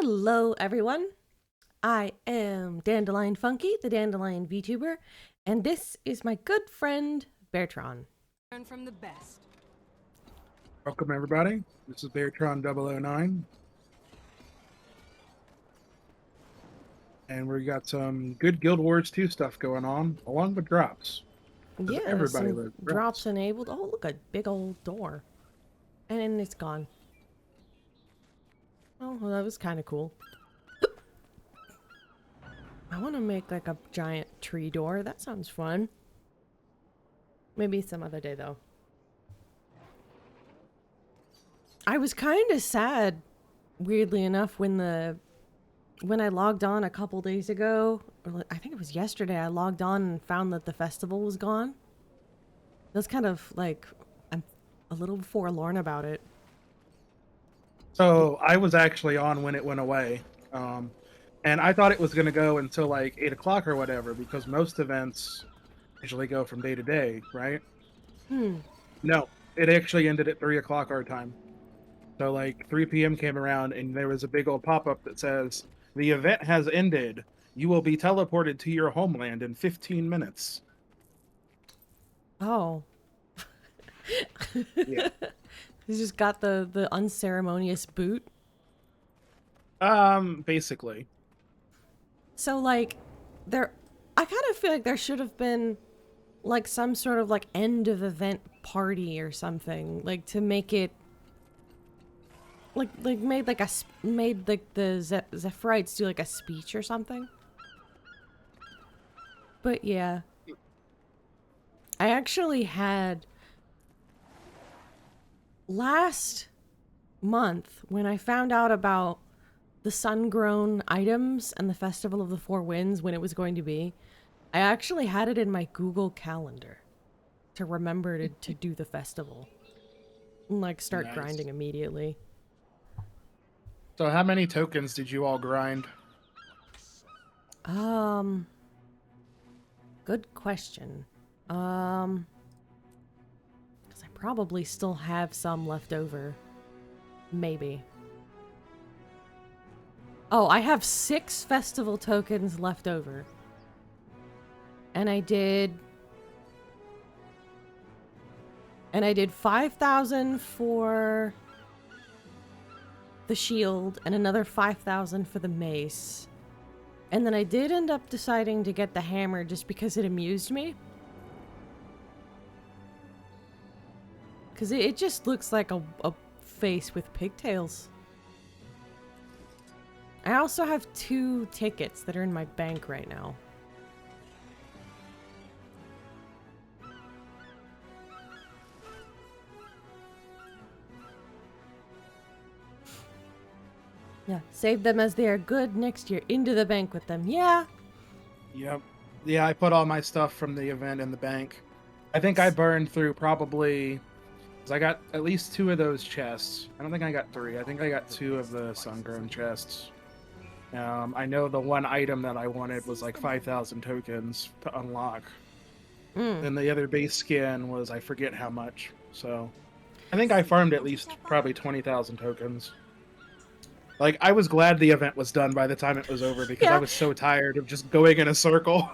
Hello, everyone. I am DandelionFunky, the Dandelion Vtuber, and this is my good friend Beartron. Learn from the best. Welcome, everybody. This is Beartron009. And we got some good Guild Wars 2 stuff going on, along with drops. Yeah, everybody some loves drops enabled. Oh, look, a big old door. And then it's gone. Oh, well, that was kind of cool. I want to make like a giant tree door. That sounds fun. Maybe some other day, though. I was kind of sad, weirdly enough, when I logged on a couple days ago, or I think it was yesterday, I logged on and found that the festival was gone. It was kind of like, I'm a little forlorn about it. So I was actually on when it went away. And I thought it was going to go until like 8 o'clock or whatever, because most events usually go from day to day, right? No, it actually ended at 3 o'clock our time. So like 3 p.m. came around and there was a big old pop-up that says, "The event has ended. You will be teleported to your homeland in 15 minutes. Oh. Yeah. He's just got the unceremonious boot. Basically. So like, I kind of feel like there should have been like some sort of like end of event party or something, like to make it like made like the Zephyrites do like a speech or something. But yeah, I actually had last month when I found out about the sun-grown items and the Festival of the Four Winds, when it was going to be, I actually had it in my Google Calendar to remember to do the festival and like start grinding immediately. So how many tokens did you all grind? Good question. 'Cause I probably still have some left over. Maybe. Oh, I have 6 festival tokens left over. And I did 5,000 for the shield and another 5,000 for the mace. And then I did end up deciding to get the hammer just because it amused me. Because it just looks like a face with pigtails. I also have 2 tickets that are in my bank right now. Yeah, save them as they are good next year. Into the bank with them. Yeah. Yep. Yeah, I put all my stuff from the event in the bank. I think I burned through probably... Because I got at least 2 of those chests. I don't think I got 3. I think I got 2 of the sun-grown chests. I know the one item that I wanted was like 5,000 tokens to unlock. And the other base skin was, I forget how much. So I think I farmed at least probably 20,000 tokens. Like, I was glad the event was done by the time it was over, because I was so tired of just going in a circle.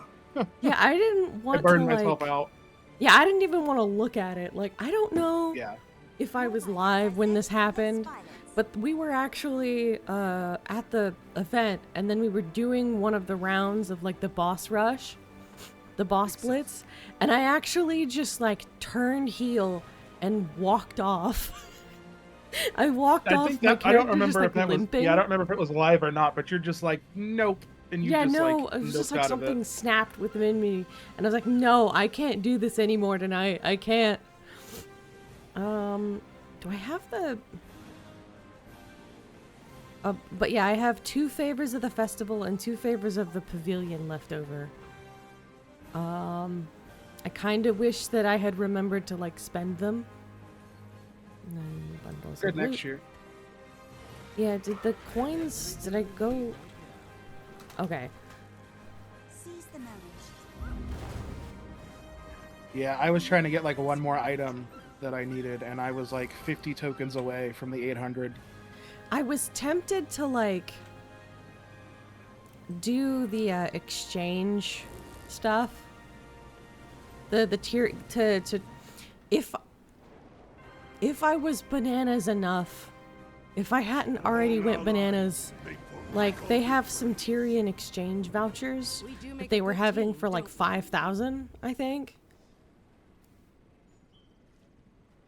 Yeah, I didn't want to, I burned myself out. Yeah, I didn't even want to look at it. Like, I don't know if I was live when this happened, but we were actually at the event, and then we were doing one of the rounds of, like, the boss rush, the boss blitz, and I actually just, like, turned heel and walked off. I walked off. I don't remember if that was. Yeah, I don't remember if it was live or not. But you're just like, nope, and you just like. It was just like something snapped within me, and I was like, no, I can't do this anymore tonight. I can't. Do I have the? But yeah, I have 2 favors of the festival and 2 favors of the pavilion left over. I kind of wish that I had remembered to like spend them. Good next year. Yeah, did the coins, did I go? Okay. Yeah, I was trying to get like one more item that I needed, and I was like 50 tokens away from the 800. I was tempted to like do the exchange stuff. The tier to if I was bananas enough, if I hadn't already went bananas, like they have some Tyrian exchange vouchers that they were having for like 5,000, I think.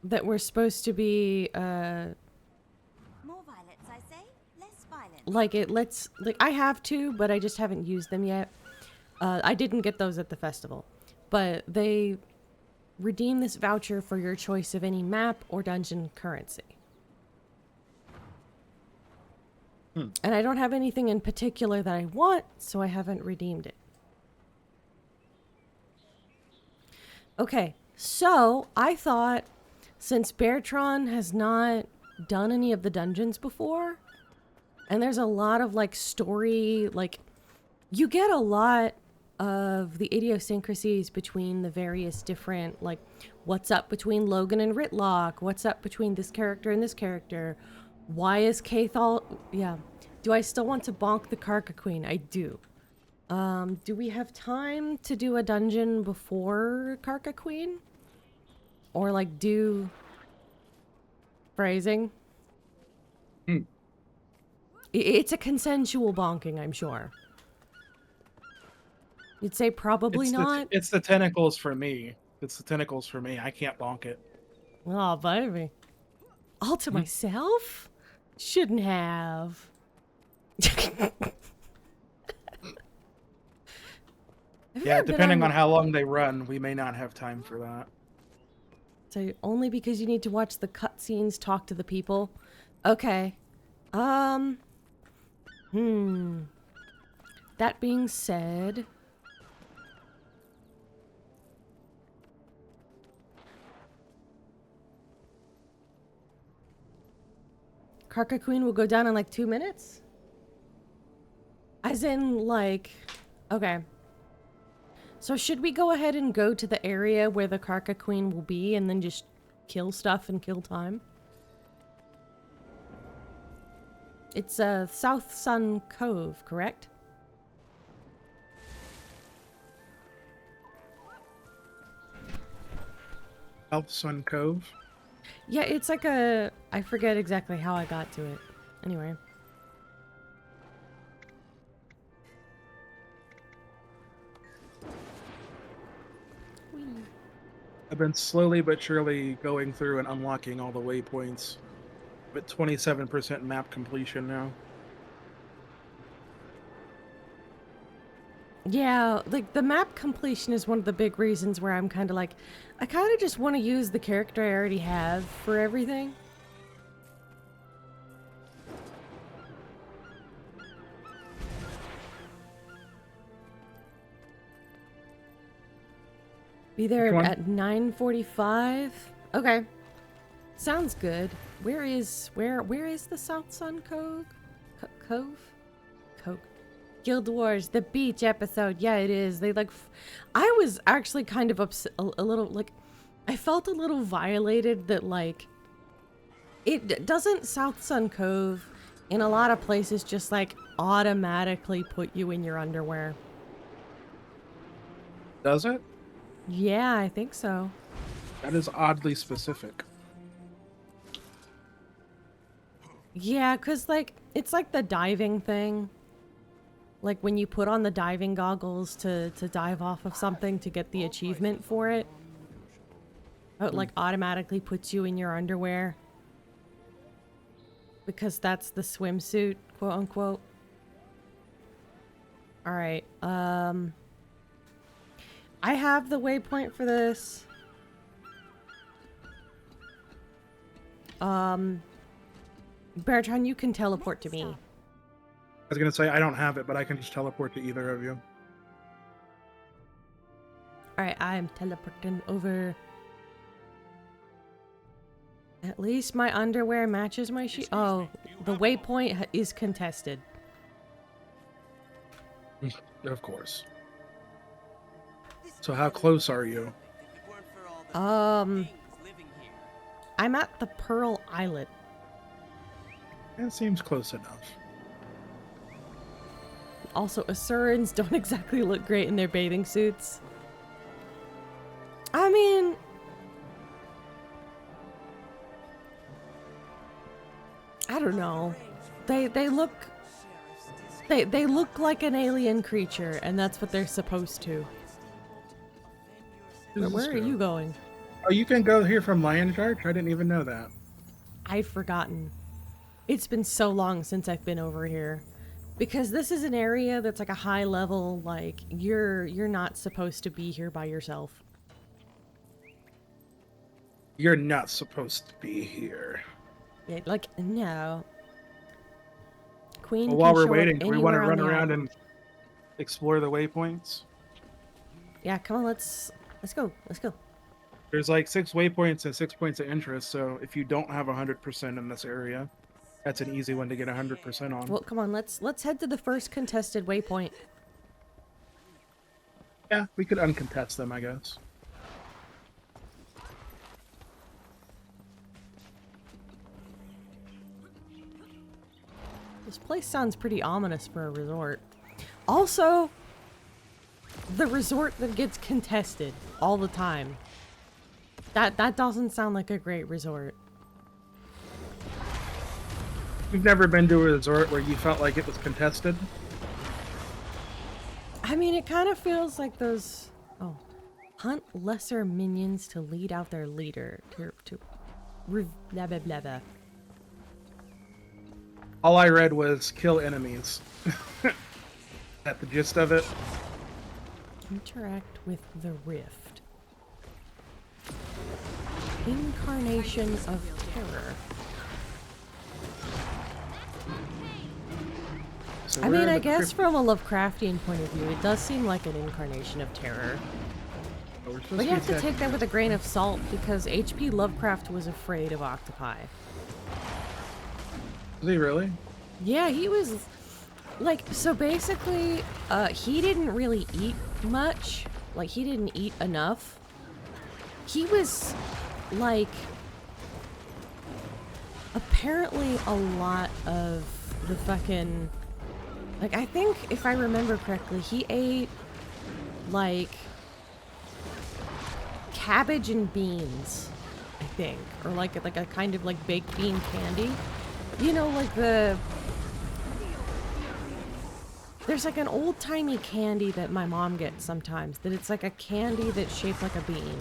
That were supposed to be More violets, I say, less violence. like it lets, like I have two, but I just haven't used them yet. I didn't get those at the festival, but they redeem this voucher for your choice of any map or dungeon currency. And I don't have anything in particular that I want, so I haven't redeemed it. Okay, so I thought, since Beartron has not done any of the dungeons before, and there's a lot of like story, like you get a lot of the idiosyncrasies between the various different, like what's up between Logan and Ritlock, what's up between this character and this character, why is Cathal, yeah. Do I still want to bonk the Karka Queen? I do. Do we have time to do a dungeon before Karka Queen? Or like do phrasing? It's a consensual bonking, I'm sure. You'd say probably not? It's the tentacles for me. It's the tentacles for me. I can't bonk it. Oh, baby. All to myself? Shouldn't have. Yeah, depending on how long they run, we may not have time for that. So only because you need to watch the cutscenes talk to the people? Okay. That being said... Karka Queen will go down in like 2 minutes? As in, like... Okay. So should we go ahead and go to the area where the Karka Queen will be and then just kill stuff and kill time? It's South Sun Cove, correct? South Sun Cove? Yeah, it's like a... I forget exactly how I got to it. Anyway. I've been slowly but surely going through and unlocking all the waypoints. I'm at 27% map completion now. Yeah, like the map completion is one of the big reasons where I'm kind of like, I kind of just want to use the character I already have for everything. Be there at 9:45. Okay, sounds good. Where is the South Sun Cove? Cove? Guild Wars, the beach episode. Yeah, it is. They like, I was actually kind of upset, a little, like, I felt a little violated that, like, it doesn't South Sun Cove in a lot of places just, like, automatically put you in your underwear. Does it? Yeah, I think so. That is oddly specific. Yeah, because, like, it's like the diving thing. Like when you put on the diving goggles to dive off of something to get the achievement for it. It like automatically puts you in your underwear. Because that's the swimsuit, quote unquote. Alright, I have the waypoint for this. Beartron, you can teleport to me. I was gonna say I don't have it, but I can just teleport to either of you. Alright, I'm teleporting over. At least my underwear matches my sheet. Oh, the waypoint is contested. Of course. So how close are you? I'm at the Pearl Islet. That seems close enough. Also, Asurans don't exactly look great in their bathing suits. I mean... I don't know. They look... They look like an alien creature, and that's what they're supposed to. But where are you going? Oh, you can go here from Lion's Arch? I didn't even know that. I've forgotten. It's been so long since I've been over here. Because this is an area that's like a high level, like, you're not supposed to be here by yourself. You're not supposed to be here. Yeah, like, no. Queen Well, while can we're show waiting, up do we want to anywhere on run the around island. and explore the waypoints? Yeah, come on, let's go. Let's go. There's like 6 waypoints and 6 points of interest, so if you don't have 100% in this area, that's an easy one to get 100% on. Well, come on, let's head to the first contested waypoint. Yeah, we could uncontest them, I guess. This place sounds pretty ominous for a resort. Also, the resort that gets contested all the time. That doesn't sound like a great resort. You've never been to a resort where you felt like it was contested? I mean, it kind of feels like those... Oh. Hunt lesser minions to lead out their leader. Blah, blah, blah, blah. All I read was kill enemies. That the gist of it? Interact with the rift. Incarnation of terror. So I mean, I the guess crypt- from a Lovecraftian point of view, it does seem like an incarnation of terror. we're supposed But you be have to take attacking- that with a grain of salt, because H.P. Lovecraft was afraid of octopi. Is he really? Yeah, he was... Like, so basically, he didn't really eat much. Like, he didn't eat enough. He was, like... Apparently a lot of the fucking... Like, I think, if I remember correctly, he ate, like... cabbage and beans, I think. Or like a kind of, like, baked bean candy. You know, like the... There's like an old-timey candy that my mom gets sometimes, that it's like a candy that's shaped like a bean.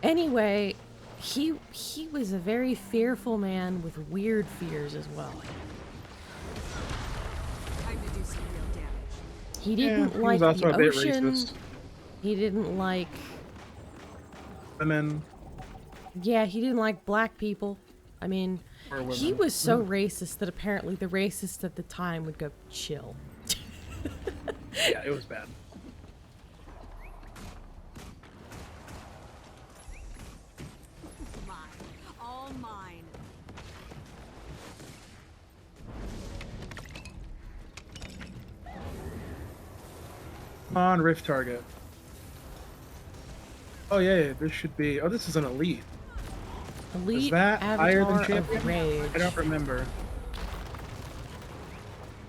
Anyway, he was a very fearful man with weird fears as well. Time to do some real damage. He didn't he like was also the a bit ocean. racist. He didn't like... Women. Yeah, he didn't like black people. I mean, Or women. he was so racist that apparently the racists at the time would go, chill. Yeah, it was bad. Mine. All mine. Come on, rift target. Oh yeah, this should be... Oh, this is an elite. Elite Is that higher than Avatar champion? of Rage. I don't remember.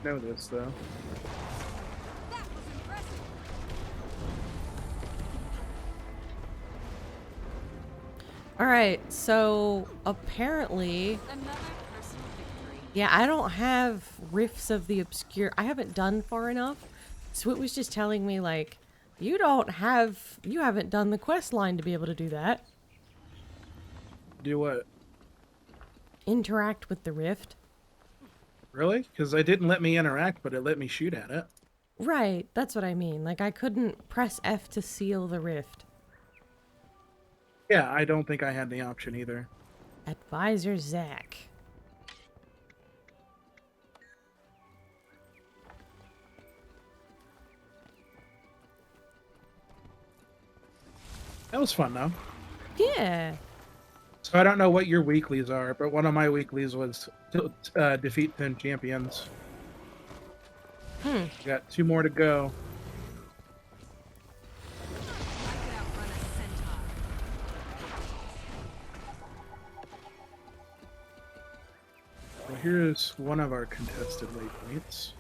I know this though. That was impressive. Alright, so apparently... Another personal victory. Yeah, I don't have Rifts of the Obscure. I haven't done far enough. Swoot was just telling me, like, you haven't done the quest line to be able to do that. Do what? Interact with the rift. Really? Because I didn't let me interact, but it let me shoot at it. Right, that's what I mean. Like, I couldn't press F to seal the rift. Yeah, I don't think I had the option either. Advisor Zach. That was fun though. Yeah. So I don't know what your weeklies are, but one of my weeklies was defeat 10 champions. Got 2 more to go. I could outrun a centaur. Well, here's one of our contested waypoints.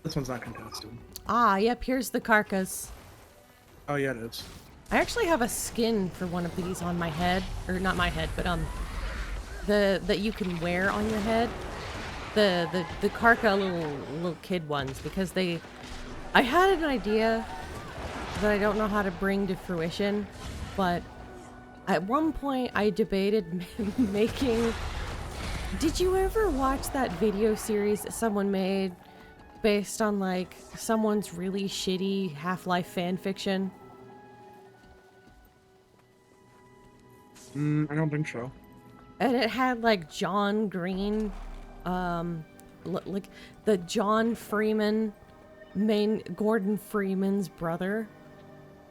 This one's not contested. Ah, yep, here's the carcass. Oh yeah, it is. I actually have a skin for one of these on my head, or not my head, but that you can wear on your head. The Karka little kid ones, because I had an idea that I don't know how to bring to fruition, but at one point I debated making. Did you ever watch that video series that someone made based on like someone's really shitty Half-Life fan fiction? I don't think so. And it had like John Green, like the John Freeman, Gordon Freeman's brother.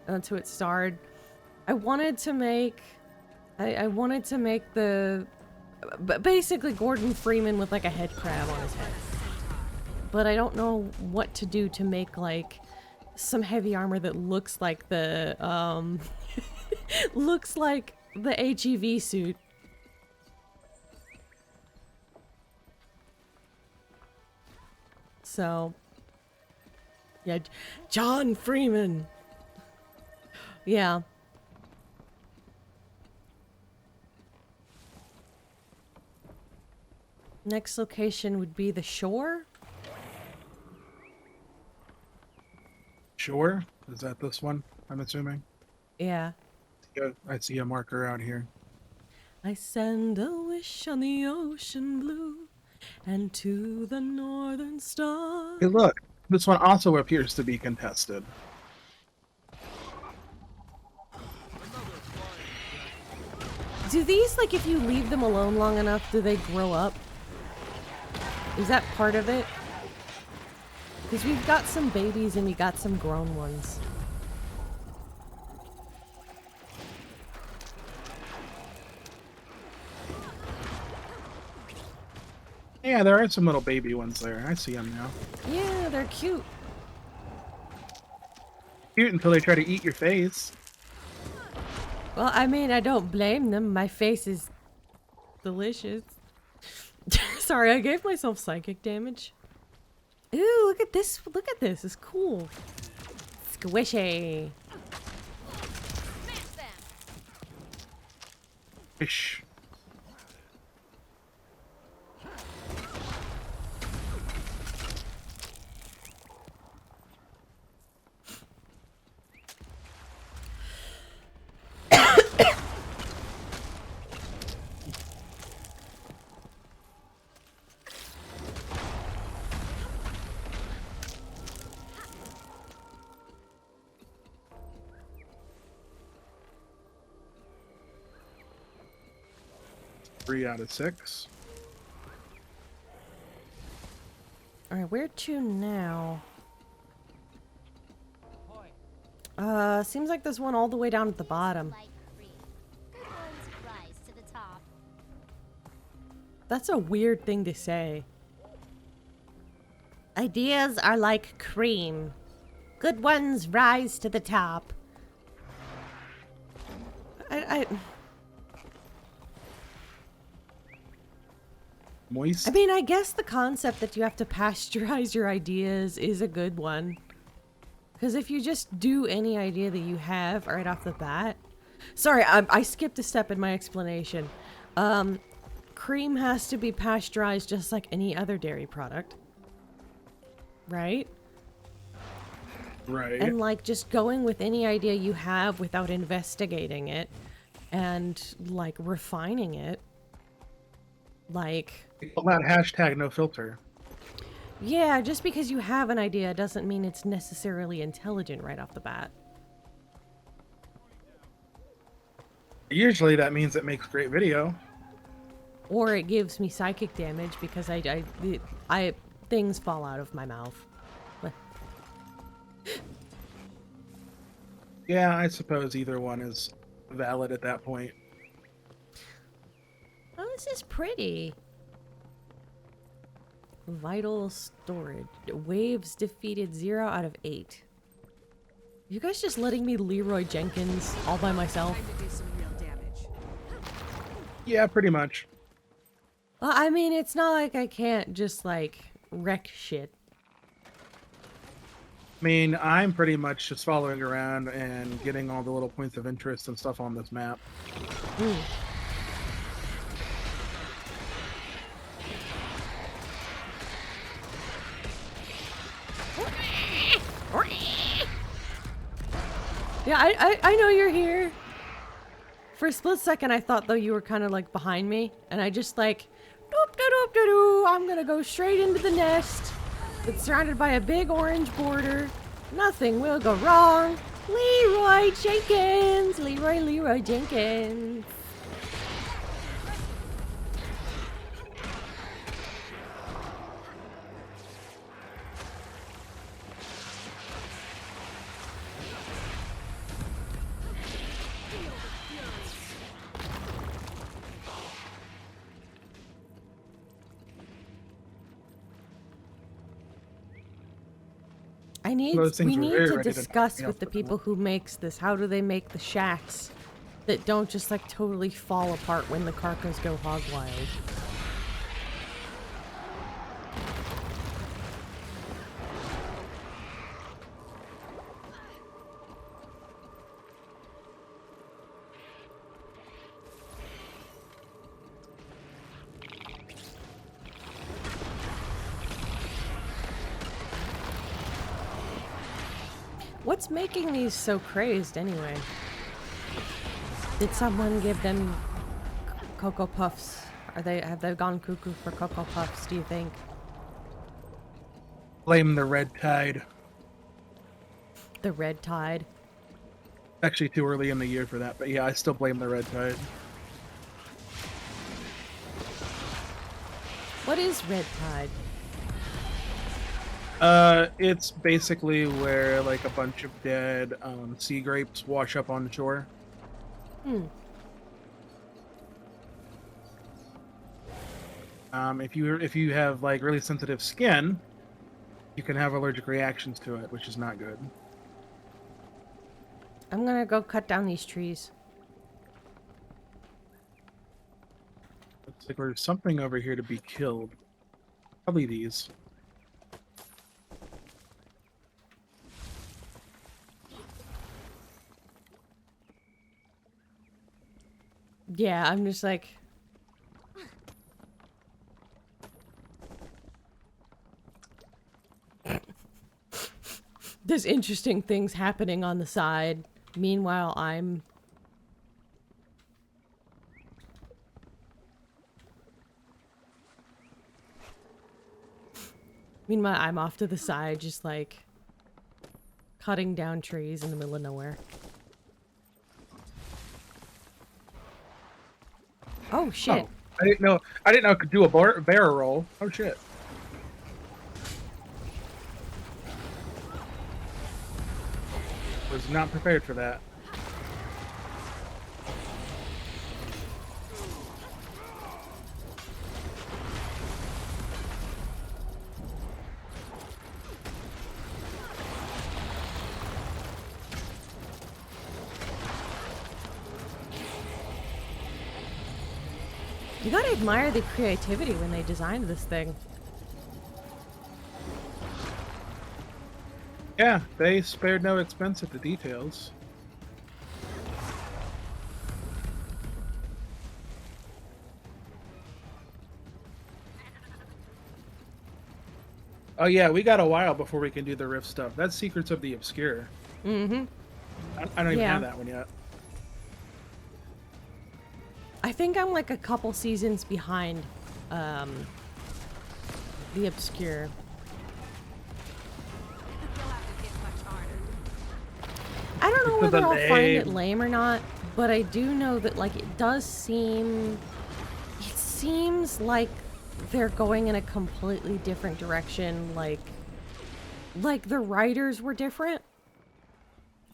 That's who it starred. I wanted to make the, basically Gordon Freeman with like a head crab on his head. But I don't know what to do to make like some heavy armor that looks like the, looks like the HEV suit. So, yeah, John Freeman. Yeah. Next location would be the shore. Shore? Is that this one? I'm assuming. Yeah. Yeah, I see a marker out here. I send a wish on the ocean blue and to the northern star. Hey, look. This one also appears to be contested. Do these, like, if you leave them alone long enough, do they grow up? Is that part of it? Because we've got some babies and we got some grown ones. Yeah, there are some little baby ones there. I see them now. Yeah, they're cute. Cute until they try to eat your face. Well, I mean, I don't blame them. My face is delicious. Sorry, I gave myself psychic damage. Ooh, look at this. Look at this. It's cool. Squishy. Fish. Three out of 6. Alright, where to now? Seems like there's one all the way down at the bottom. That's a weird thing to say. Ideas are like cream. Good ones rise to the top. Moist? I mean, I guess the concept that you have to pasteurize your ideas is a good one. Because if you just do any idea that you have right off the bat... Sorry, I skipped a step in my explanation. Cream has to be pasteurized just like any other dairy product. Right? Right. And like just going with any idea you have without investigating it and like refining it. Like... Call that hashtag no filter. Yeah, just because you have an idea doesn't mean it's necessarily intelligent right off the bat. Usually that means it makes great video. Or it gives me psychic damage because I things fall out of my mouth. Yeah, I suppose either one is valid at that point. Oh, this is pretty. Vital storage. Waves defeated 0 out of 8. You guys just letting me Leroy Jenkins all by myself? Yeah, pretty much. Well, I mean, it's not like I can't just, like, wreck shit. I mean, I'm pretty much just following around and getting all the little points of interest and stuff on this map. Mm. Yeah, I know you're here. For a split second, I thought, though, you were kind of, like, behind me. And I just, like, doop-da-doop-da-doo, I'm gonna go straight into the nest. It's surrounded by a big orange border. Nothing will go wrong. Leroy Jenkins! Leroy Jenkins. We need to discuss with the people who makes this. How do they make the shacks that don't just like totally fall apart when the carcass go hog wild? What's making these so crazed anyway? Did someone give them Cocoa Puffs? Have they gone cuckoo for Cocoa Puffs, do you think? Blame the red tide. The red tide? Actually too early in the year for that, but yeah, I still blame the red tide. What is red tide? It's basically where like a bunch of dead sea grapes wash up on the shore. Hmm. If you have like really sensitive skin, you can have allergic reactions to it, which is not good. I'm gonna go cut down these trees. Looks like there's something over here to be killed. Probably these. Yeah, I'm just like... There's interesting things happening on the side. Meanwhile, I'm off to the side, just like cutting down trees in the middle of nowhere. Oh shit! Oh, I didn't know I could do a barrel roll. Oh shit! Was not prepared for that. You gotta admire the creativity when they designed this thing. Yeah, they spared no expense at the details. Oh yeah, we got a while before we can do the Rift stuff. That's Secrets of the Obscure. Mm-hmm. I don't even have that one yet. I think I'm like a couple seasons behind the Obscure. I don't know whether I'll find it lame or not, but I do know that like it seems like they're going in a completely different direction, like the writers were different.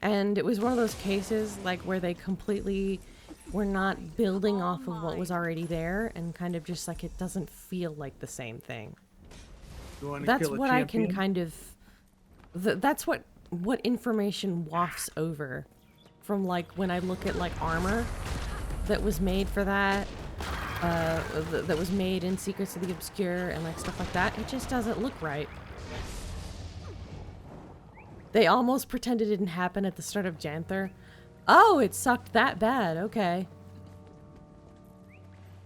And it was one of those cases like where they completely were not building off of what was already there and kind of just like it doesn't feel like the same thing. That's what I can kind of that's what information wafts over from like when I look at like armor that was made for that that was made in Secrets of the Obscure and like stuff like that. It just doesn't look right. They almost pretend it didn't happen at the start of Janther. Oh, it sucked that bad. Okay.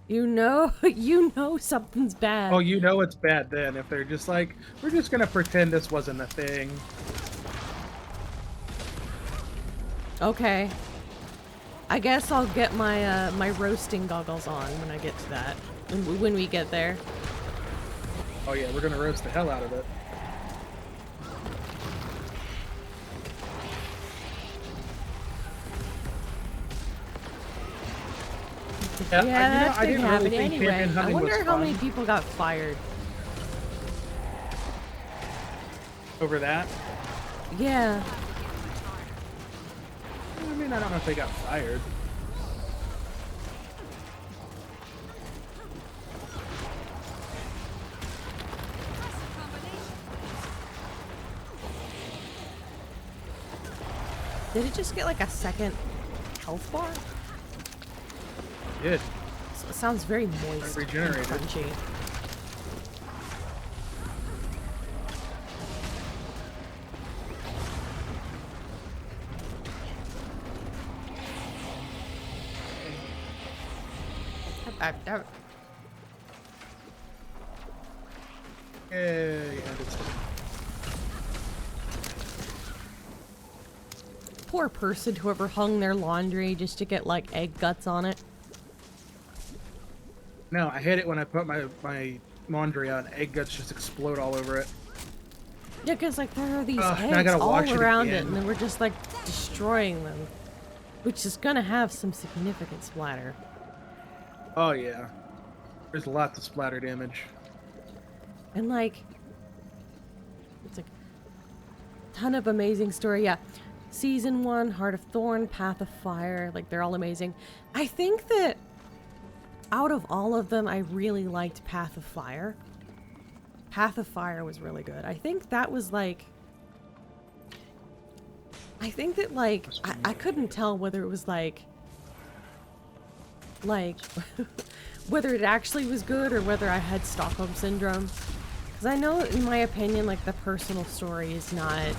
You know something's bad. Oh, you know it's bad then if they're just like, we're just gonna pretend this wasn't a thing. Okay. I guess I'll get my my roasting goggles on when I get to that. When we get there. Oh yeah, we're gonna roast the hell out of it. Yeah, that I didn't didn't happen really think anyway. champion I hunting was wonder how many fun. people got fired. Over that? Yeah. I mean, I don't know if they got fired. Did it just get like a second health bar? Good. So it sounds very moist and Regenerated. crunchy. Yay, and it's Poor person, whoever hung their laundry just to get like egg guts on it. No, I hate it when I put my laundry on, egg guts just explode all over it. Yeah, because like there are these Now I eggs gotta all wash it around it, again. and then we're just like destroying them, which is gonna have some significant splatter. Oh yeah. There's lots of splatter damage. And like, it's like ton of amazing story. Yeah, season 1, Heart of Thorn, Path of Fire, like they're all amazing. I think that out of all of them, I really liked Path of Fire. Path of Fire was really good. I think that was like, I think that like, I couldn't tell whether it was like whether it actually was good or whether I had Stockholm Syndrome. Because I know, in my opinion, like the personal story is not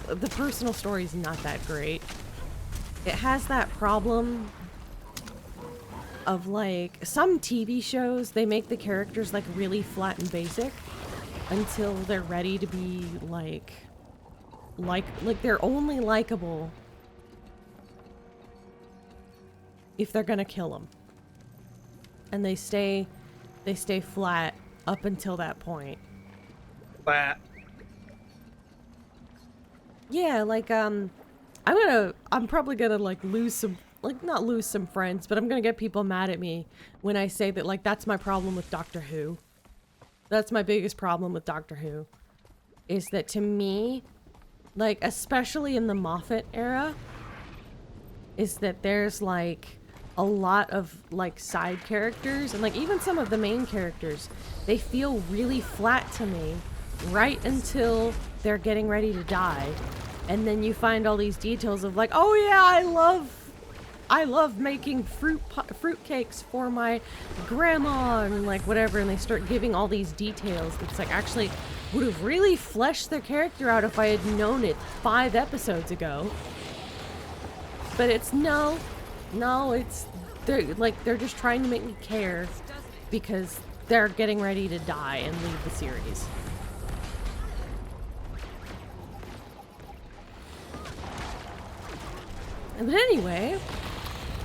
that great. It has that problem of like some TV shows, they make the characters like really flat and basic until they're ready to be like they're only likable if they're gonna kill them, and they stay flat up until that point. Flat. Yeah, like I'm probably gonna like lose some, like not lose some friends, but I'm gonna get people mad at me when I say that like that's my problem with Doctor Who. That's my biggest problem with Doctor Who, is that to me, like especially in the Moffat era, is that there's like a lot of like side characters and like even some of the main characters, they feel really flat to me right until they're getting ready to die. And then you find all these details of like, oh yeah, I love making fruit cakes for my grandma and like whatever, and they start giving all these details that's like actually would have really fleshed their character out if I had known it 5 episodes ago. But it's no, it's they're just trying to make me care because they're getting ready to die and leave the series. But anyway,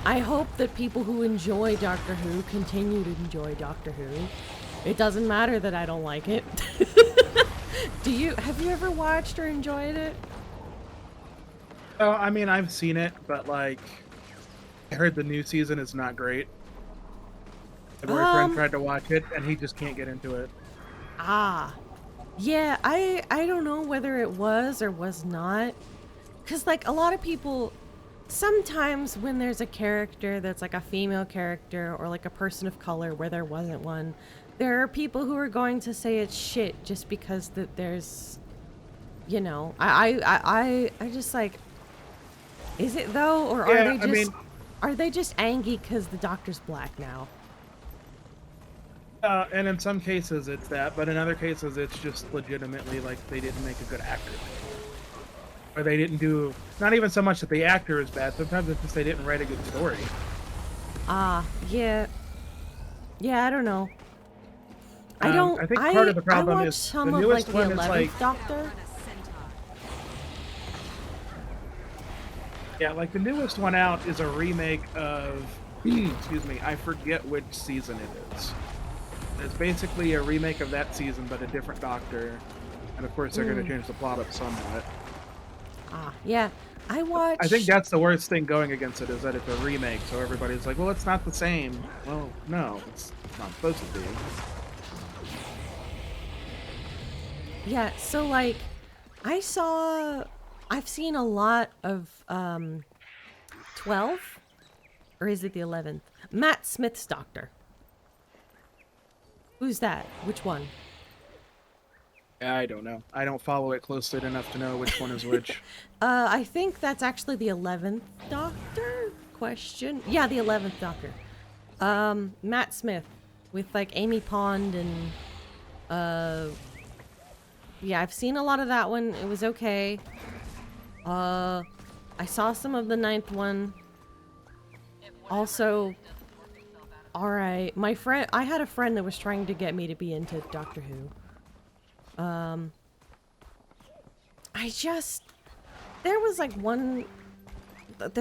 I hope that people who enjoy Doctor Who continue to enjoy Doctor Who. It doesn't matter that I don't like it. Have you ever watched or enjoyed it? Oh, I mean, I've seen it, but like, I heard the new season is not great. My boyfriend tried to watch it, and he just can't get into it. Ah. Yeah, I don't know whether it was or was not. Because, like, a lot of people, sometimes when there's a character that's like a female character or like a person of color where there wasn't one, there are people who are going to say it's shit just because that there's, you know, I just like, is it though, or Yeah, are they just are they just angry because the Doctor's black now? And in some cases it's that, but in other cases it's just legitimately like they didn't make a good actor. Or they didn't do, not even so much that the actor is bad, sometimes it's just they didn't write a good story. Yeah. Yeah, I don't know. I think part of the problem is some the of newest like one the is 11th like, Doctor. yeah, like the newest one out is a remake of, excuse me, I forget which season it is. It's basically a remake of that season, but a different Doctor. And of course, they're going to change the plot up somewhat. Yeah. I think that's the worst thing going against it, is that it's a remake, so everybody's like, well, it's not the same. Well, no, it's not supposed to be. Yeah, so like, I've seen a lot of 12, or is it the 11th? Matt Smith's Doctor. Who's that? Which one? I don't know. I don't follow it closely enough to know which one is which. I think that's actually the 11th Doctor? Question? Yeah, the 11th Doctor. Matt Smith with like Amy Pond and yeah, I've seen a lot of that one. It was okay. I saw some of the 9th one. Also, alright. I had a friend that was trying to get me to be into Doctor Who. There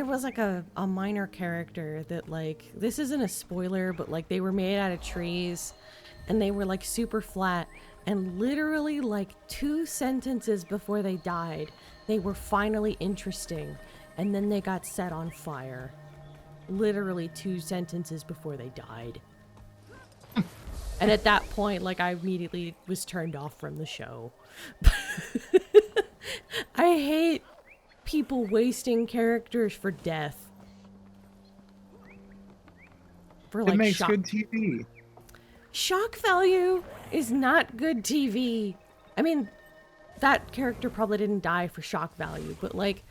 was like a minor character that like, this isn't a spoiler, but like they were made out of trees and they were like super flat, and literally like 2 sentences before they died, they were finally interesting, and then they got set on fire. Literally 2 sentences before they died. And at that point, like, I immediately was turned off from the show. I hate people wasting characters for death. For, like, it makes good TV. Shock value is not good TV. I mean, that character probably didn't die for shock value, but, like...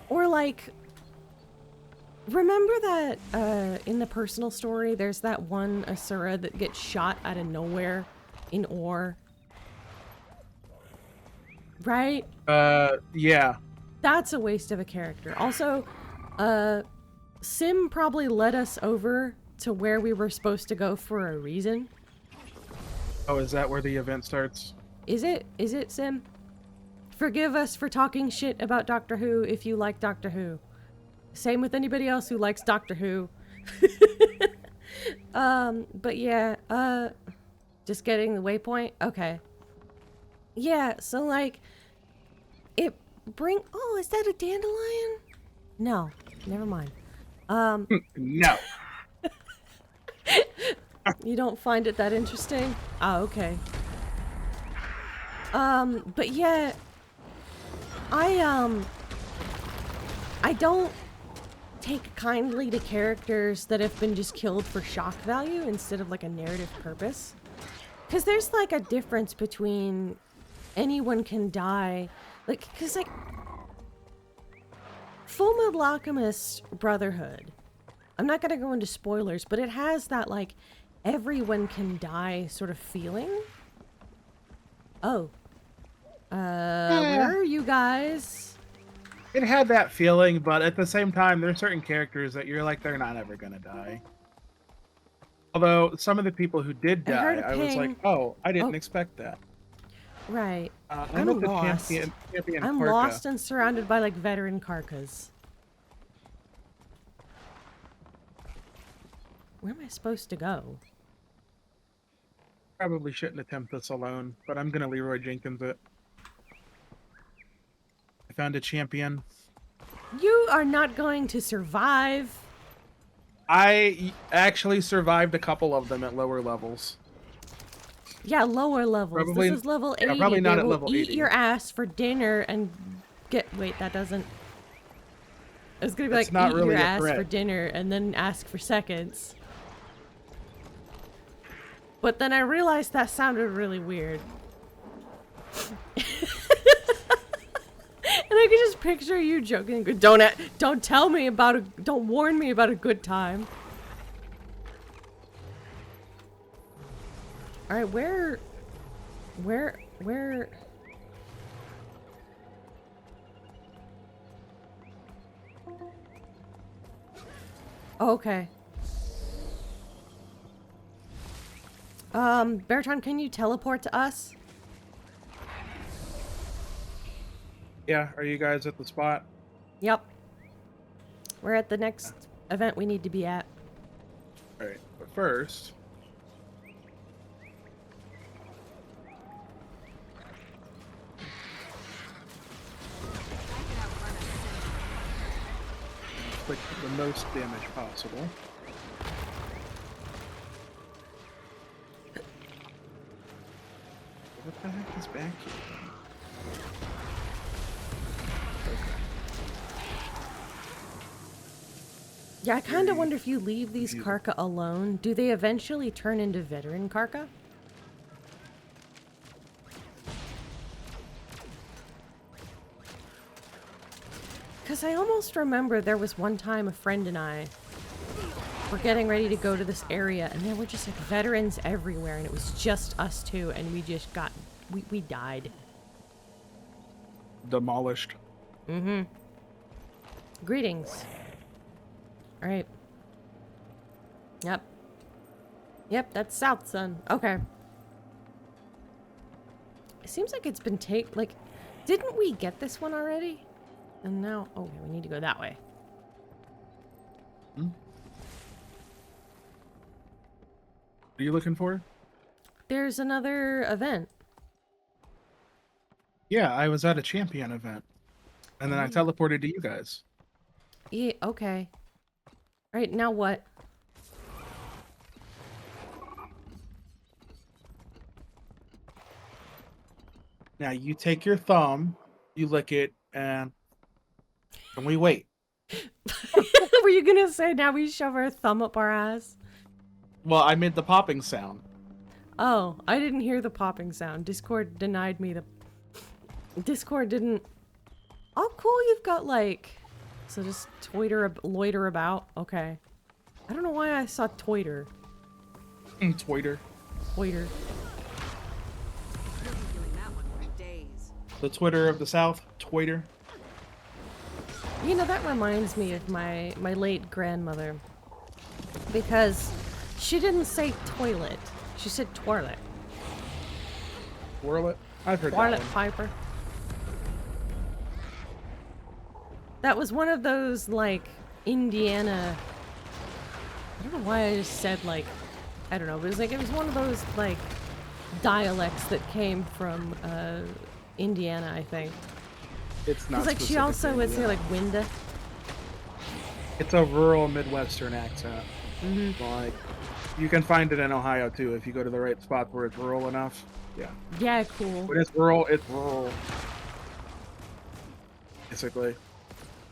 Or, like... Remember that, in the personal story, there's that one Asura that gets shot out of nowhere in ore? Right? Yeah. That's a waste of a character. Also, Sim probably led us over to where we were supposed to go for a reason. Oh, is that where the event starts? Is it? Is it, Sim? Forgive us for talking shit about Doctor Who if you like Doctor Who. Same with anybody else who likes Doctor Who. But yeah, just getting the waypoint? Okay. Yeah, so like, oh, is that a dandelion? No, never mind. No. You don't find it that interesting? Oh, okay. But yeah, I don't take kindly to characters that have been just killed for shock value instead of like a narrative purpose. Because there's like a difference between anyone can die. Like, because like, Full Metal Alchemist Brotherhood, I'm not gonna go into spoilers, but it has that like, everyone can die sort of feeling. Oh. Where are you guys? It had that feeling, but at the same time, there are certain characters that you're like, they're not ever gonna die. Although, some of the people who did die, I was like, oh, I didn't expect that. Right. I'm lost. I'm lost and surrounded by, like, veteran Karkas. Where am I supposed to go? Probably shouldn't attempt this alone, but I'm gonna Leroy Jenkins it. I found a champion. You are not going to survive. I actually survived a couple of them at lower levels. Yeah, lower levels. This is level 80. Probably not they at will level eat 80. your ass for dinner and wait, that doesn't... I was gonna be like, eat your ass for dinner and then ask for seconds. But then I realized that sounded really weird. And I can just picture you joking. Don't tell me about a. Don't warn me about a good time. All right, where? Oh, okay. Beartron, can you teleport to us? Yeah, are you guys at the spot? Yep. We're at the next event we need to be at. Alright, but first... click the most damage possible. What the heck is back here? Yeah, I kind of wonder if you leave these Karka alone, do they eventually turn into veteran Karka? Because I almost remember there was one time a friend and I were getting ready to go to this area, and there were just like veterans everywhere, and it was just us two, and we just got... We died. Demolished. Mm-hmm. Greetings. Alright. Yep. Yep, that's South Sun. Okay. It seems like it's been like, didn't we get this one already? And now, okay, we need to go that way. What are you looking for? There's another event. Yeah, I was at a champion event. And then I teleported to you guys. Yeah, okay. Alright, now what? Now you take your thumb, you lick it, and we wait. Were you gonna say now we shove our thumb up our ass? Well, I made the popping sound. Oh, I didn't hear the popping sound. Discord denied me the... Discord didn't... Oh, cool, you've got like... So just loiter about? Okay. I don't know why I saw toiter. Twitter. Toiter. The Twitter of the South. Twitter. You know, that reminds me of my late grandmother. Because she didn't say toilet. She said twirlet. Twirlet? I've heard Twirlet that one. Piper. That was one of those, like, Indiana... I don't know why I just said, like... I don't know, but it was one of those, like, dialects that came from, Indiana, I think. It's not. Because, like, she also would say, like, Winda. It's a rural Midwestern accent. Mm-hmm. Like, you can find it in Ohio, too, if you go to the right spot where it's rural enough. Yeah. Yeah, cool. When it's rural, it's rural. Basically.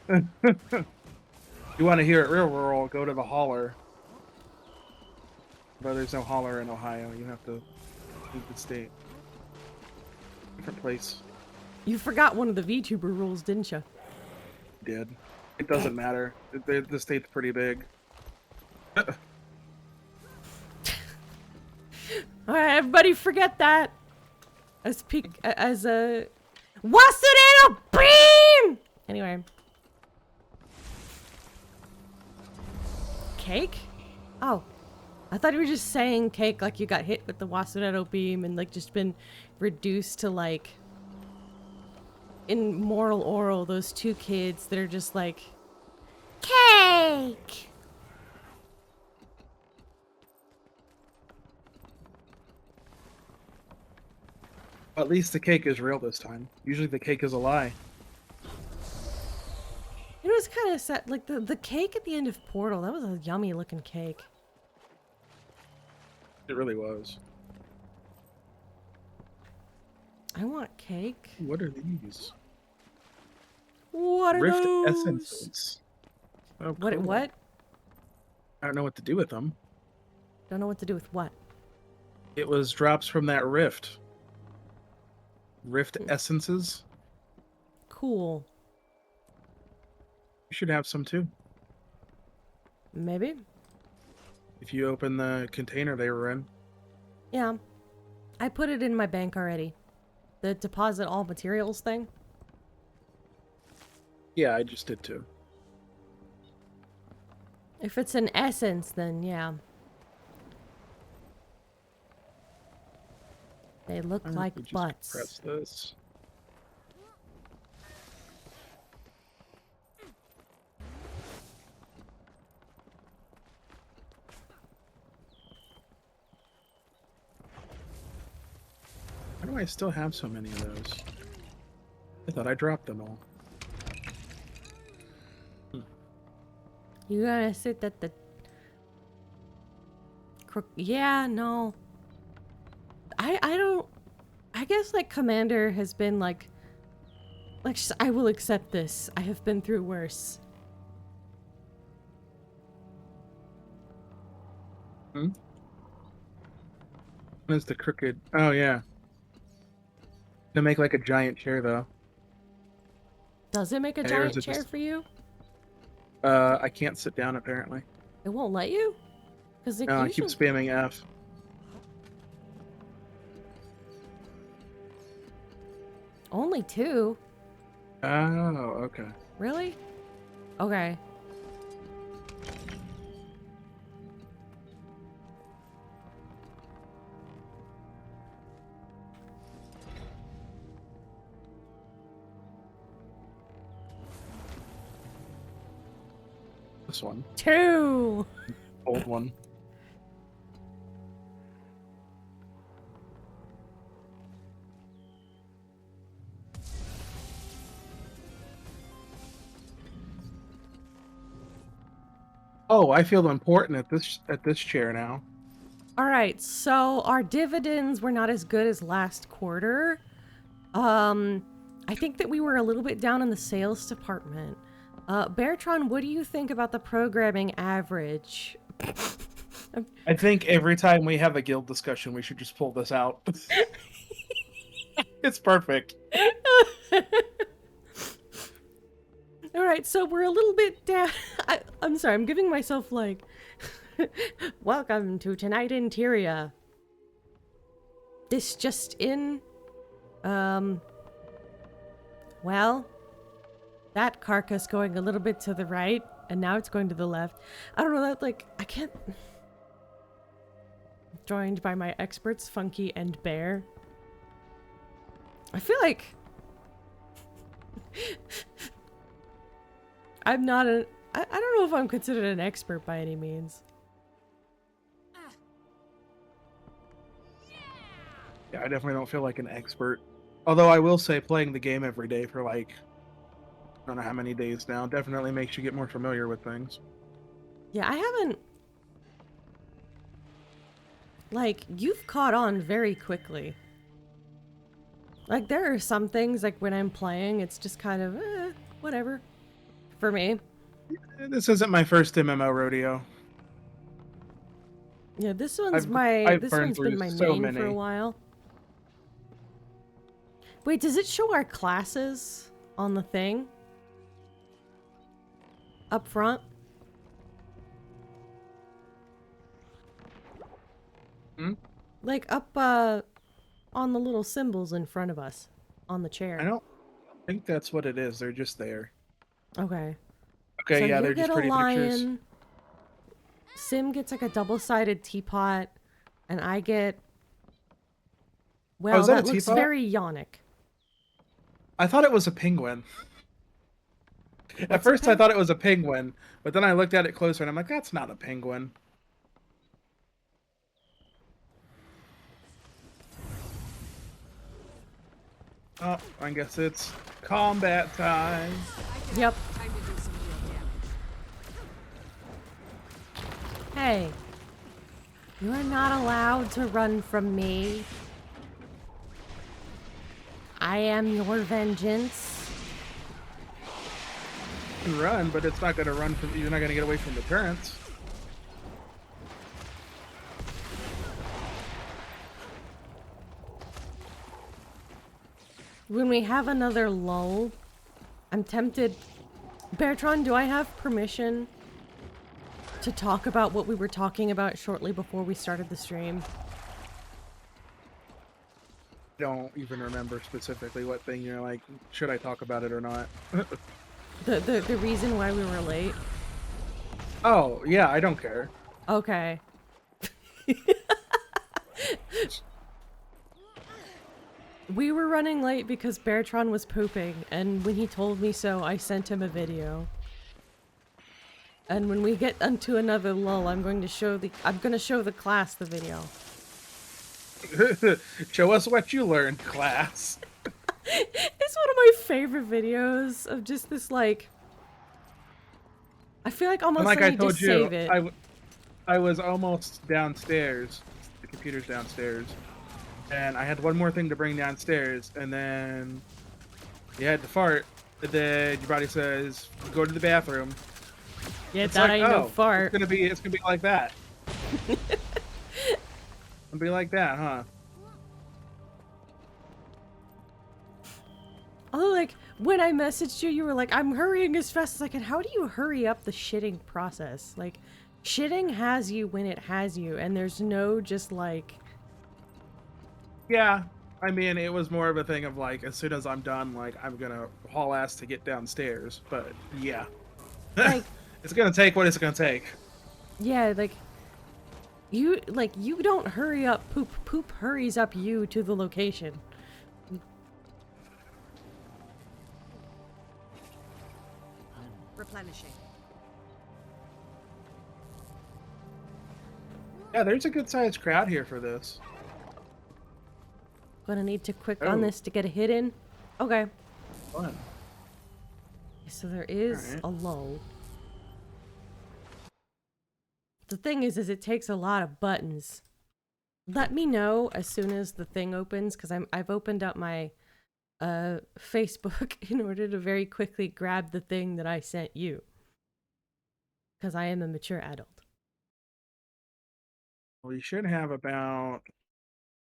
You want to hear it real rural, go to the holler. But there's no holler in Ohio. You have to leave the state. Different place. You forgot one of the VTuber rules, didn't you? Did. It doesn't matter. The state's pretty big. Alright, everybody forget that. As a... Wasadero beam! Anyway. Cake? Oh. I thought you were just saying cake like you got hit with the Wasadero beam and like just been reduced to like... In Moral Oral, those two kids that are just like... Cake! At least the cake is real this time. Usually the cake is a lie. It was kind of sad. Like the cake at the end of Portal, that was a yummy looking cake. It really was. I want cake. What are these? What are Rift those? essences. Oh, What? cool. What? I don't know what to do with them. Don't know what to do with what. It was drops from that rift. Rift essences. Cool. should have some too. Maybe. If you open the container they were in. Yeah. I put it in my bank already. The deposit all materials thing. Yeah, I just did too. If it's an essence, then yeah. They look like Just butts. press this. Why do I still have so many of those? I thought I dropped them all. You gotta sit at the... Yeah, no. I don't... I guess, like, Commander has been, like, I will accept this. I have been through worse. Hmm? What is the crooked... Oh, yeah. To make, like, a giant chair, though. Does it make a giant chair for you? I can't sit down, apparently. It won't let you? Because No, I keep spamming F. Only 2? Oh, okay. Really? Okay. This one. 2! Old one. Oh, I feel important at this chair now. All right, so our dividends were not as good as last quarter. I think that we were a little bit down in the sales department. Beartron, what do you think about the programming average? I think every time we have a guild discussion, we should just pull this out. It's perfect. All right, so we're a little bit down. I'm sorry, I'm giving myself like, welcome to Tonight in Tyria. This just in, well, that carcass going a little bit to the right, and now it's going to the left. I don't know, that, like, I can't... Joined by my experts, Funky and Bear. I feel like... I'm not a... I don't know if I'm considered an expert by any means. Yeah, I definitely don't feel like an expert. Although I will say playing the game every day for like... I don't know how many days now definitely makes you get more familiar with things. Yeah, I haven't... Like, you've caught on very quickly. Like, there are some things, like, when I'm playing, it's just kind of, whatever. For me. This isn't my first MMO rodeo. Yeah, this one's this one's been my main for a while. Wait, does it show our classes on the thing? Up front? Hmm? Like up on the little symbols in front of us on the chair. I don't think that's what it is. They're just there. Okay. Okay, so yeah, you they're get just pretty a lion, pictures. Sim gets like a double-sided teapot, and I get... Well, that looks teapot? very yonic. I thought it was a penguin. At What's first I thought it was a penguin, but then I looked at it closer and I'm like, that's not a penguin. Oh, I guess it's combat time. Yep. Hey. You are not allowed to run from me. I am your vengeance. You can run, but it's not going to run from you're not going to get away from the turrets. When we have another lull, I'm tempted Beartron, do I have permission to talk about what we were talking about shortly before we started the stream? I don't even remember specifically what thing you're like, should I talk about it or not? The reason why we were late? Oh, yeah, I don't care. Okay. We were running late because Beartron was pooping, and when he told me so, I sent him a video. And when we get into another lull, I'm gonna show the class the video. Show us what you learned, class. It's one of my favorite videos of just this, like... I feel like almost like let I me told just you, save it. I was almost downstairs. The computer's downstairs. And I had one more thing to bring downstairs, and then you had to fart, and then your body says, go to the bathroom. Yeah, It's that like, ain't no fart. It's gonna be like that. It'll be like that, huh? Oh, like, when I messaged you, you were like, I'm hurrying as fast as I can. How do you hurry up the shitting process? Like, shitting has you when it has you, and there's no just, like... Yeah, I mean, it was more of a thing of, like, as soon as I'm done, like, I'm gonna haul ass to get downstairs, but, yeah. Like... It's gonna take what it's gonna take. Yeah, like... You don't hurry up poop. Poop hurries up you to the location. Replenishing. Yeah, there's a good-sized crowd here for this. Gonna need to click on this to get a hit in. Okay. Fun. So there is a lull. The thing is it takes a lot of buttons. Let me know as soon as the thing opens, because I've opened up my Facebook in order to very quickly grab the thing that I sent you. Because I am a mature adult. Well, you should have about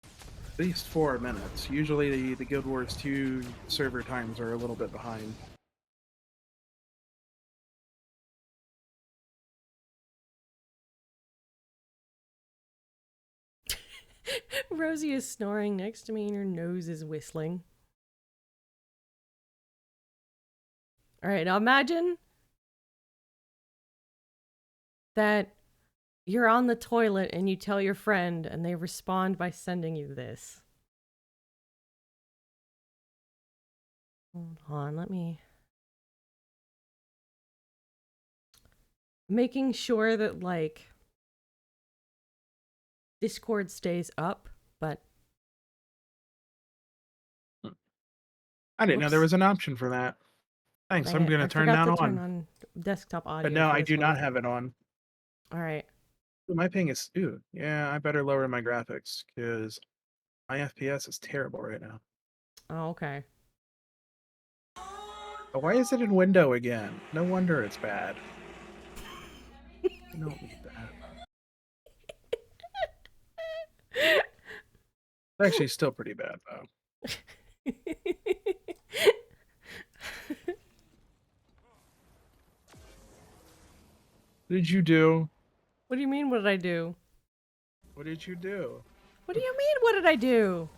at least 4 minutes. Usually the Guild Wars 2 server times are a little bit behind. Rosie is snoring next to me and her nose is whistling. Alright, now imagine that you're on the toilet and you tell your friend and they respond by sending you this. Hold on, let me... Making sure that, like... Discord stays up, but... I didn't know there was an option for that. Thanks, I'm gonna turn that on. Turn on desktop audio. But no, I do not have it on. Alright. My ping is... Ooh, yeah, I better lower my graphics, because my FPS is terrible right now. Oh, okay. But why is it in window again? No wonder it's bad. I don't need that. It's actually still pretty bad, though. What did you do? What do you mean, what did I do? What did you do? What do you mean, what did I do?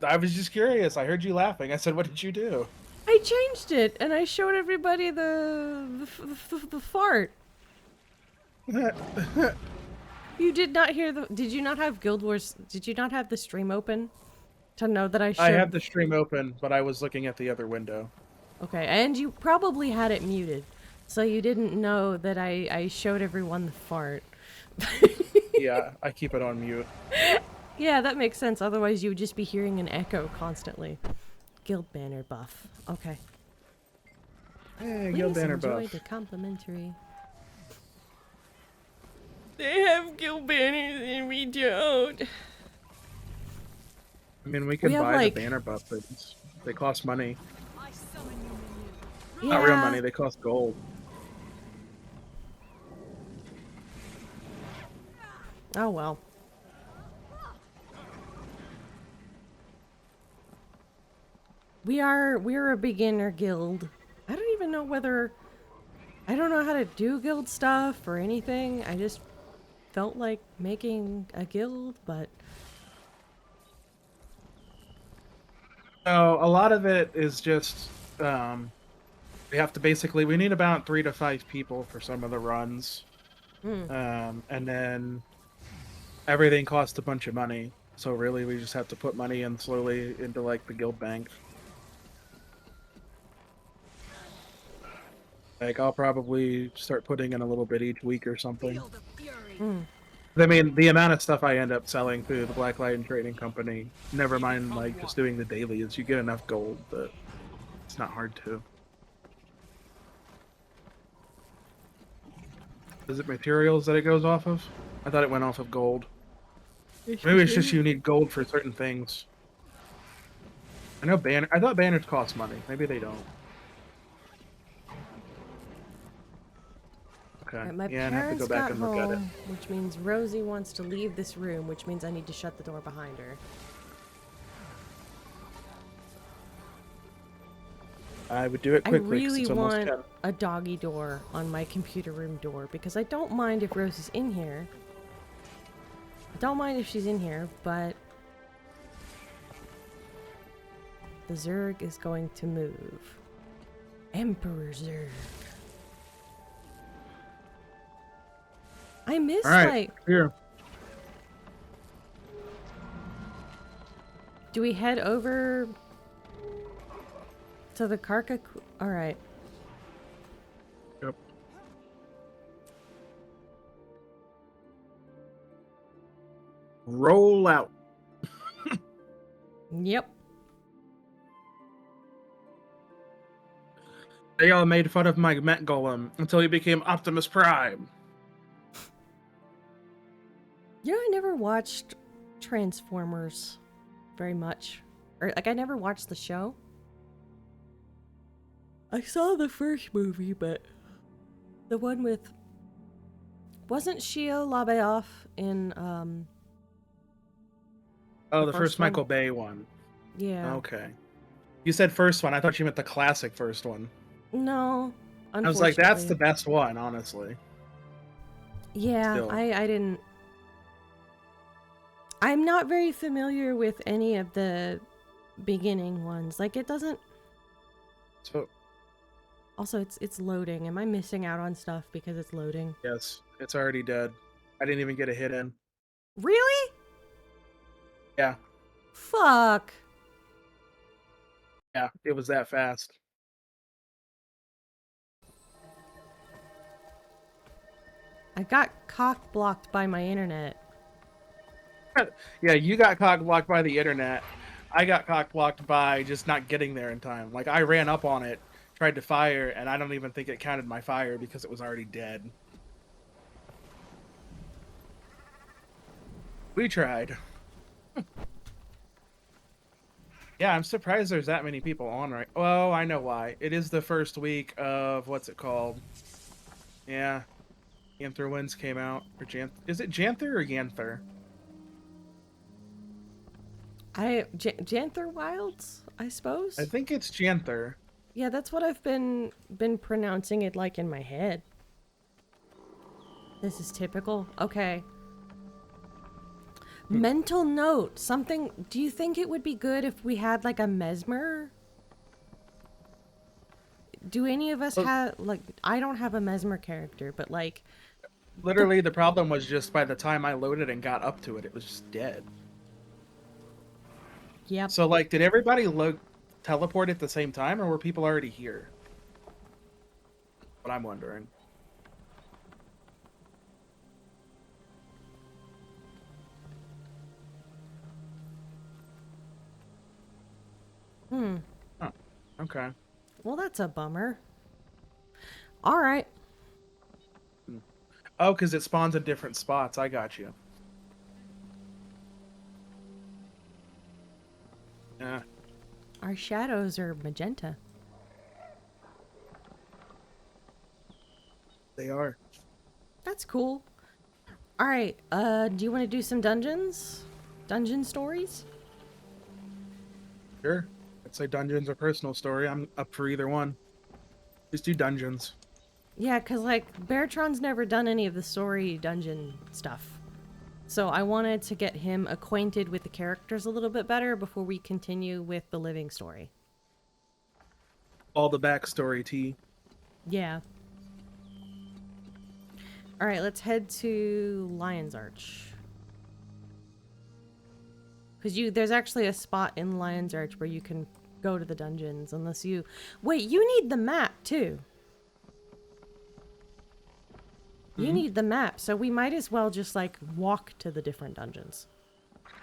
I was just curious. I heard you laughing. I said, what did you do? I changed it, and I showed everybody the fart. You did not hear the... Did you not have Guild Wars... Did you not have the stream open? To know that I showed... I had the stream open, but I was looking at the other window. Okay, and you probably had it muted. So you didn't know that I showed everyone the fart. Yeah, I keep it on mute. Yeah, that makes sense. Otherwise you would just be hearing an echo constantly. Guild banner buff. Okay. Hey, Guild banner buff. Enjoy the complimentary... They have guild banners and we don't. I mean, we could buy like... the banner buff, but they cost money. Yeah. Not real money, they cost gold. Oh well. We're a beginner guild. I don't even know whether... I don't know how to do guild stuff or anything. I just felt like making a guild, but... So, a lot of it is just, we have to basically, we need about 3 to 5 people for some of the runs. And then everything costs a bunch of money. So really, we just have to put money in slowly into, like, the guild bank. Like, I'll probably start putting in a little bit each week or something. I mean, the amount of stuff I end up selling through the Blacklight Trading Company, never mind, like, just doing the dailies, you get enough gold that it's not hard to. Is it materials that it goes off of? I thought it went off of gold. Maybe it's just you need gold for certain things. I know I thought banners cost money. Maybe they don't. Okay. Right, my yeah, I have to parents go back got and look at it. home, which means Rosie wants to leave this room, which means I need to shut the door behind her. I would do it quickly. I really it's almost want 10. a doggy door on my computer room door because I don't mind if Rose is in here. I don't mind if she's in here, but the Zerg is going to move. Emperor Zerg. I miss, like... Here. Do we head over to the Karka? Alright. Yep. Roll out. Yep. They all made fun of my Met Golem until he became Optimus Prime. You know, I never watched Transformers very much. Or, like, I never watched the show. I saw the first movie, but the one with... Wasn't Shia LaBeouf in, Oh, the first one? Michael Bay one. Yeah. Okay. You said first one. I thought you meant the classic first one. No, I was like, that's the unfortunately. best one, honestly. Yeah, Still. I didn't... I'm not very familiar with any of the beginning ones. Like, it doesn't... So, Also, it's loading. Am I missing out on stuff because it's loading? yes, it's already dead. I didn't even get a hit in. Really? Yeah. Fuck. Yeah, it was that fast. I got cock blocked by my internet. Yeah, you got cock blocked by the internet. I got cock blocked by just not getting there in time. Like, I ran up on it, tried to fire, and I don't even think it counted my fire because it was already dead. We tried. Yeah, I'm surprised there's that many people on right... Oh, I know why. It is the first week of... What's it called? Yeah. Yanther Winds came out. Or Is it Janther or Yanther? Janther Wilds, I suppose? I think it's Janther. Yeah, that's what I've been pronouncing it like in my head. This is typical. Okay. Mental note. Something... Do you think it would be good if we had, like, a mesmer? Do any of us have... Like, I don't have a mesmer character, but, like... Literally, the problem was just by the time I loaded and got up to it, it was just dead. Yep. So, like, did everybody teleport at the same time, or were people already here? What I'm wondering. Hmm. Oh, okay. Well, that's a bummer. All right. Oh, because it spawns in different spots. I got you. Yeah. Our shadows are magenta. They are. That's cool. All right. Do you want to do some dungeons? Dungeon stories? Sure. I'd say dungeons or personal story. I'm up for either one. Just do dungeons. Yeah, because, like, Beartron's never done any of the story dungeon stuff. So I wanted to get him acquainted with the characters a little bit better before we continue with the living story. All the backstory, T. Yeah. Alright, let's head to Lion's Arch. Because there's actually a spot in Lion's Arch where you can go to the dungeons unless you... Wait, you need the map, too. You need the map, so we might as well just, like, walk to the different dungeons.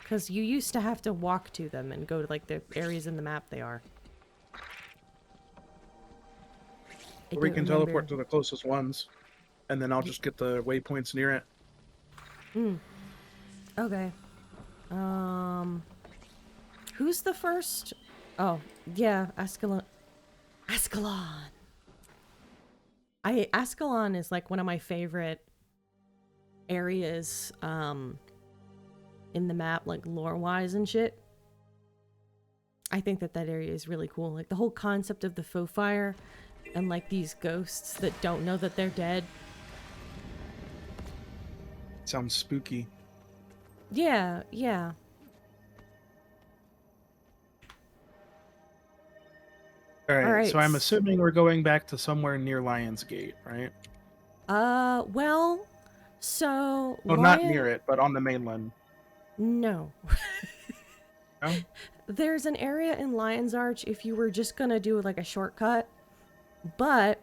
Because you used to have to walk to them and go to, like, the areas in the map they are. We can teleport to the closest ones, and then I'll just get the waypoints near it. Okay. Who's the first? Oh, yeah, Ascalon. Ascalon is like one of my favorite areas in the map, like lore-wise and shit. I think that area is really cool. Like the whole concept of the faux fire and like these ghosts that don't know that they're dead. Sounds spooky. Yeah, yeah. All right, so I'm assuming we're going back to somewhere near Lionsgate, right? Well, so... Well, not near it, but on the mainland. No. No? There's an area in Lion's Arch if you were just gonna do like a shortcut, but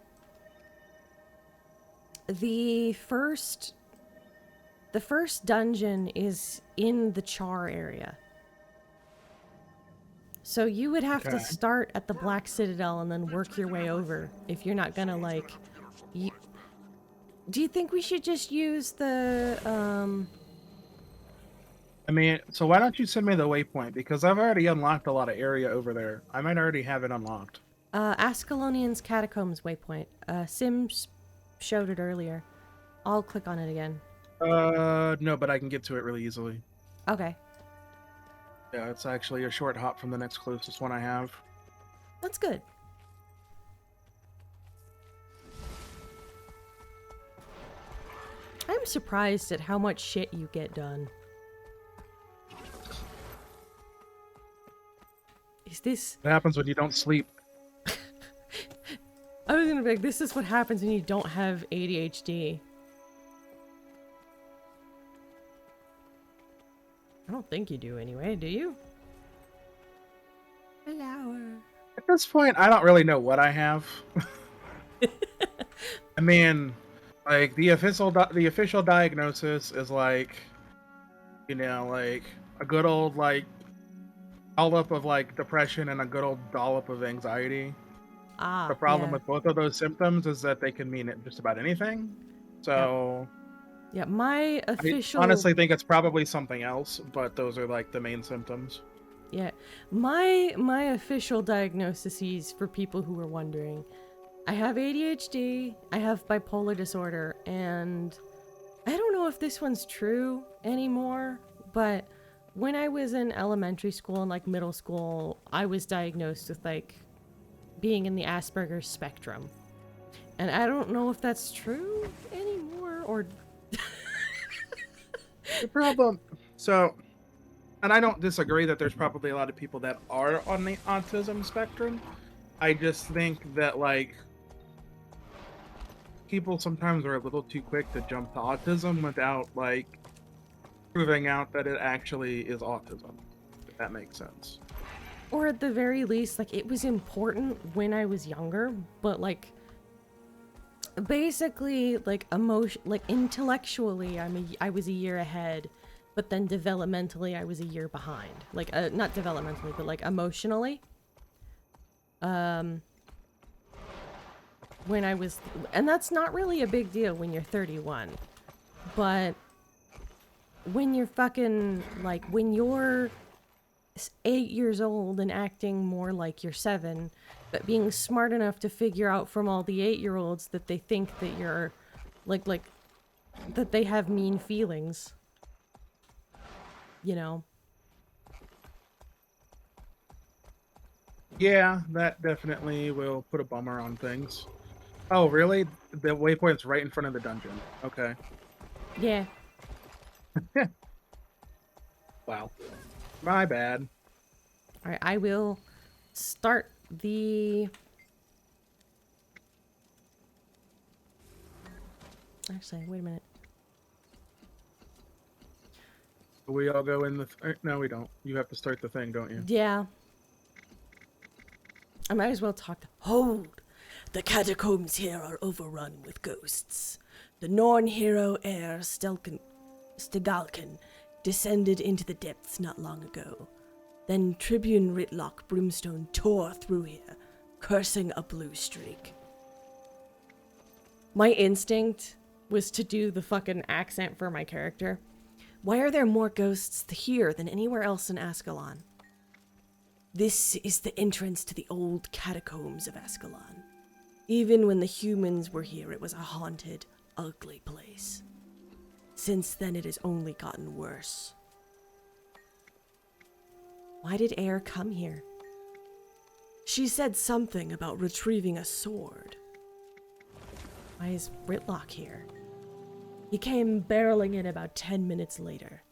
the first dungeon is in the Char area. So you would have to start at the Black Citadel and then work your way over if you're not gonna like... Do you think we should just use the... I mean, so why don't you send me the waypoint? Because I've already unlocked a lot of area over there. I might already have it unlocked. Ascalonian's Catacombs waypoint. Sims showed it earlier. I'll click on it again. No, but I can get to it really easily. Okay. Yeah, it's actually a short hop from the next closest one I have. That's good. I'm surprised at how much shit you get done. Is this... What happens when you don't sleep? I was gonna be like, this is what happens when you don't have ADHD. I don't think you do anyway, do you? Flower. At this point, I don't really know what I have. I mean, like the official diagnosis is like, you know, like a good old like dollop of like depression and a good old dollop of anxiety. The problem with both of those symptoms is that they can mean just about anything. So. Yeah, my official... I honestly think it's probably something else, but those are like the main symptoms. Yeah, my official diagnoses for people who are wondering, I have ADHD, I have bipolar disorder, and I don't know if this one's true anymore, but when I was in elementary school and like middle school, I was diagnosed with like being in the Asperger's spectrum. And I don't know if that's true anymore or... The problem, so, and I don't disagree that there's probably a lot of people that are on the autism spectrum. I just think that, like, people sometimes are a little too quick to jump to autism without, like, proving out that it actually is autism, if that makes sense. Or at the very least, like, it was important when I was younger, but, like, basically, like, intellectually, I was a year ahead, but then developmentally, I was a year behind. Like, not developmentally, but, like, emotionally. When I was... And that's not really a big deal when you're 31. But when you're fucking... Like, when you're 8 years old and acting more like you're 7... but being smart enough to figure out from all the 8-year-olds that they think that you're, like, that they have mean feelings. You know? Yeah, that definitely will put a bummer on things. Oh, really? The waypoint's right in front of the dungeon. Okay. Yeah. Wow. My bad. All right, I will start the... Actually, wait a minute. We all go in the... No, we don't. You have to start the thing, don't you? Yeah. I might as well talk to... Hold! The catacombs here are overrun with ghosts. The Norn hero heir Stegalkin descended into the depths not long ago. Then Tribune Ritlock Brimstone tore through here, cursing a blue streak. My instinct was to do the fucking accent for my character. Why are there more ghosts here than anywhere else in Ascalon? This is the entrance to the old catacombs of Ascalon. Even when the humans were here, it was a haunted, ugly place. Since then, it has only gotten worse. Why did Air come here? She said something about retrieving a sword. Why is Ritlock here? He came barreling in about 10 minutes later.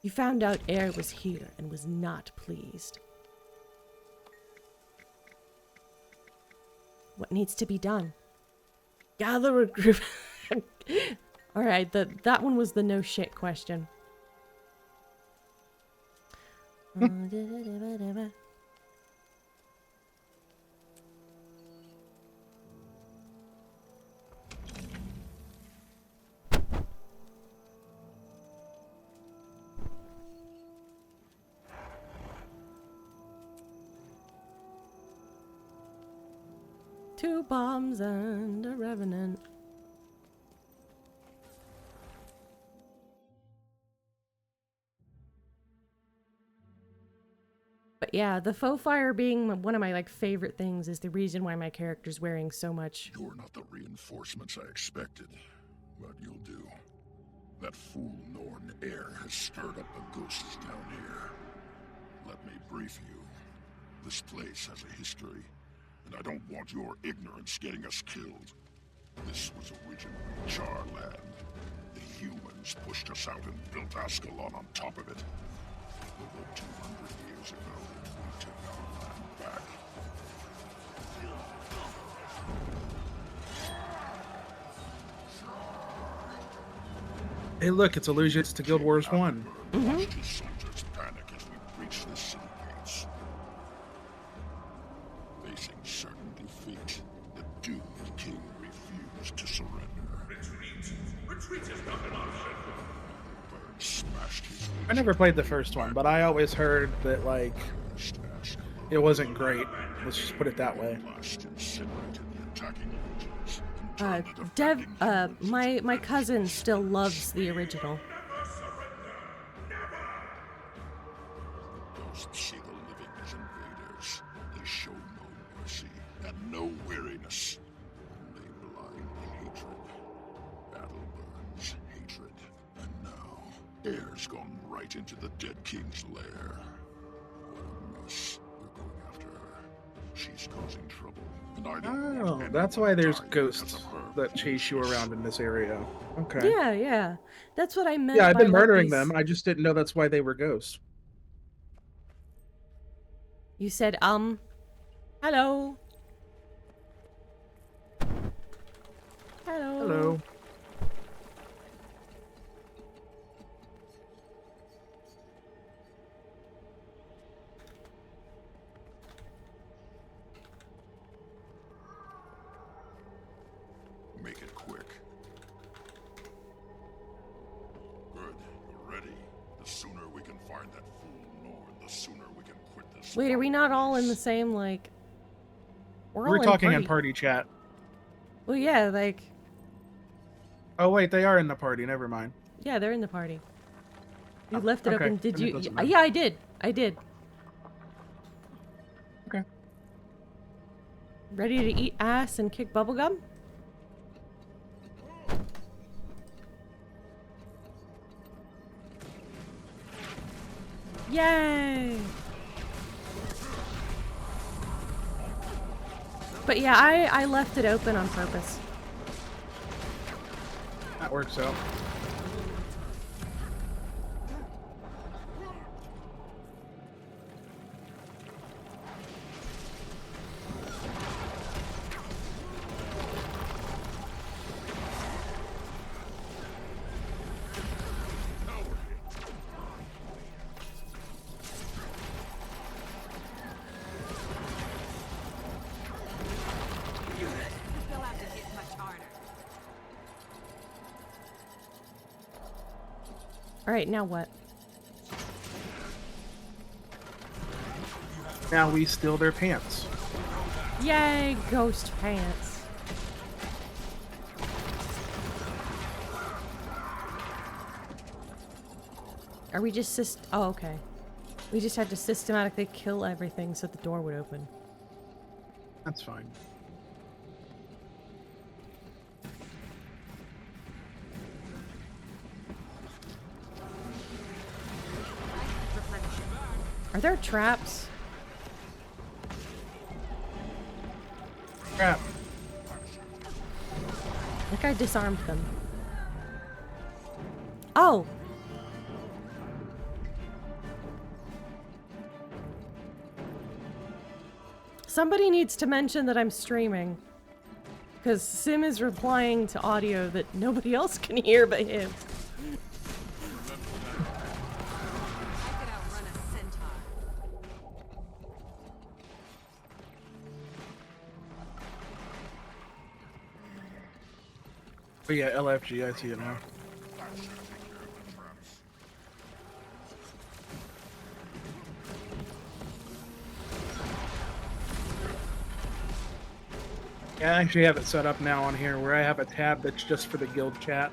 He found out Air was here and was not pleased. What needs to be done? Gather a group... Alright, that one was the no shit question. Two bombs and a revenant. But yeah, the faux fire being one of my favorite things is the reason why my character's wearing so much. You're not the reinforcements I expected, but you'll do. That fool Norn heir has stirred up the ghosts down here. Let me brief you. This place has a history, and I don't want your ignorance getting us killed. This was originally Char land. The humans pushed us out and built Ascalon on top of it. Over 200 years ago, we took our land back. Hey, look, it's allusions to Guild Wars 1. Watched his soldiers panic as we breached the city gates. Facing certain defeat, the doomed king refused to surrender. Retreat! Retreat is not an option! Bird smashed his... I never played the first one, but I always heard that, it wasn't great. Let's just put it that way. My cousin still loves the original. Ghosts see the living as invaders. They show no mercy and no weariness. They blind hatred. Battle burns hatred. And now, Air's gone right into the dead king's lair. What a mess. We're going after her. She's causing trouble. And I don't want That's why there's anyone dying ghosts because of her. that chase you around in this area. Okay. Yeah. That's what I meant. Yeah, I've been by, murdering these... them. I just didn't know that's why they were ghosts. You said, hello. Hello. Make it quick. Good. We're ready. The sooner we can find that fool Norn, the sooner we can quit this. Wait, are we not all in the same, We're We're all talking in in party chat. Well, yeah, Oh, wait, they are in the party. Never mind. yeah, they're in the party. You left it okay. open. Did Then it you? doesn't matter. Yeah, I did. Okay. Ready to eat ass and kick bubblegum? Yay! But yeah, I left it open on purpose. That works out. Alright, now what? Now we steal their pants. Yay, ghost pants. Are we just oh, okay. We just had to systematically kill everything so the door would open. That's fine. Are there traps? Crap. I think I disarmed them. Oh! Somebody needs to mention that I'm streaming. Because Sim is replying to audio that nobody else can hear but him. But yeah, LFG, I see it now. Yeah, I actually have it set up now on here where I have a tab that's just for the guild chat.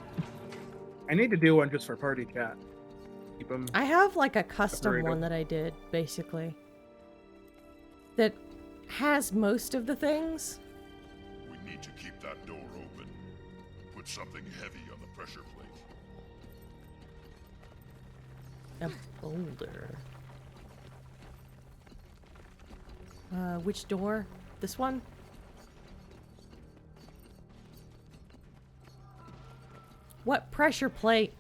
I need to do one just for party chat. Keep them. I have like a custom separated. one that I did, basically. That has most of the things. We need to keep that door open. Put something heavy on the pressure plate. A boulder. Which door? This one? What pressure plate?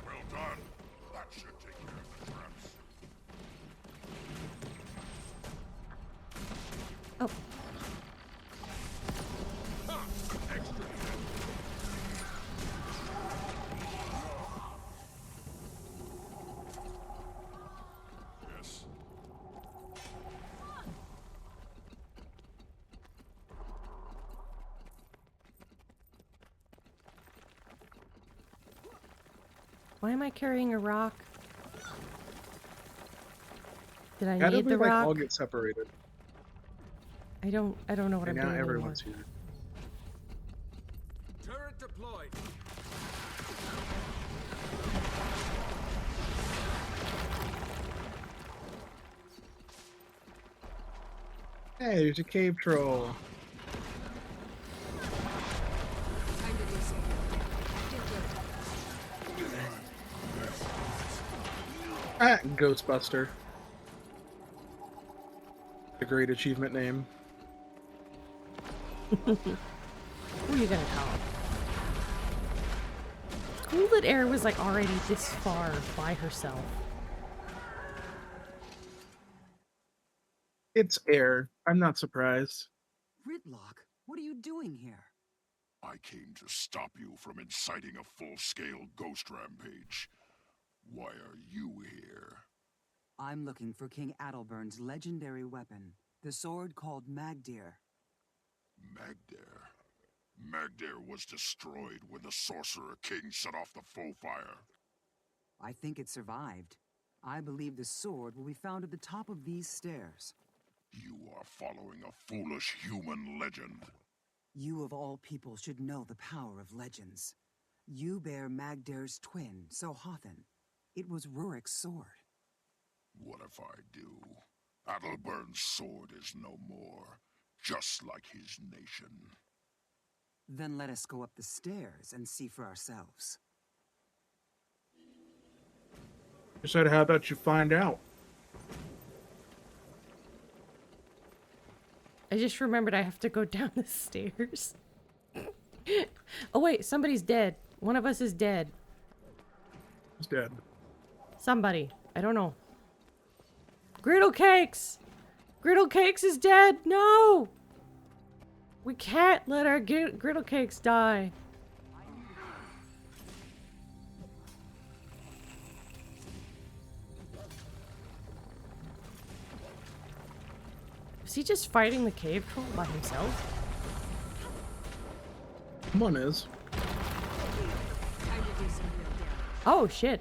Well done. That should take care of the traps. Oh. Yes. Why am I carrying a rock? Did I How need did we the like rock? all get separated? I don't know what And I'm now doing everyone's anymore. here. Turret deployed. Hey, there's a cave troll. Time to do something. Ah, Ghostbuster. A great achievement name. Who are you gonna call? Cool that Air was like already this far by herself. It's air. I'm not surprised. Gridlock, what are you doing here? I came to stop you from inciting a full-scale ghost rampage. Why are you here? I'm looking for King Adalbern's legendary weapon, the sword called Magdir. Magdir. Magdir was destroyed when the Sorcerer King set off the foe fire. I think it survived. I believe the sword will be found at the top of these stairs. You are following a foolish human legend. You of all people should know the power of legends. You bear Magdir's twin, Sohothan. It was Rurik's sword. What if I do? Adalbern's sword is no more, just like his nation. Then let us go up the stairs and see for ourselves. You said, how about you find out? I just remembered I have to go down the stairs. Oh wait, somebody's dead. One of us is dead. He's dead. Somebody. I don't know. Griddle Cakes! Griddle Cakes is dead! No! We can't let our Griddle Cakes die. Is he just fighting the cave troll by himself? One is. Oh shit.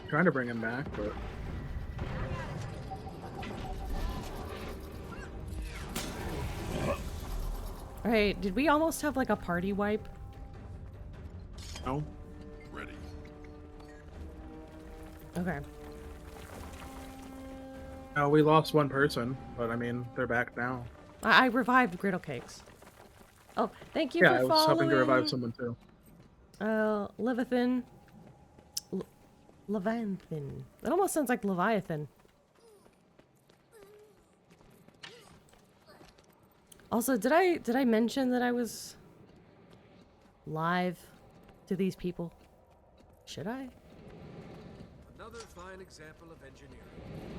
Trying to bring him back, but Alright, did we almost have like a party wipe? no. Ready. Okay. No, we lost one person, but I mean, they're back now. I revived Griddle Cakes. Oh, thank you Yeah, for I was following. helping to revive someone too. Levithan. Levanthan. It almost sounds like Leviathan. Also, did I mention that I was live to these people? Should I? Another fine example of engineering.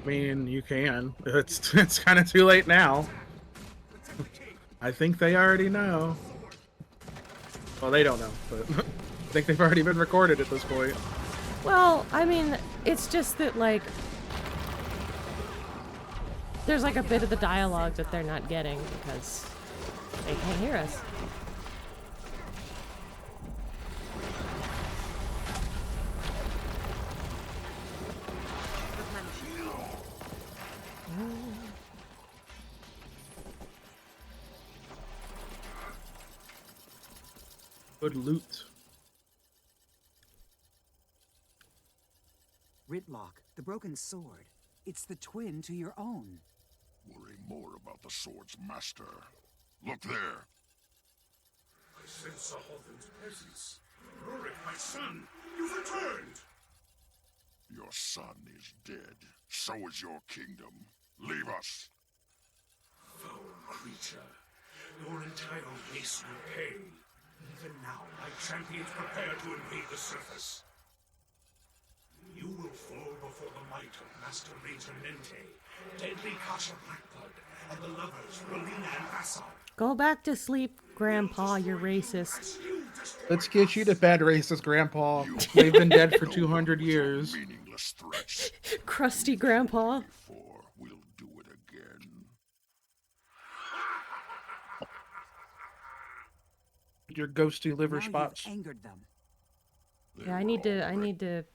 I mean, you can. It's kind of too late now. I think they already know. Well, they don't know, but I think they've already been recorded at this point. Well, I mean, it's just that, like, there's like a bit of the dialogue that they're not getting because they can't hear us. Good loot. Ritlock, the broken sword. It's the twin to your own. Worry more about the sword's master. Look there. I sense Sahovin's presence. Rurik, my son, you've returned! Your son is dead. So is your kingdom. Leave us. Foul creature. Your entire race will pay. Even now, my champions prepare to invade the surface. You will fall before the might of Master Razor Nente, deadly Kasha Blackblood, and the lovers Rolina and Vassar. Go back to sleep, Grandpa, you're racist. Let's get you to bed, racist Grandpa. They've been dead for 200 years. Meaningless threats. Crusty Grandpa. Before we'll do it again. Your ghosty liver Now spots. you've angered them. Yeah, I need to.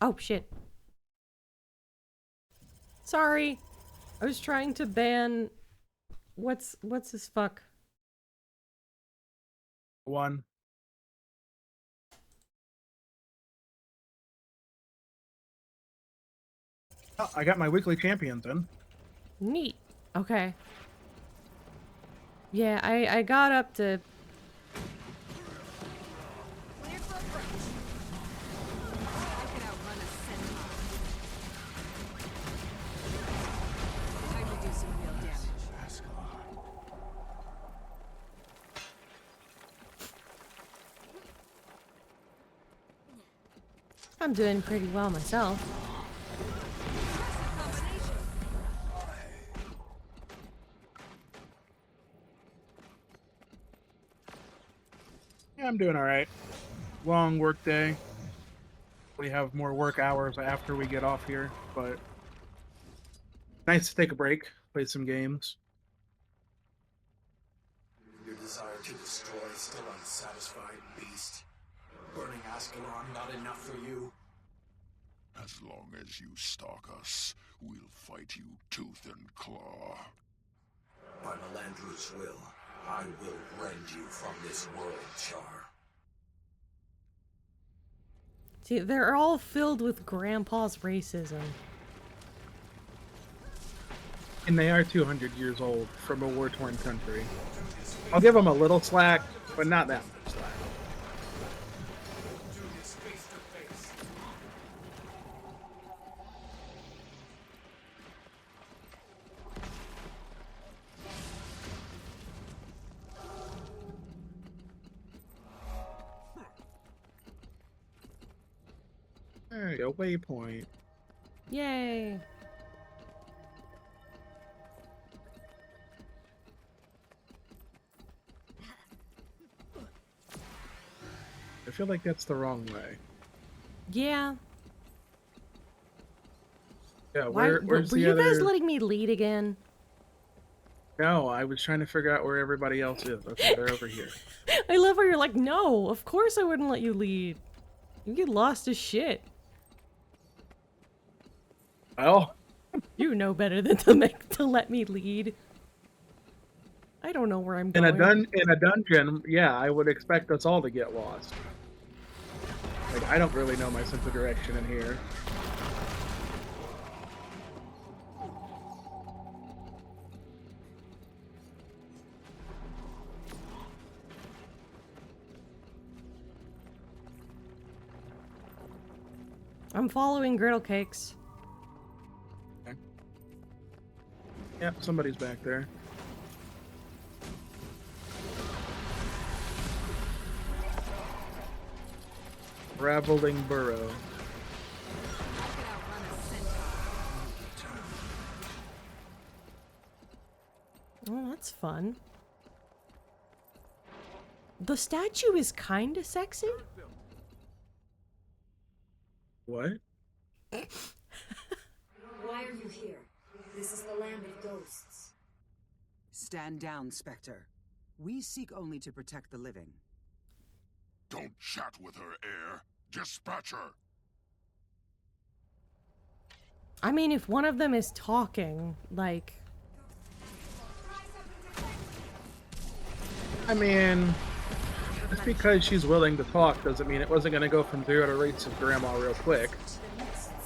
Oh shit. Sorry. I was trying to ban what's his fuck? One. Oh, I got my weekly champions in. Neat. Okay. Yeah, I got up to Clear for approach. I can outrun a centaur. Time to do some real damage. I'm doing pretty well myself. Yeah, I'm doing all right. Long work day. We have more work hours after we get off here, but nice to take a break, play some games. Your desire to destroy still unsatisfied, beast. Burning Ascalon not enough for you? As long as you stalk us, we'll fight you tooth and claw. By Melandru's will, I will rend you from this world, Char. See, they're all filled with Grandpa's racism. And they are 200 years old from a war-torn country. I'll give them a little slack, but not that much slack. Do this face to face. There you go, waypoint. Yay. I feel like that's the wrong way. Yeah. Yeah, Why, where's were the you other... guys letting me lead again? No, I was trying to figure out where everybody else is. Okay, they're over here. I love how you're like, no, of course I wouldn't let you lead. You get lost as shit. Well, You know better than to let me lead. I don't know where I'm in going. a dungeon, yeah, I would expect us all to get lost. Like, I don't really know my sense of direction in here. I'm following Griddle Cakes. Yep, somebody's back there. Raveling burrow. I could outrun a centaur. Oh, that's fun. The statue is kinda sexy. What? Why are you here? This is the land of ghosts. Stand down, Spectre. We seek only to protect the living. Don't chat with her, Air. Dispatch her. I mean, if one of them is talking, like... I mean, just because she's willing to talk doesn't mean it wasn't going to go from 0 to rates of grandma real quick.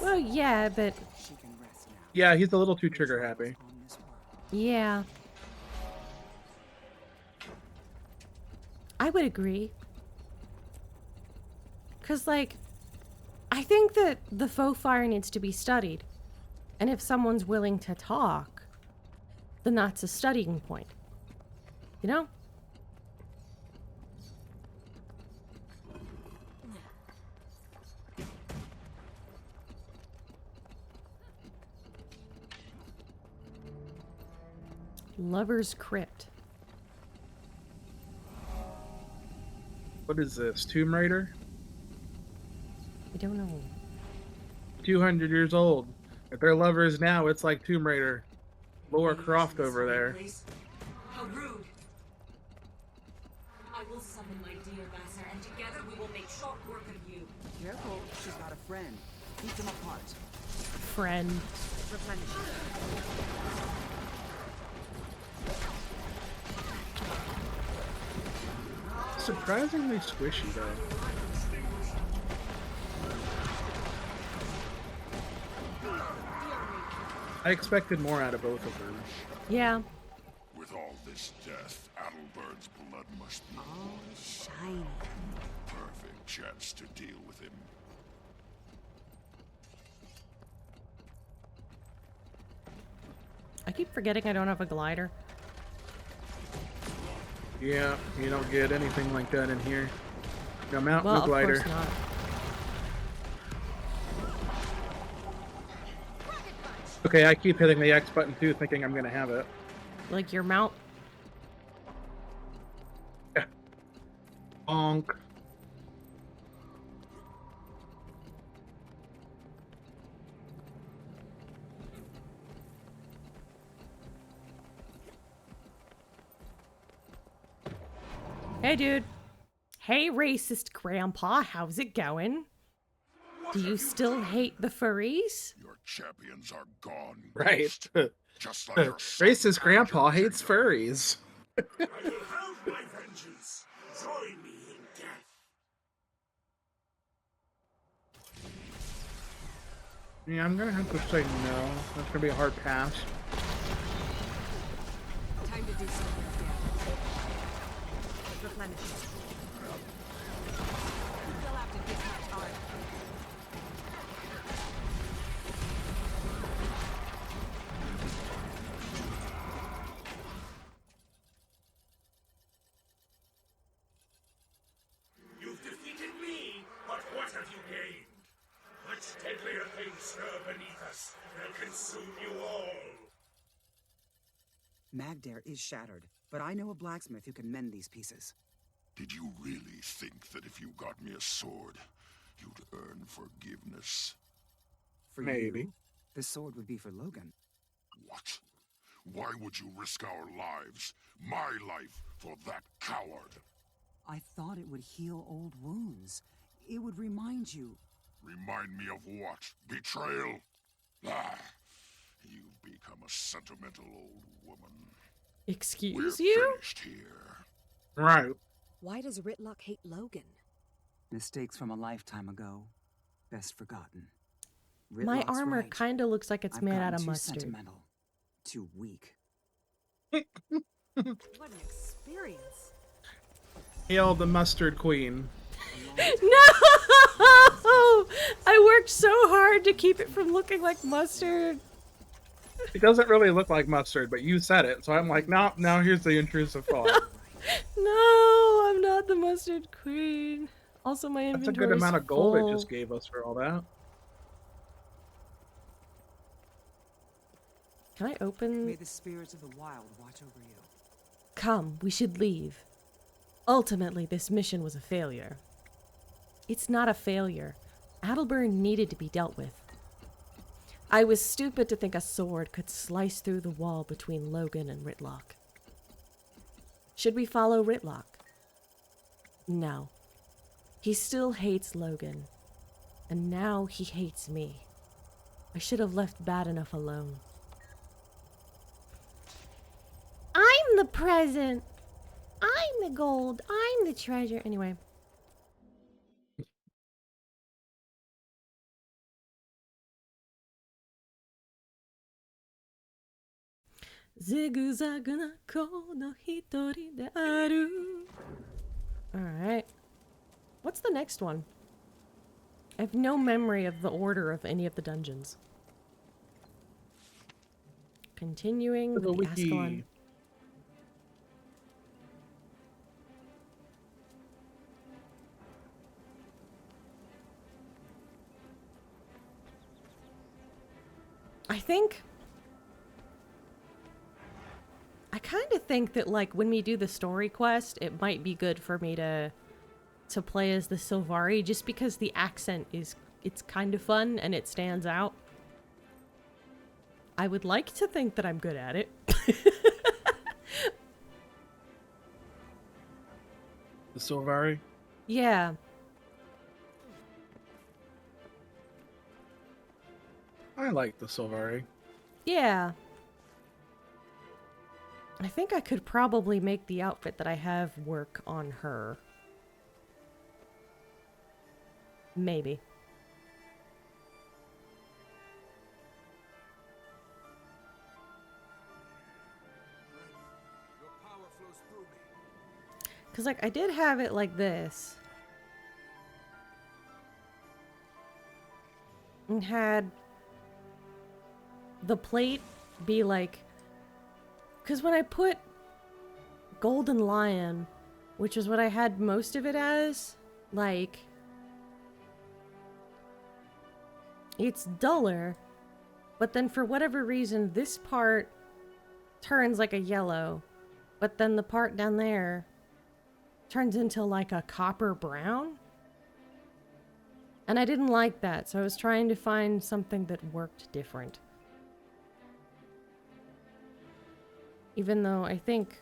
Well, yeah, but... She can rest now. Yeah, he's a little too trigger happy. On this world. Yeah. I would agree. Because, like, I think that the faux fire needs to be studied. And if someone's willing to talk, then that's a studying point. You know? Lover's Crypt. What is this? Tomb Raider? I don't know. 200 years old. If they're lovers now, it's like Tomb Raider. Laura Croft over there. How rude! I will summon my dear Vassar, and together we will make short work of you. Careful, she's got a friend. Keep them apart. Friend. Surprisingly squishy, though. I expected more out of both of them. Yeah. With all this death, Adelberd's blood must be All shiny. perfect chance to deal with him. I keep forgetting I don't have a glider. Yeah, you don't get anything like that in here. No mount, Well, no of glider. course not. Okay, I keep hitting the X button too, thinking I'm gonna have it. Like your mount. Yeah. Bonk. Hey, dude. Hey, racist grandpa. How's it going? Do you still hate the furries? Your champions are gone. Right. Ghost. Just like your son Racist and grandpa your hates kingdom. furries. I will have my vengeance. Join me in death. Yeah, I'm gonna have to say no. That's gonna be a hard pass. to do something damage. Replenish. You'll have to kiss my time. You've defeated me, but what have you gained? Much deadlier things stir beneath us. They'll consume you all. Magdare is shattered, but I know a blacksmith who can mend these pieces. Did you really think that if you got me a sword, you'd earn forgiveness? For Maybe. you, the sword would be for Logan. What? Why would you risk our lives, my life, for that coward? I thought it would heal old wounds. It would remind you. Remind me of what? Betrayal? Ah, you've become a sentimental old woman. Excuse We're you? finished here. Right. Why does Ritlock hate Logan? Mistakes from a lifetime ago, best forgotten. My Ritlock's armor right. kind of looks like it's I've made gotten out of too mustard. sentimental, too weak. What an experience. Hail the mustard queen. No! I worked so hard to keep it from looking like mustard. It doesn't really look like mustard, but you said it, so I'm like, nah, now here's the intrusive thought. No, I'm not the mustard queen. Also, my That's a inventory good amount of gold full. it just gave us for all that. Can I open? May the spirits of the wild watch over you. Come, we should leave. Ultimately, this mission was a failure. It's not a failure. Adelburn needed to be dealt with. I was stupid to think a sword could slice through the wall between Logan and Ritlock. Should we follow Ritlock? No. He still hates Logan. And now he hates me. I should have left bad enough alone. I'm the present. I'm the gold. I'm the treasure. Anyway. Alright. What's the next one? I have no memory of the order of any of the dungeons. Continuing with the wiki. Ascalon. I kind of think that, like, when we do the story quest, it might be good for me to play as the Sylvari, just because the accent it's kind of fun and it stands out. I would like to think that I'm good at it. The Sylvari? Yeah. I like the Sylvari. Yeah. I think I could probably make the outfit that I have work on her. Maybe. Your power flows through me. Because, like, I did have it like this. And had the plate be like... Because when I put Golden Lion, which is what I had most of it as, like... It's duller, but then for whatever reason, this part turns like a yellow, but then the part down there turns into like a copper brown. And I didn't like that, so I was trying to find something that worked different. Even though I think...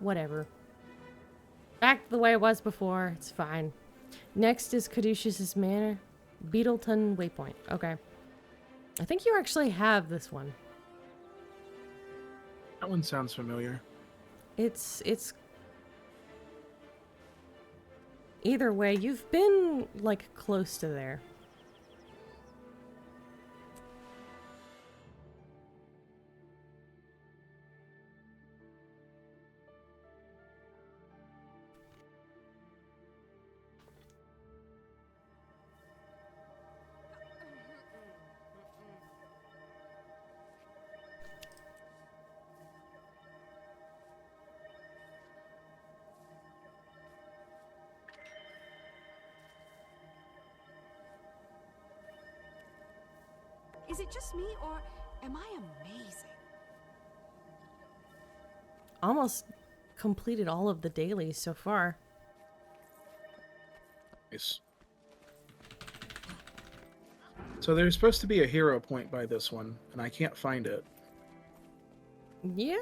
Whatever. Back the way it was before, it's fine. Next is Caduceus's Manor. Beetleton Waypoint. Okay. I think you actually have this one. That one sounds familiar. It's either way, you've been like close to there. Is it just me, or am I amazing? Almost completed all of the dailies so far. Nice. So there's supposed to be a hero point by this one, and I can't find it. Yeah.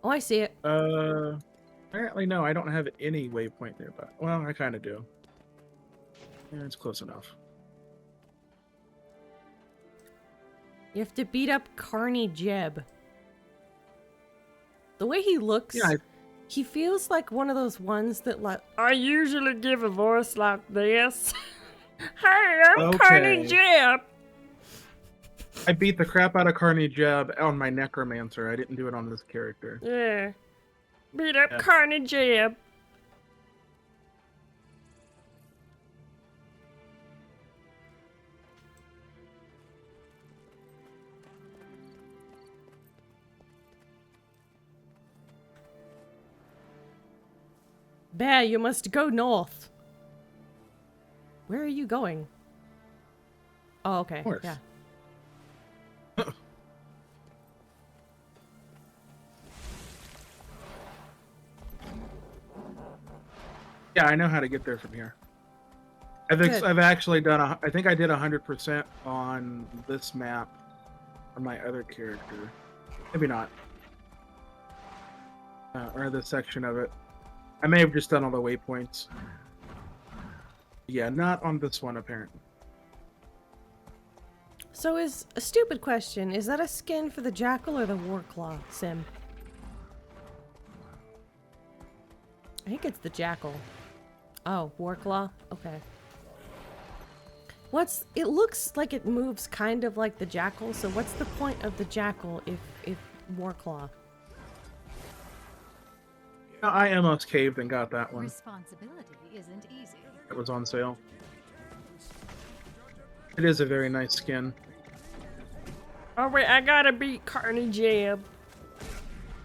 Oh, I see it. Apparently no, I don't have any waypoint nearby. Well, I kind of do. Yeah, it's close enough. You have to beat up Carney Jeb. The way he looks, Yeah, he feels like one of those ones that like, I usually give a voice like this. Hey, I'm Carney Jeb. I beat the crap out of Carney Jeb on my Necromancer. I didn't do it on this character. Yeah. Beat up Carney Jeb. Bear, you must go north. Where are you going? Oh, okay. North. Yeah. Yeah, I know how to get there from here. I've actually done I think I did 100% on this map on my other character. Maybe not. Or this section of it. I may have just done all the waypoints. Yeah, not on this one apparently. So is a stupid question, is that a skin for the Jackal or the Warclaw sim? I think it's the Jackal. Oh, Warclaw? Okay. It looks like it moves kind of like the Jackal, so what's the point of the Jackal if Warclaw? I almost caved and got that one. Responsibility isn't easy. It was on sale. It is a very nice skin. Oh wait, I gotta beat Carney Jeb.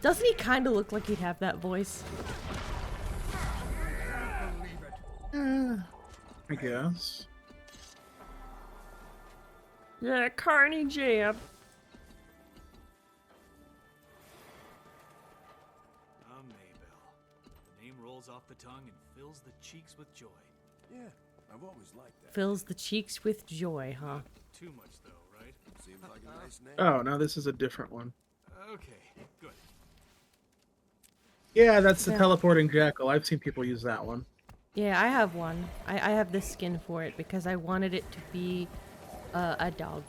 Doesn't he kind of look like he'd have that voice? I guess. Yeah, Carney Jeb. Rolls off the tongue and fills the cheeks with joy. Yeah, I've always liked that. Fills the cheeks with joy, huh? Too much though, right? Seems like a nice name. Oh, no, this is a different one. Okay, good. Yeah, that's the teleporting jackal. I've seen people use that one. Yeah, I have one. I have this skin for it because I wanted it to be a dog.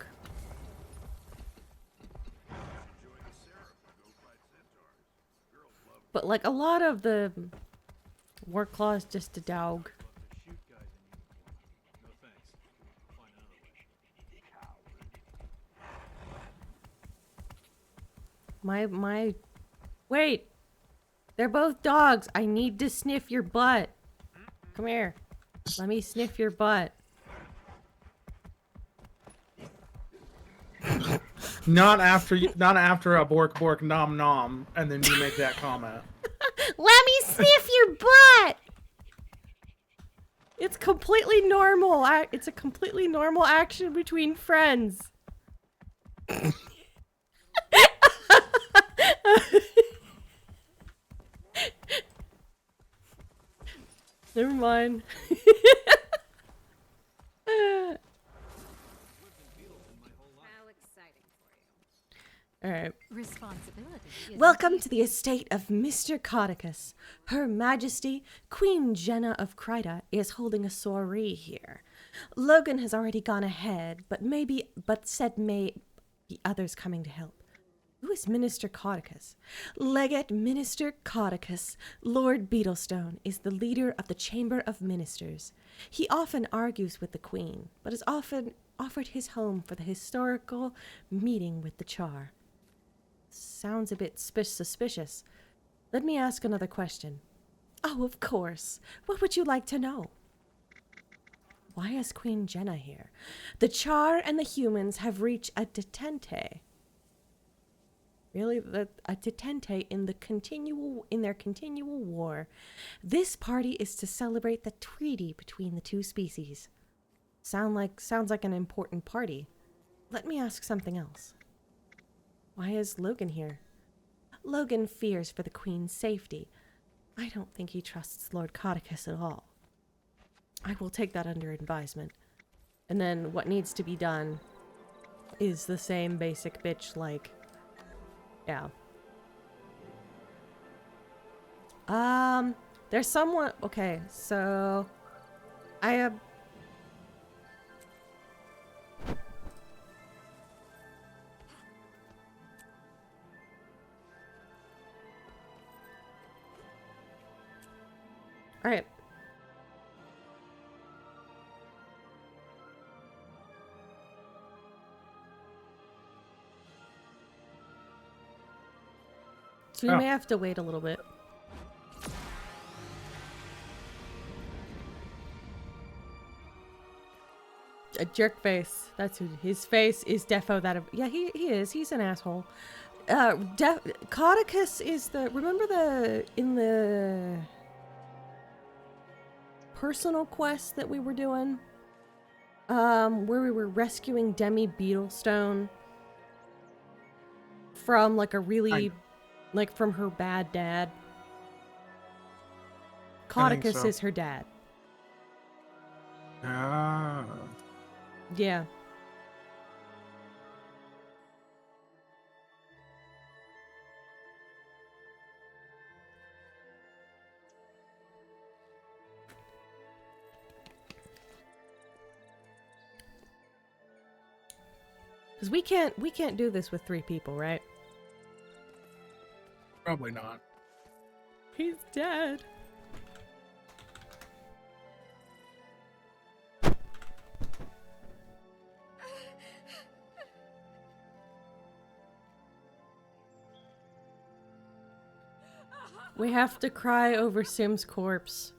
But like a lot of the Warclaw is just a dog. Wait! They're both dogs. I need to sniff your butt. Come here. Let me sniff your butt. Not after a bork bork nom nom, and then you make that comment. Let me sniff your butt! It's completely normal. It's a completely normal action between friends. Never mind. Alright. Welcome to the estate of Mr. Codicus. Her Majesty, Queen Jenna of Kryta, is holding a soiree here. Logan has already gone ahead, but said may be others coming to help. Who is Minister Codicus? Legate Minister Codicus, Lord Beetlestone, is the leader of the Chamber of Ministers. He often argues with the Queen, but has often offered his home for the historical meeting with the Char. Sounds a bit suspicious. Let me ask another question. Oh, of course. What would you like to know? Why is Queen Jenna here? The Char and the humans have reached a detente. Really? A detente in their continual war. This party is to celebrate the treaty between the two species. Sounds like an important party. let me ask something else. Why is Logan here? Logan fears for the Queen's safety. I don't think he trusts Lord Codicus at all. I will take that under advisement. And then what needs to be done is the same basic bitch, like... Yeah. There's someone... Okay, so... I have... Alright. So we may have to wait a little bit. A jerk face. That's who his face is. Defo that of, yeah, he is. He's an asshole. Codicus is the, remember in the personal quest that we were doing? Where we were rescuing Demi Beetlestone from like a really, like from her bad dad. Codicus is her dad. Ah. Yeah. Because we can't do this with 3 people, right? Probably not. He's dead. We have to cry over Sim's corpse.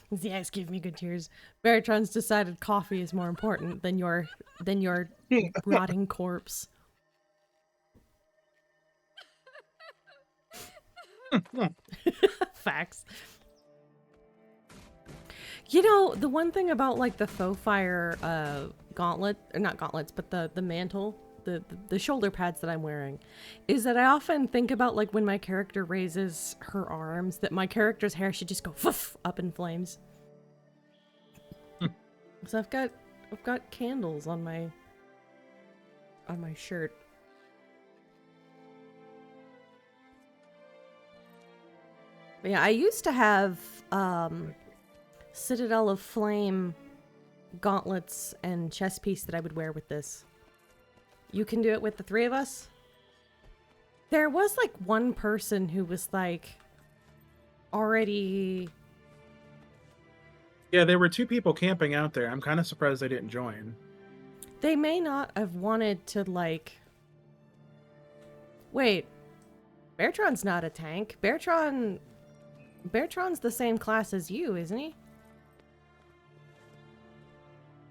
The eyes give me good tears. Beartron's decided coffee is more important than your rotting corpse. Facts. You know, the one thing about like the faux fire gauntlet, or not gauntlets, but the mantle, the shoulder pads that I'm wearing, is that I often think about like when my character raises her arms, that my character's hair should just go woof up in flames. So I've got candles on my shirt. But yeah, I used to have Citadel of Flame gauntlets and chest piece that I would wear with this. You can do it with the 3 of us? There was like one person who was like already... Yeah, there were 2 people camping out there. I'm kind of surprised they didn't join. They may not have wanted to like... Wait. Beartron's not a tank. Beartron's the same class as you, isn't he?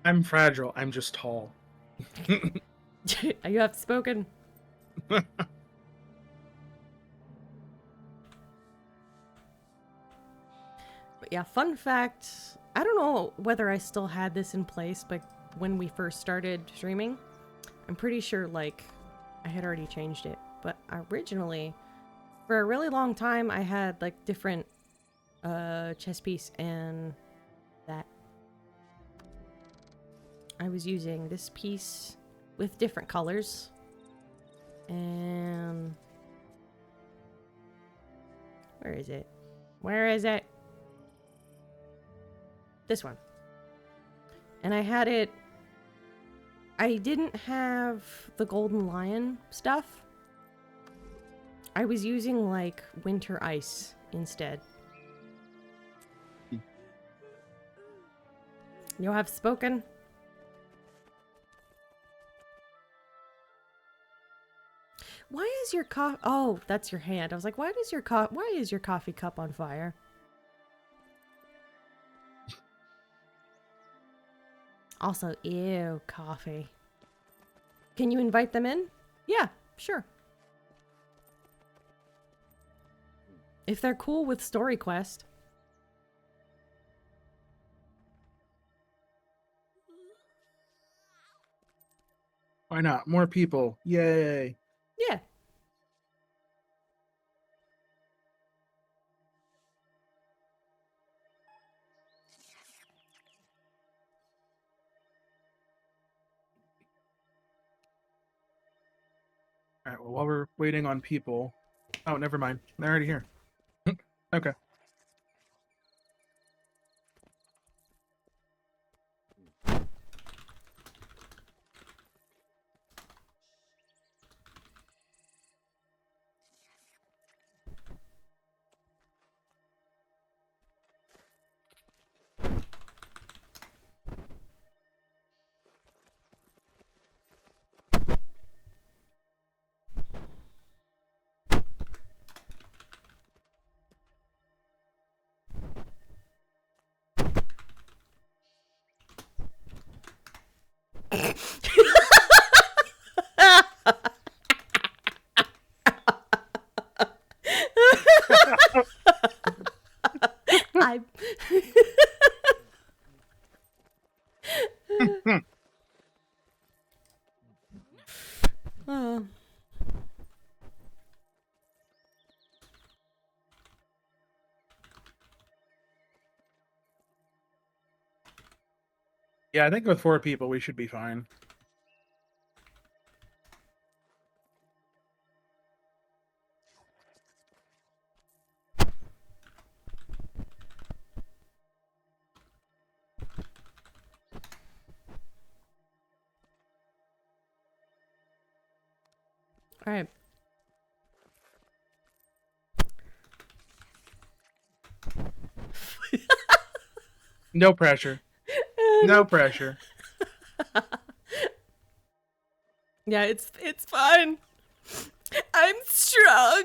I'm fragile. I'm just tall. You have spoken. But yeah, fun fact, I don't know whether I still had this in place, but when we first started streaming, I'm pretty sure like I had already changed it. But originally, for a really long time, I had like different chest piece and that. I was using this piece with different colors. And where is it? Where is it? This one. And I had it... I didn't have the Golden Lion stuff. I was using, like, Winter Ice instead. You have spoken? Why is your coffee... Oh, that's your hand. I was like, why is your coffee cup on fire? Also, ew, coffee. Can you invite them in? Yeah, sure. If they're cool with story quest. Why not? More people. Yay. Yeah. All right, well, while we're waiting on people... Oh, never mind. They're already here. Okay. I... Oh. Yeah, I think with 4 people, we should be fine. All right. No pressure. No pressure. Yeah, it's fine. I'm strong.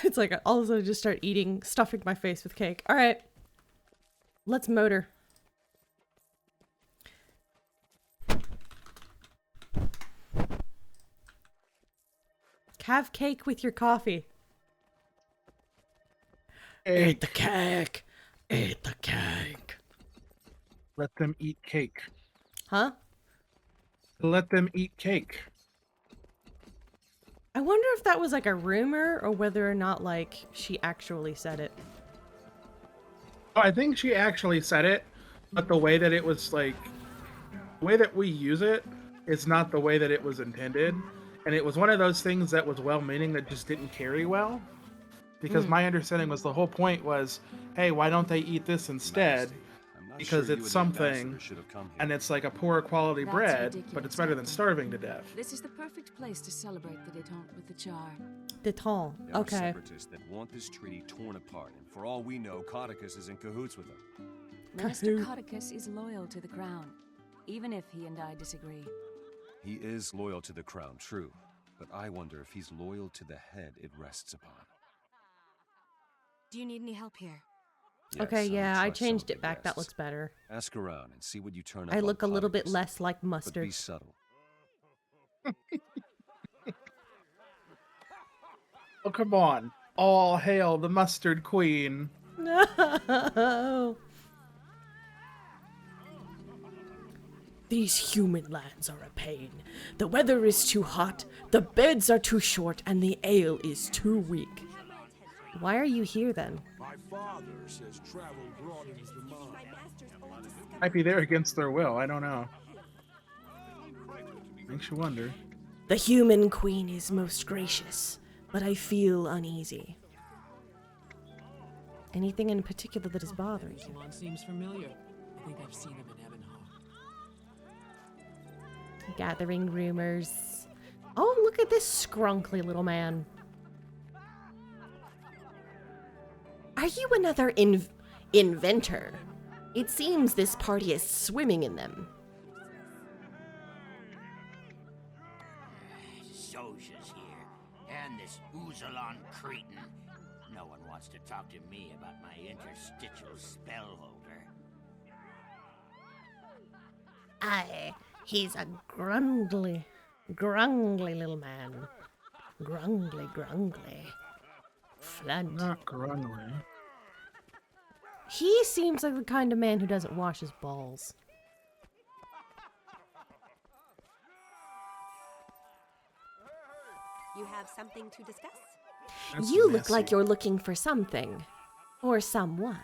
It's like I all of a sudden just start stuffing my face with cake. All right. Let's motor. Have cake with your coffee. Eat the cake. Eat the cake. Let them eat cake. Huh? Let them eat cake. I wonder if that was like a rumor or whether or not like she actually said it. Oh, I think she actually said it, but the way that it was like, the way that we use it is not the way that it was intended. And it was one of those things that was well-meaning that just didn't carry well. Because my understanding was the whole point was, hey, why don't they eat this instead? Because it's something, and it's like a poor quality bread, but it's better than starving to death. This is the perfect place to celebrate the détente with the Jar. Détente, There are okay. separatists that want this treaty torn apart, and for all we know, Codicus is in cahoots with them. Minister Codicus is loyal to the crown, even if he and I disagree. He is loyal to the crown, true, but I wonder if he's loyal to the head it rests upon. Do you need any help here? Yes, Okay, I'm yeah, gonna I trust some changed of it your back. That guests. looks better. Ask around and see what you turn up. I look a on little bit Codicus, less like but mustard. be subtle. Oh, come on. All hail the mustard queen. No. These human lands are a pain. The weather is too hot, the beds are too short, and the ale is too weak. Why are you here then? My father says travel broadens the mind. Might be there against their will. I don't know. Makes you wonder. The human queen is most gracious, but I feel uneasy. Anything in particular that is bothering you? Salon seems familiar. I think I've seen him in Evanhall. Gathering rumors. Oh, look at this scrunkly little man. Are you another inventor? It seems this party is swimming in them. Sosha's here, and this Uzalon cretin. No one wants to talk to me about my interstitial spell holder. Aye, he's a grungly little man. Grungly. Flunt. Not Grunley. He seems like the kind of man who doesn't wash his balls. You have something to discuss? That's You look messy. like you're looking for something. Or someone.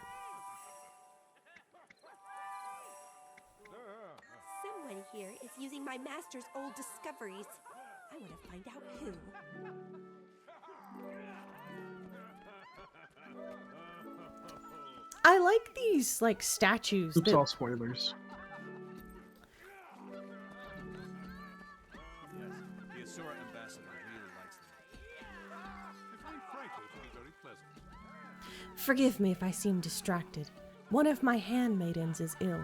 Someone here is using my master's old discoveries. I want to find out who. I like these, like, statues. Oops, all spoilers. Yes, the Asura ambassador really likes them. To be frank, it would be very pleasant. Forgive me if I seem distracted. One of my handmaidens is ill.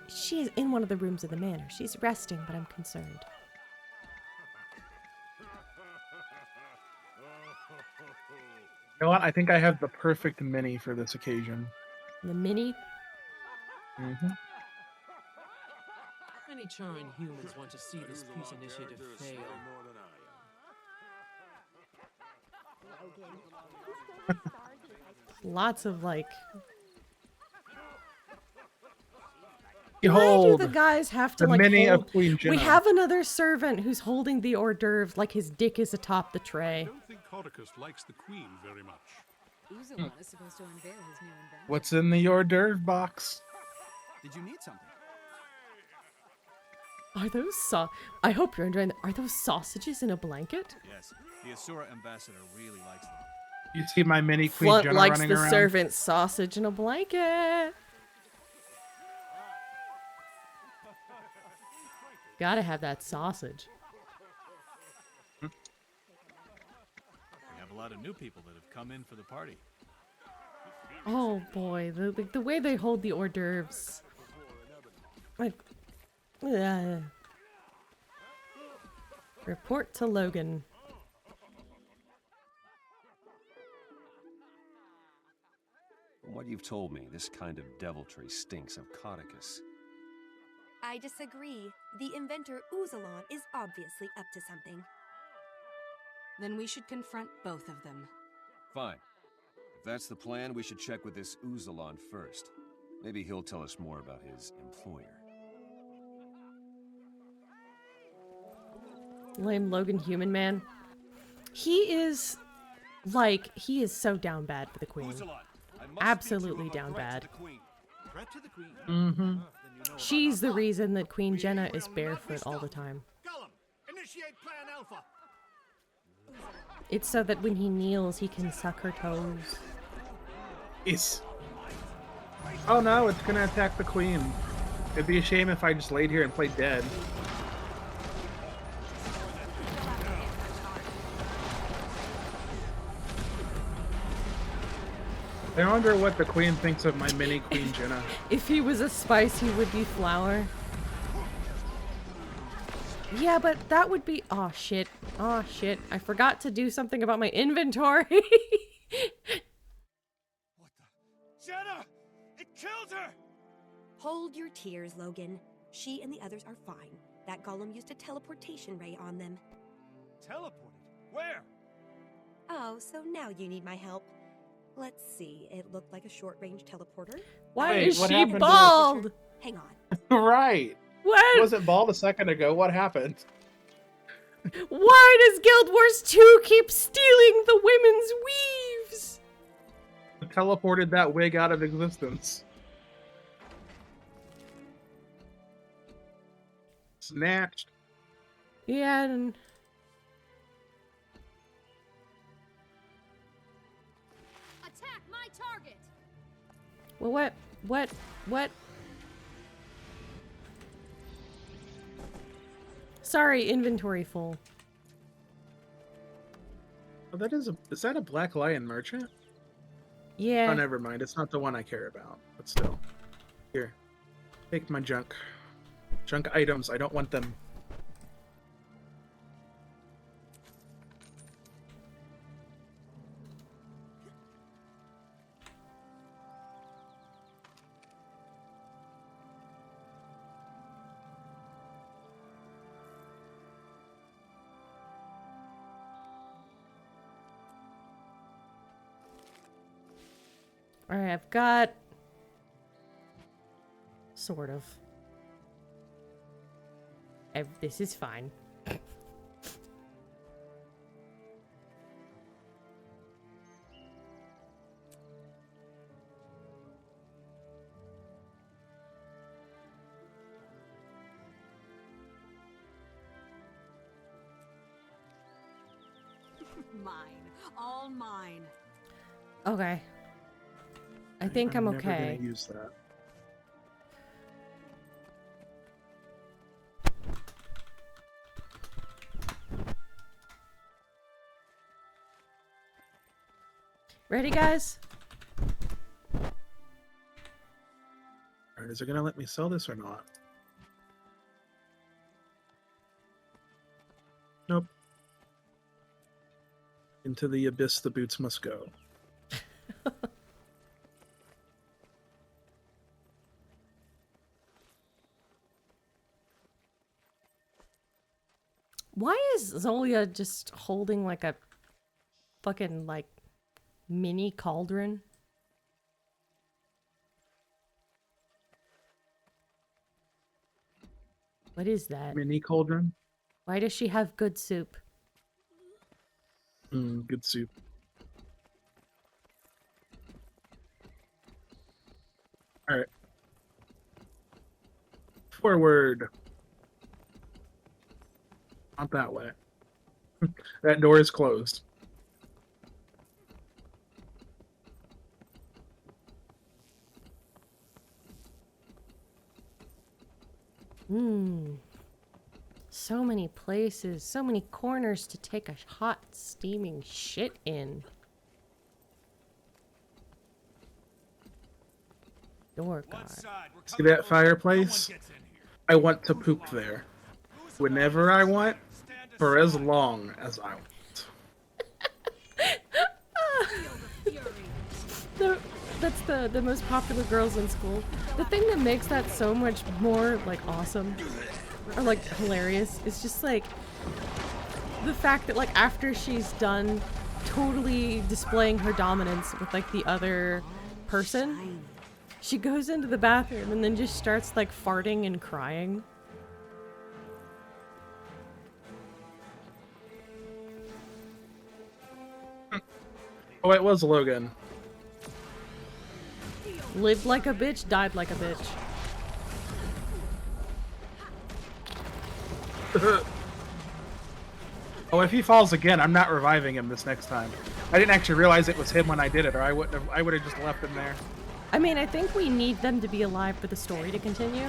She is in one of the rooms of the manor. She's resting, but I'm concerned. You know what? I think I have the perfect mini for this occasion. The mini? Mm-hmm. Many Charin humans want to see this peace initiative fail. Lots of, like... Behold, why do the guys have to, the like, mini hold... of Queen Jenna. We have another servant who's holding the hors d'oeuvres like his dick is atop the I tray. don't think Codicus likes the Queen very much. Uzalon is supposed to unveil his new invention. What's in the hors d'oeuvre box? Did you need something? Are those I hope you're enjoying Are those sausages in a blanket? Yes, the Asura ambassador really likes them. You see my mini Queen Flunt Jenna likes running the around? servant sausage in a blanket. Gotta have that sausage. We have a lot of new people that have come in for the party. Oh boy, the way they hold the hors d'oeuvres. Like, report to Logan. From what you've told me, this kind of deviltry stinks of Codicus. I disagree. The inventor Uzalon is obviously up to something. Then we should confront both of them. Fine. If that's the plan, we should check with this Uzalon first. Maybe he'll tell us more about his employer. Lame Logan human man. He is so down bad for the queen. Absolutely down bad. Mm-hmm. She's the reason that Queen Jenna is barefoot all the time. Initiate Plan Alpha. It's so that when he kneels, he can suck her toes. Yes. Oh no, it's gonna attack the queen. It'd be a shame if I just laid here and played dead. I wonder what the queen thinks of my mini Queen Jenna. If he was a spice, he would be flour. Yeah, but that would be... Oh, shit. Oh, shit. I forgot to do something about my inventory. What the? Jenna! It killed her! Hold your tears, Logan. She and the others are fine. That golem used a teleportation ray on them. Teleported? Where? Oh, so now you need my help. Let's see. It looked like a short-range teleporter. Why Wait, is what she happened to bald? Hang on. Right. What? Wasn't bald a second ago. What happened? Why does Guild Wars 2 keep stealing the women's weaves? Teleported that wig out of existence. Snatched. Yeah, and... Attack my target! Well, what? Sorry, inventory full. Oh, is that a Black Lion merchant? Yeah. Oh, never mind. It's not the one I care about. But still. Here. Take my junk. Junk items. I don't want them. Alright, I've got... Sort of. This is fine. Mine. All mine. Okay. I think I'm never okay. gonna use that. Ready, guys? Alright, is it gonna let me sell this or not? Nope. Into the abyss the boots must go. Why is Zolia just holding like a fucking like mini cauldron? What is that? Mini cauldron? Why does she have good soup? Good soup. Alright. Forward. Not that way. That door is closed. So many places, so many corners to take a hot, steaming shit in. Door guard. See that fireplace? I want to poop there. Whenever I want, for as long as I want. That's the most popular girls in school. The thing that makes that so much more, like, awesome, or, like, hilarious, is just, like, the fact that, like, after she's done totally displaying her dominance with, like, the other person, she goes into the bathroom and then just starts, like, farting and crying. Oh, it was Logan. Lived like a bitch, died like a bitch. Oh, if he falls again, I'm not reviving him this next time. I didn't actually realize it was him when I did it, or I would have just left him there. I mean, I think we need them to be alive for the story to continue.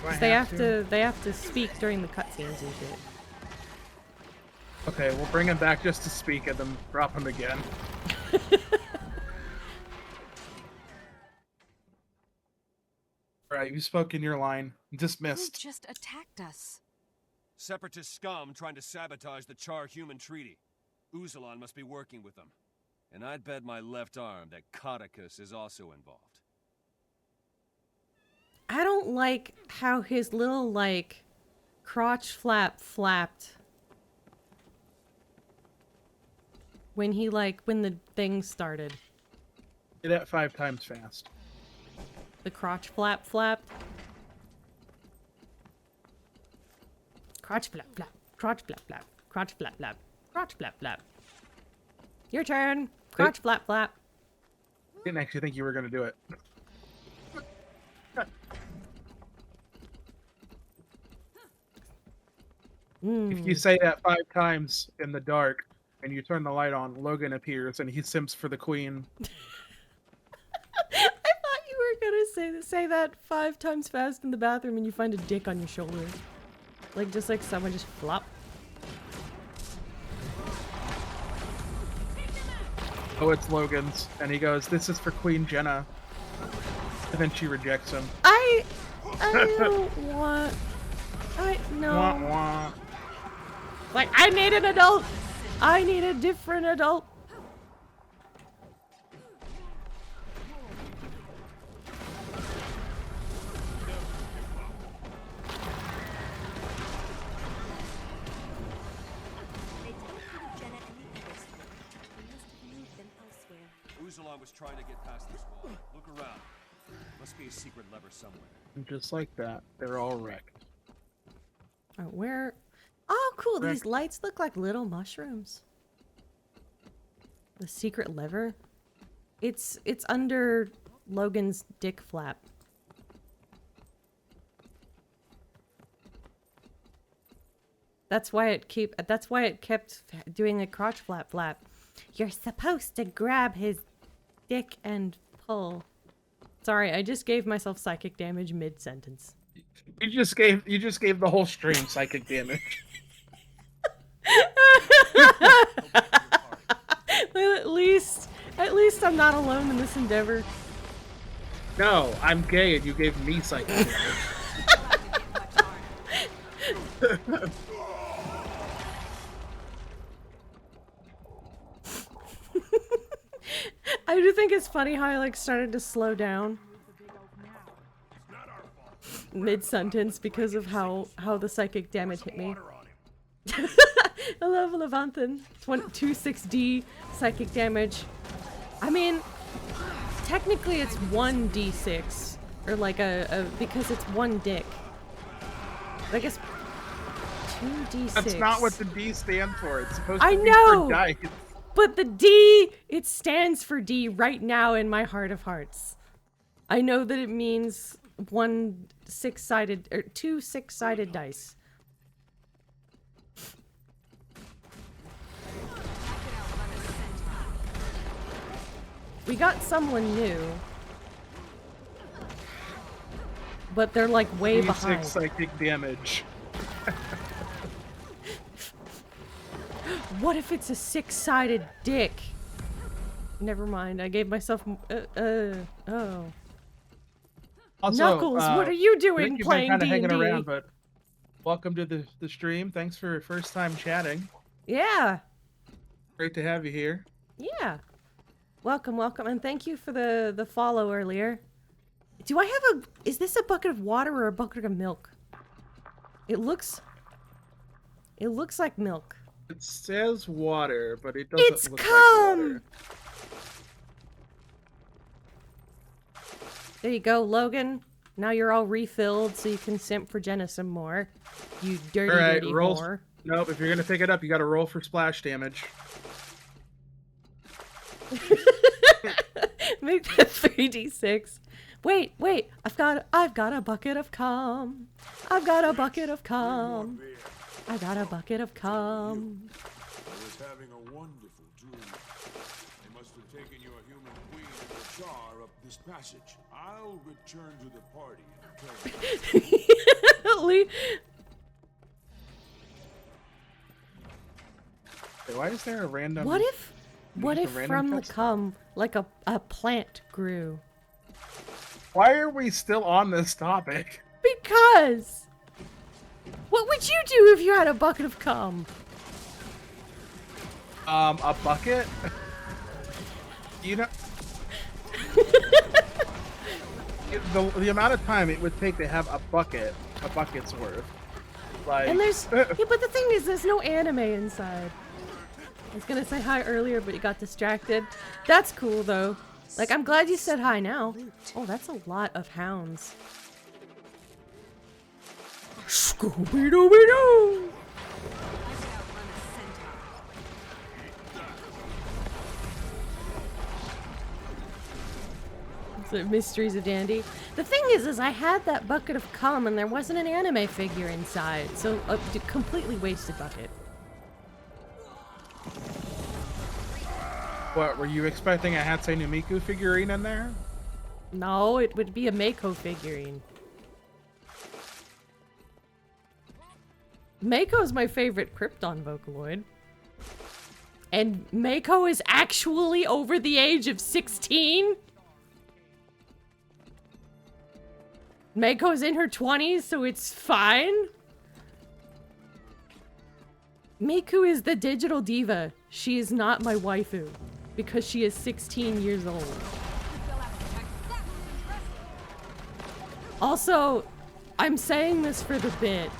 'Cause they have to speak during the cutscenes and shit. Okay, we'll bring him back just to speak and then drop him again. Alright, you spoke in your line. Dismissed. Who just attacked us? Separatist scum trying to sabotage the Char-Human Treaty. Uzalon must be working with them. And I'd bet my left arm that Codicus is also involved. I don't like how his little, like, crotch flap flapped when he, like, when the thing started. Say that 5 times fast. The crotch flap flapped. Crotch flap flap. Crotch flap flap. Crotch flap flap. Crotch flap flap. Your turn. Crotch flap flap. Didn't actually think you were going to do it. If you say that 5 times in the dark and you turn the light on, Logan appears and he simps for the queen. I thought you were gonna say that 5 times fast in the bathroom and you find a dick on your shoulder. Like, just like someone just flop. Oh, it's Logan's. And he goes, "This is for Queen Jenna." And then she rejects him. I don't want... no. Wah, wah. Like, I need an adult! I need a different adult! Uzalon was trying to get past this wall. Look around. Must be a secret lever somewhere. And just like that, they're all wrecked. Where? Oh, cool. These lights look like little mushrooms. The secret lever? It's under Logan's dick flap. That's why it kept doing a crotch flap. You're supposed to grab his dick and pull. Sorry, I just gave myself psychic damage mid-sentence. You just gave the whole stream psychic damage. Well, at least I'm not alone in this endeavor. No, I'm gay and you gave me psychic damage. I do think it's funny how I like started to slow down mid-sentence because of how the psychic damage hit me. A level of Anthan, 26d psychic damage. I mean, technically it's 1d6, or like because it's one dick. I guess 2d6. That's not what the D stands for. It's supposed to I be know! for dice. But the D, it stands for D right now in my heart of hearts. I know that it means two 6-sided dice. We got someone new. But they're like way behind. 6 psychic damage. What if it's a 6-sided dick? Never mind. I gave myself. Oh. Also, Knuckles, what are you doing you've playing been kind of D&D? hanging around, but welcome to the stream. Thanks for first time chatting. Yeah. Great to have you here. Yeah. Welcome, and thank you for the follow earlier. Do I have is this a bucket of water or a bucket of milk? It looks like milk. It says water, but it doesn't look like water. There you go, Logan. Now you're all refilled so you can simp for Jenna some more. You dirty whore. Nope, if you're gonna pick it up, you gotta roll for splash damage. Make that 3d6. Wait, I've got a bucket of cum. I've got a bucket of cum. I got a bucket of cum. I was having a wonderful dream. They must have taken your human queen in the jar up this passage. I'll return to the party in Lee. Why is there a random? What if from the cum like a plant grew? Why are we still on this topic? Because. What would you do if you had a bucket of cum? A bucket? You know, the amount of time it would take to have a bucket's worth. Like, and there's, yeah, but the thing is, there's no anime inside. I was gonna say hi earlier, but you got distracted. That's cool though. Like, I'm glad you said hi now. Oh, that's a lot of hounds. Scooby-Dooby-Doo! The mysteries of Dandy. The thing is I had that bucket of cum and there wasn't an anime figure inside, so a completely wasted bucket. What, were you expecting a Hatsune Miku figurine in there? No, it would be a Mako figurine. Mako's my favorite Krypton Vocaloid. And Mako is actually over the age of 16? Mako's in her 20s, so it's fine? Miku is the digital diva. She is not my waifu. Because she is 16 years old. Also, I'm saying this for the bit.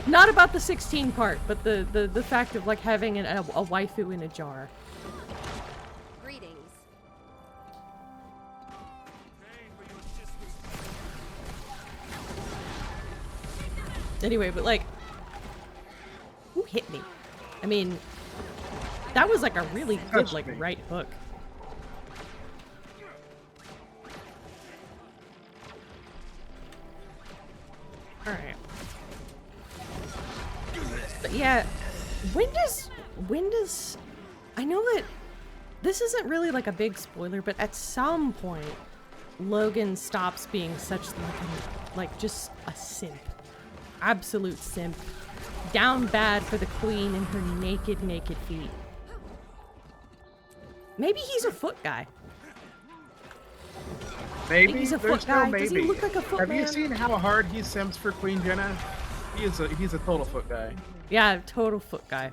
Not about the 16 part, but the fact of like having a waifu in a jar. Anyway, but like, who hit me? I mean, that was like a really good like right hook. All right. But yeah, when does I know that this isn't really like a big spoiler, but at some point Logan stops being such like just a simp. Absolute simp. Down bad for the queen and her naked feet. Maybe he's a foot guy. Maybe he's a there's foot still guy. maybe. Does he look like a foot Have man? you seen how hard he simps for Queen Jenna? He's a total foot guy. Yeah, total foot guy.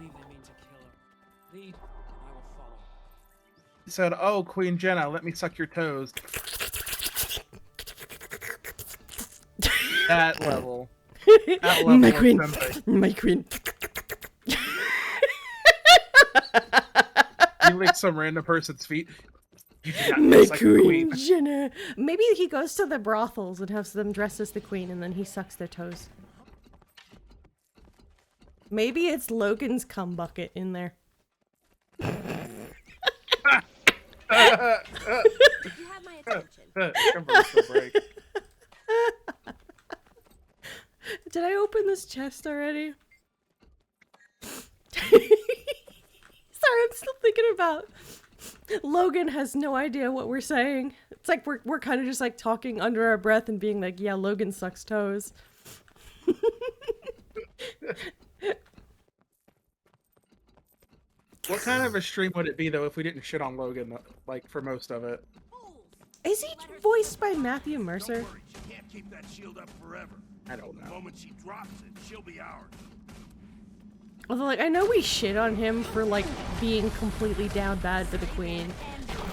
Lead, and I will follow. He said, "Oh, Queen Jenna, let me suck your toes." That level. That level My of queen. simping. My queen. You lick some random person's feet. You do not My taste like a queen queen. Jenna. Maybe he goes to the brothels and has them dressed as the queen, and then he sucks their toes. Maybe it's Logan's cum bucket in there. You have my attention. Commercial break. Did I open this chest already? Sorry, I'm still thinking about Logan has no idea what we're saying. It's like we're kind of just like talking under our breath and being like, yeah, Logan sucks toes. What kind of a stream would it be though if we didn't shit on Logan like for most of it? Is he voiced by Matthew Mercer? Don't worry, she can't keep that shield up forever. I don't know. The moment she drops it, she'll be ours. Although, like, I know we shit on him for like being completely down bad for the queen,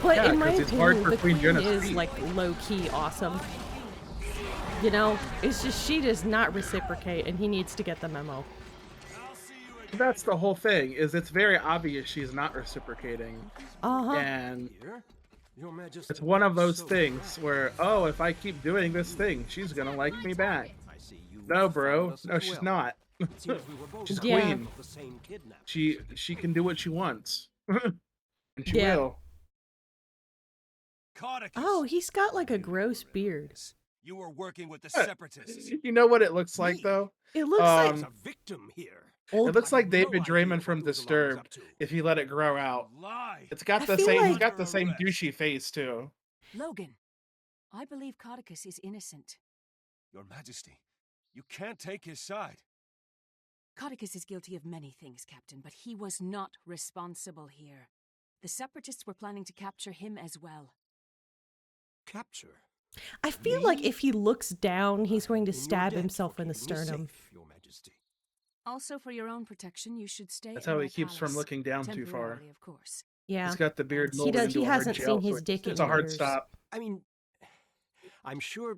but Yeah, in my 'cause it's hard opinion, for the Queen queen Jenna to is speak. like low key awesome. You know, it's just she does not reciprocate, and he needs to get the memo. That's the whole thing. Is it's very obvious she's not reciprocating, and it's one of those things where, oh, if I keep doing this thing, she's gonna like me back. No, bro. No, she's not. She's queen. She can do what she wants, and she will. Oh, he's got like a gross beard. You were working with the separatists. You know what it looks like though? It looks like a victim here. It looks like David Draymond from Disturbed if he let it grow out. It's got the same. He's got the same douchey face too. Logan, I believe Codicus is innocent. Your Majesty, you can't take his side. Codicus is guilty of many things, Captain, but he was not responsible here. The Separatists were planning to capture him as well. Capture? I feel like if he looks down, he's going to stab himself in the sternum. Your Majesty. Also, for your own protection, you should stay. That's in how my he keeps from palace. looking down too far. Temporarily, of course. Yeah, He's got the beard he molded does. into He a hard hasn't gel, seen his so dick in it's a hard years. stop. I mean, I'm sure.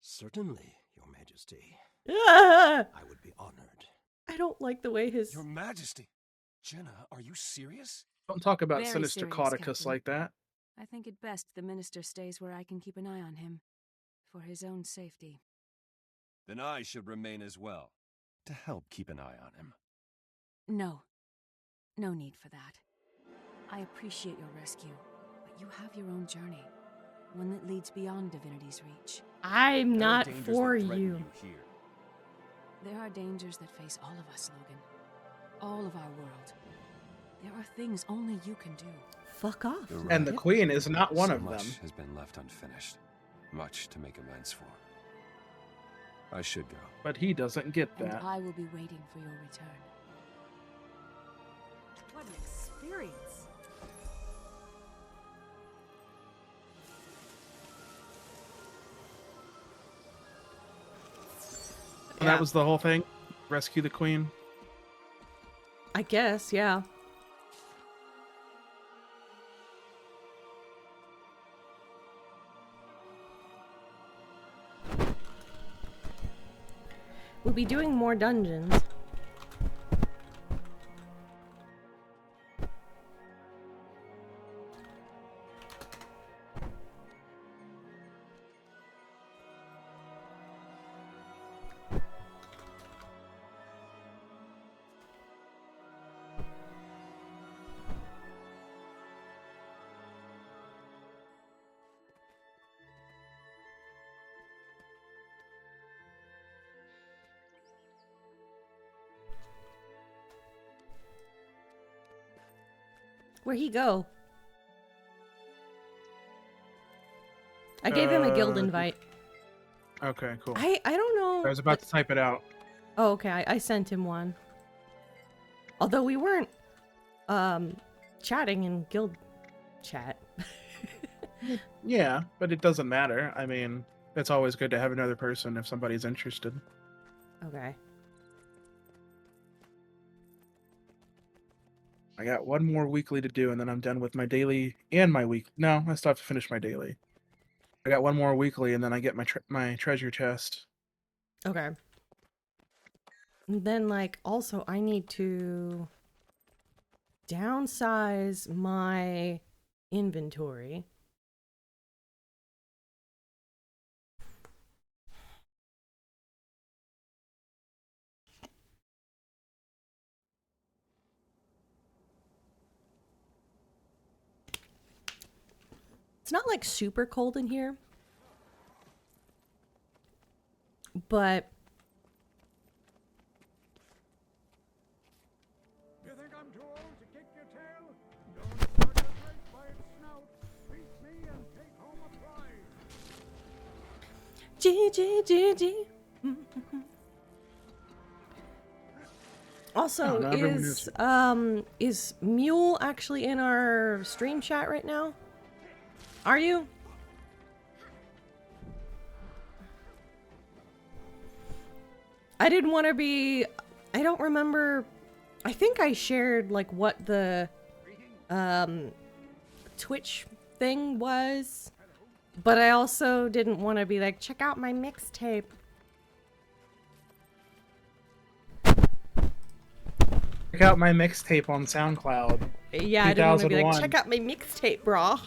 Certainly, Your Majesty. Ah! I would be honored. I don't like the way his. Your Majesty. Jenna, are you serious? Don't talk about Very Sinister serious, Codicus Captain. like that. I think it best the minister stays where I can keep an eye on him, for his own safety. Then I should remain as well, to help keep an eye on him. No. No need for that. I appreciate your rescue, but you have your own journey. One that leads beyond Divinity's reach. I'm There are not dangers for that threaten you. here. There are dangers that face all of us, Logan. All of our world. There are things only you can do. Fuck off. You're And the right. Queen is not one So of them. much has been left unfinished. Much to make amends for. I should go. But he doesn't get And that. I will be waiting for your return. What an experience. And that was the whole thing? Rescue the Queen? I guess, yeah. We'll be doing more dungeons. Where'd he go? I gave him a guild invite. Okay, cool. I don't know. I was about to type it out. Oh, okay. I sent him one. Although we weren't chatting in guild chat. Yeah, but it doesn't matter. I mean, it's always good to have another person if somebody's interested. Okay. I got one more weekly to do, and then I'm done with my daily and my week. No, I still have to finish my daily. I got one more weekly, and then I get my treasure chest. Okay. And then, like, also, I need to downsize my inventory. It's not like super cold in here, but You think I'm too old to kick your tail? Don't start a fight by its snout. Beat me and take home a prize. G. Also, is Mule actually in our stream chat right now? Are you? I didn't want to be... I don't remember... I think I shared, like, what the Twitch thing was. But I also didn't want to be like, check out my mixtape. Check out my mixtape on SoundCloud. Yeah, I didn't want to be like, check out my mixtape, brah.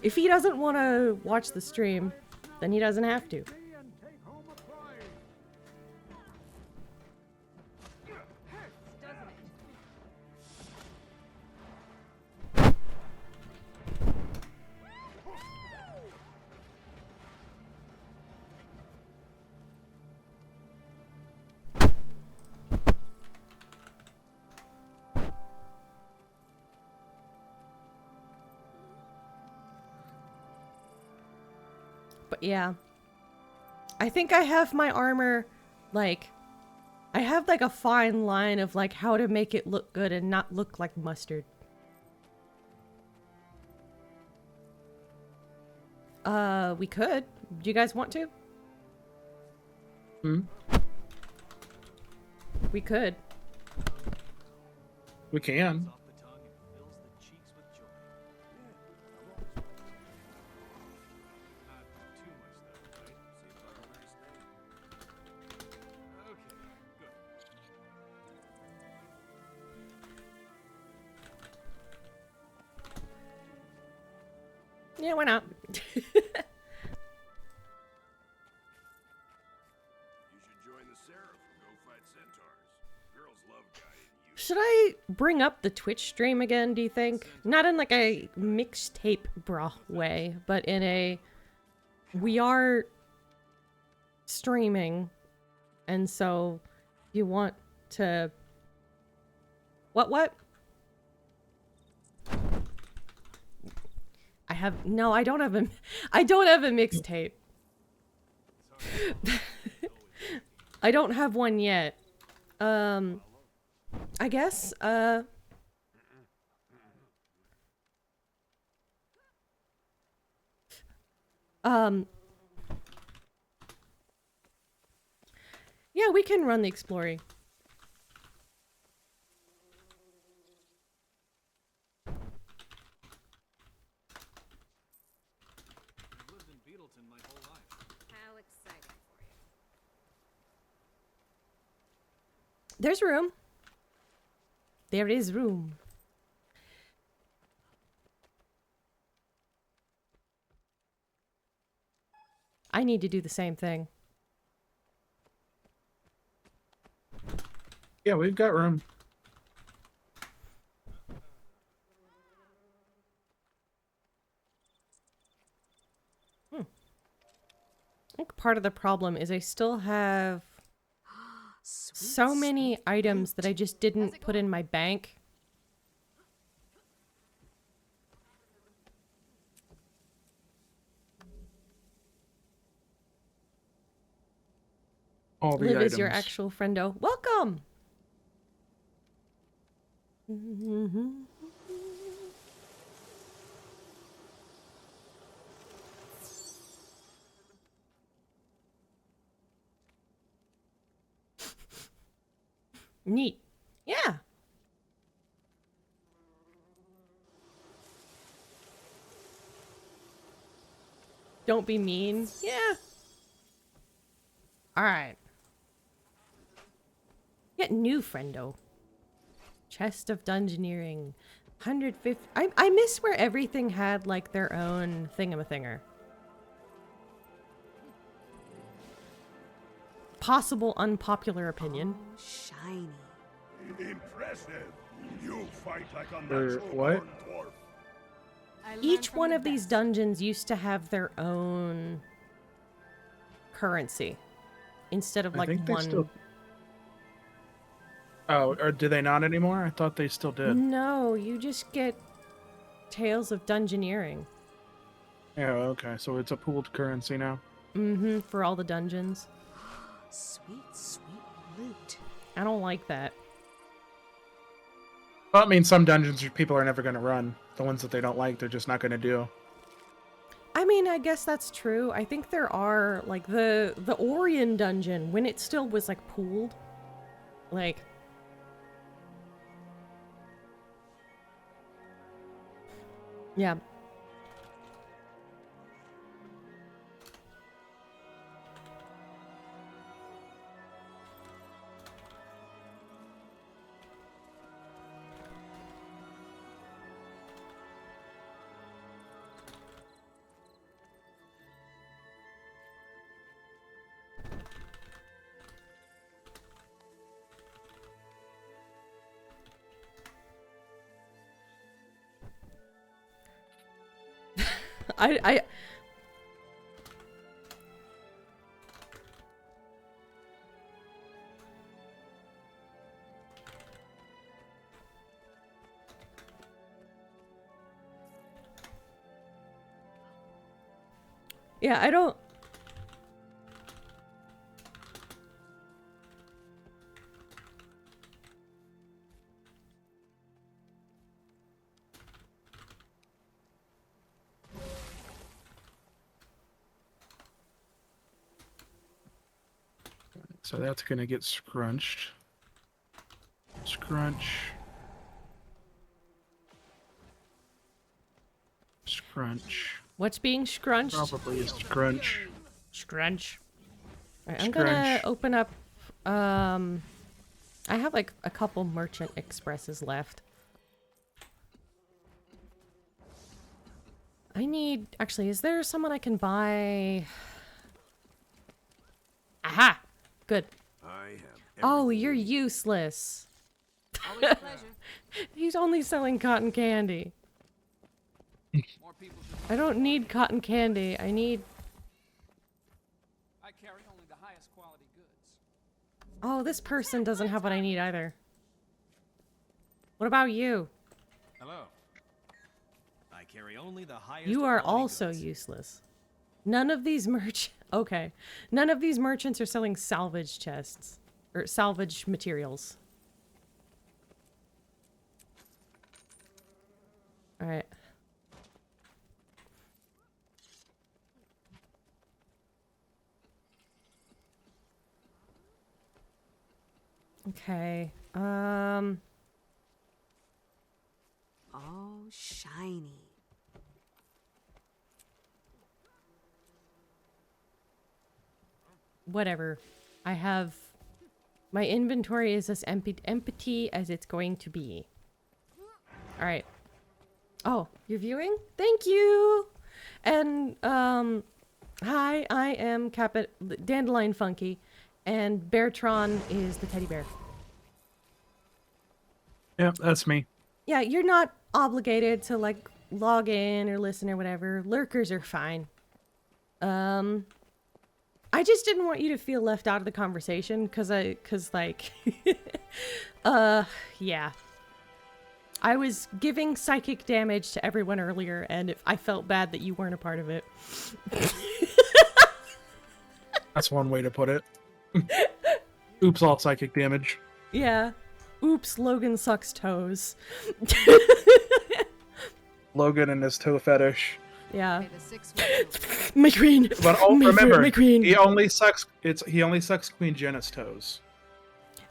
If he doesn't want to watch the stream, then he doesn't have to. But yeah, I think I have my armor, like, I have like a fine line of like how to make it look good and not look like mustard. We could. Do you guys want to? We could. We can. Yeah, why not? Should I bring up the Twitch stream again, do you think? Not in like a mixtape bra way, but in a... We are streaming, and so you want to... What? I don't have a mixtape. I don't have one yet. I guess, yeah, we can run the exploring. There's room. There is room. I need to do the same thing. Yeah, we've got room. I think part of the problem is I still have so many items that I just didn't put in my bank. all the Liv items. is your actual friendo. Welcome! Neat. Yeah. Don't be mean. Yeah. Alright. Get new friendo. Chest of Dungeoneering. 150. I miss where everything had like their own thingamathinger. Possible unpopular opinion. Oh, shiny. Impressive. You fight like a natural what? dwarf. Each one of these dungeons used to have their own currency instead of I like think they one. still... Oh, or do they not anymore? I thought they still did. No, you just get Tales of Dungeoneering. Yeah, okay, so it's a pooled currency now. Mm-hmm, for all the dungeons. Sweet, sweet loot. I don't like that. Well, I mean, some dungeons people are never going to run. The ones that they don't like, they're just not going to do. I mean, I guess that's true. I think there are, like, the Orion dungeon, when it still was, like, pooled. Like... Yeah. I Yeah, I don't... So that's going to get scrunched. Scrunch. Scrunch. What's being scrunched? Probably a scrunch. Scrunch. Alright, I'm gonna open up, I have like a couple merchant expresses left. I need, actually, is there someone I can buy? Aha! Good. Oh, you're useless. Always a pleasure. He's only selling cotton candy. I don't need cotton candy. I need... I carry only the highest quality goods. Oh, this person doesn't have what I need either. What about you? Hello. I carry only the highest You are quality also goods. useless. None of these Okay. None of these merchants are selling salvage chests. Or salvage materials. Alright. Okay. Oh, shiny. Whatever. I have... My inventory is as empty as it's going to be. Alright. Oh, you're viewing? Thank you! And, hi, I am DandelionFunky, and Beartron is the teddy bear. Yep, that's me. Yeah, you're not obligated to, like, log in or listen or whatever. Lurkers are fine. I just didn't want you to feel left out of the conversation, cause like, yeah. I was giving psychic damage to everyone earlier, and I felt bad that you weren't a part of it. That's one way to put it. Oops, all psychic damage. Yeah. Oops, Logan sucks toes. Logan and his toe fetish. Yeah. My queen. But remember, he only sucks Queen Jenna's toes.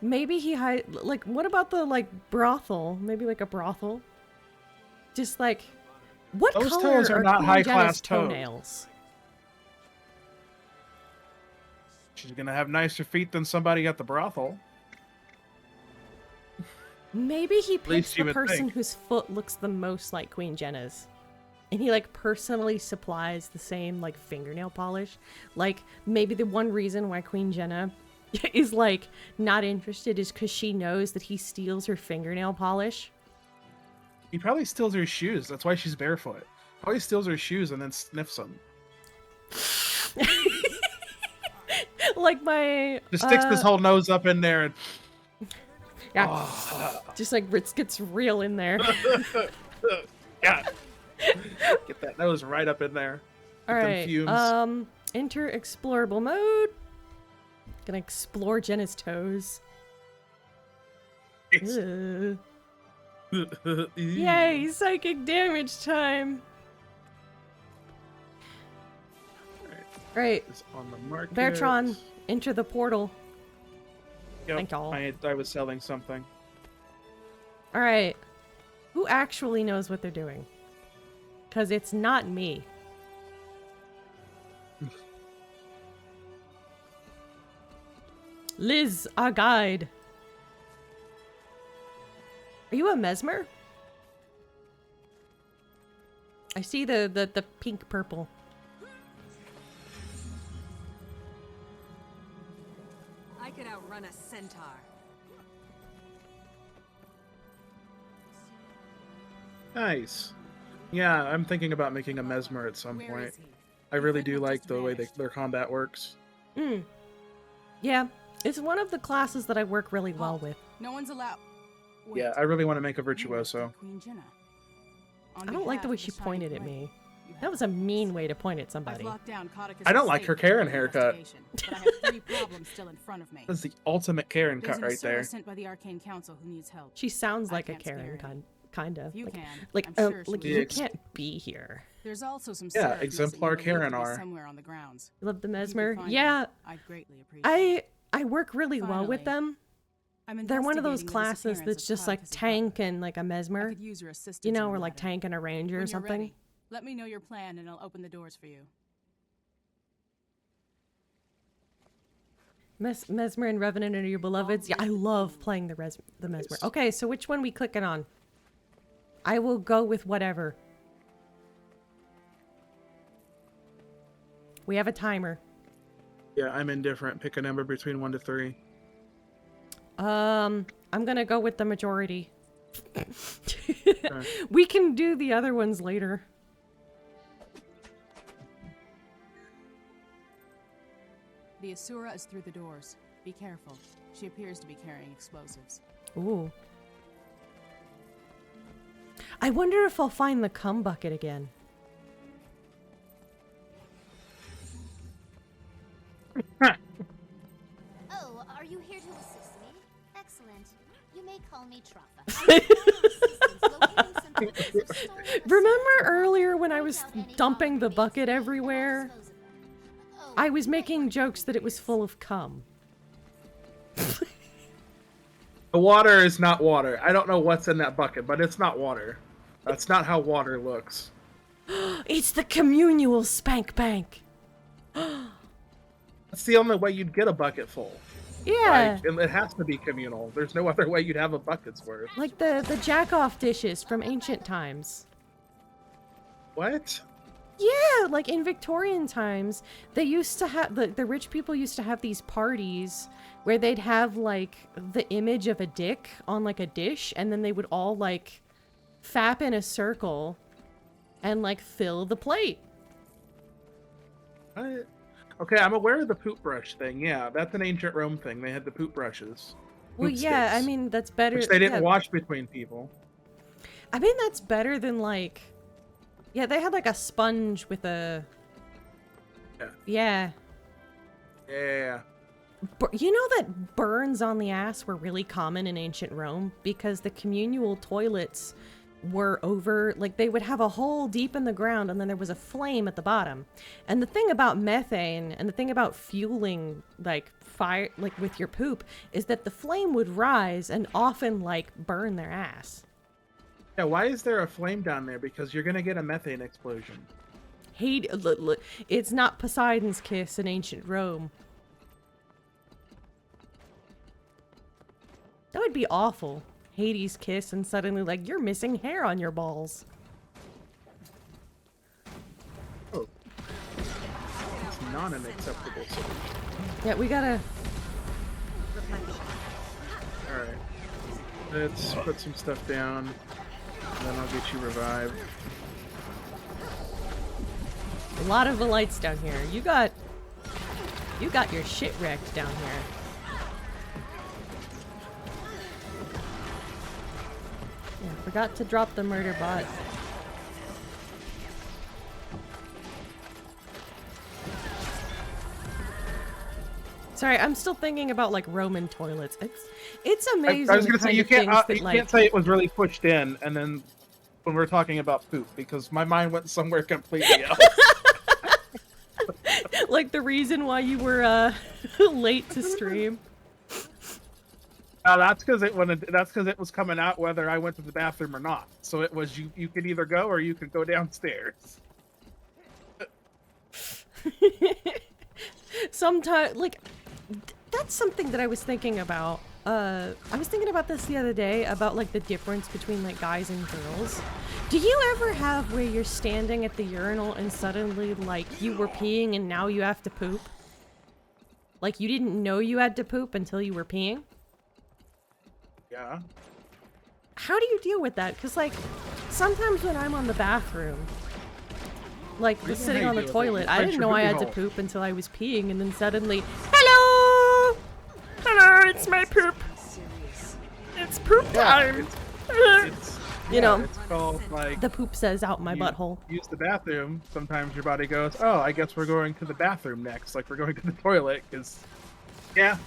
Maybe he like, what about the like brothel? Maybe like a brothel. Just like, what Those color toes are not Queen high Jenna's class toes. toenails? She's gonna have nicer feet than somebody at the brothel. Maybe he picks least you the would person think. whose foot looks the most like Queen Jenna's. And he like personally supplies the same like fingernail polish. Like maybe the one reason why Queen Jenna is like not interested is because she knows that he steals her fingernail polish. He probably steals her shoes. That's why she's barefoot. Probably steals her shoes and then sniffs them. Like my Just sticks his whole nose up in there and yeah, just like Ritz gets real in there. Yeah. Get that nose right up in there. All Get them right. fumes. Enter explorable mode. Gonna explore Jenna's toes. Ugh. Yay! Psychic damage time. Right. It's on the market. Beartron, enter the portal. Yep, Thank y'all. I was selling something. All right. Who actually knows what they're doing? Because it's not me. Liz, our guide. Are you a mesmer? I see the pink purple. I could outrun a centaur. Nice. Yeah, I'm thinking about making a mesmer at some point. I really do like the way their combat works. Yeah, it's one of the classes that I work really well with. No one's allowed. Yeah, I really want to make a virtuoso. Queen Jenna. I don't like the way she pointed at me. That was a mean way to point at somebody. I don't like her Karen haircut. But I have 3 problems still in front of me. That's the ultimate Karen cut right there. Sent by the Arcane Council who needs help. She sounds like a Karen, kind of. You like, can. like, I'm sure like she you will. can't be here. There's also some exemplar Karen are. somewhere on the grounds. You love the If you mesmer? can find Yeah. them, I'd greatly appreciate I work really well with them. They're one of those classes that's just like tank and like a mesmer. You know, or like tank and a ranger or When you're something. ready, let me know your plan and I'll open the doors for you. Mesmer and Revenant are your beloveds. Yeah, I love playing the mesmer. Okay, so which one we clicking on? I will go with whatever. We have a timer. Yeah, I'm indifferent. Pick a number between 1 to 3. I'm gonna go with the majority. We can do the other ones later. The Asura is through the doors. Be careful. She appears to be carrying explosives. Ooh. I wonder if I'll find the cum bucket again. Oh, are you here to assist me? Excellent. You may call me Truffa. Remember earlier when I was dumping the bucket everywhere? I was making jokes that it was full of cum. The water is not water. I don't know what's in that bucket, but it's not water. That's not how water looks. It's the communal spank bank. That's the only way you'd get a bucket full. Yeah. Like, it has to be communal. There's no other way you'd have a bucket's worth. Like the jack-off dishes from ancient times. What? Yeah, like in Victorian times, they used to have, the rich people used to have these parties where they'd have like the image of a dick on like a dish, and then they would all like fap in a circle and like fill the plate. What? Okay, I'm aware of the poop brush thing. Yeah, that's an ancient Rome thing. They had the poop brushes. Well, Poop yeah, sticks, I mean, that's better. which they didn't yeah. wash between people. I mean, that's better than like, yeah, they had like a sponge with a, Yeah. yeah. Yeah. You know that burns on the ass were really common in ancient Rome because the communal toilets were over, like they would have a hole deep in the ground and then there was a flame at the bottom. And the thing about methane and the thing about fueling like fire, like with your poop, is that the flame would rise and often like burn their ass. Yeah, why is there a flame down there? Because you're gonna get a methane explosion. It's not Poseidon's kiss in ancient Rome. That would be awful. Hades' kiss and suddenly like, you're missing hair on your balls. Oh. It's not an acceptable solution. Yeah, we gotta... Alright. Let's put some stuff down, and then I'll get you revived. A lot of the lights down here. You got your shit wrecked down here. Yeah, forgot to drop the murder bot. Sorry, I'm still thinking about like Roman toilets. It's amazing. I was gonna say you can't can't say it was really pushed in, and then when we're talking about poop, because my mind went somewhere completely else. Like the reason why you were late to stream. That's because it was coming out whether I went to the bathroom or not. So it was you could either go or you could go downstairs. Sometimes, like, that's something that I was thinking about. I was thinking about this the other day about like the difference between like guys and girls. Do you ever have where you're standing at the urinal and suddenly like you were peeing and now you have to poop? Like you didn't know you had to poop until you were peeing? Yeah. How do you deal with that? Because like sometimes when I'm on the bathroom, like was sitting on the toilet, I didn't know I had to poop until I was peeing, and then suddenly, hello, it's my poop. It's poop time. You know, it's called like the poop says out my butthole. Use the bathroom. Sometimes your body goes, oh, I guess we're going to the bathroom next. Like we're going to the toilet, because yeah.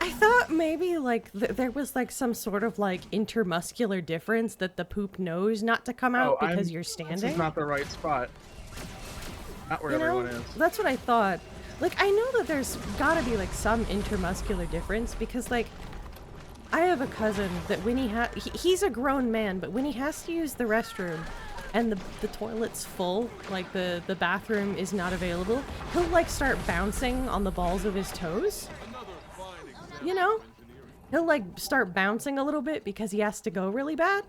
I thought maybe like there was like some sort of like intermuscular difference that the poop knows not to come out because you're standing. This is not the right spot. Not where everyone is. That's what I thought. Like I know that there's gotta be like some intermuscular difference because like I have a cousin that when he's a grown man, but when he has to use the restroom and the toilet's full, like the bathroom is not available, he'll like start bouncing on the balls of his toes. You know? He'll like start bouncing a little bit because he has to go really bad.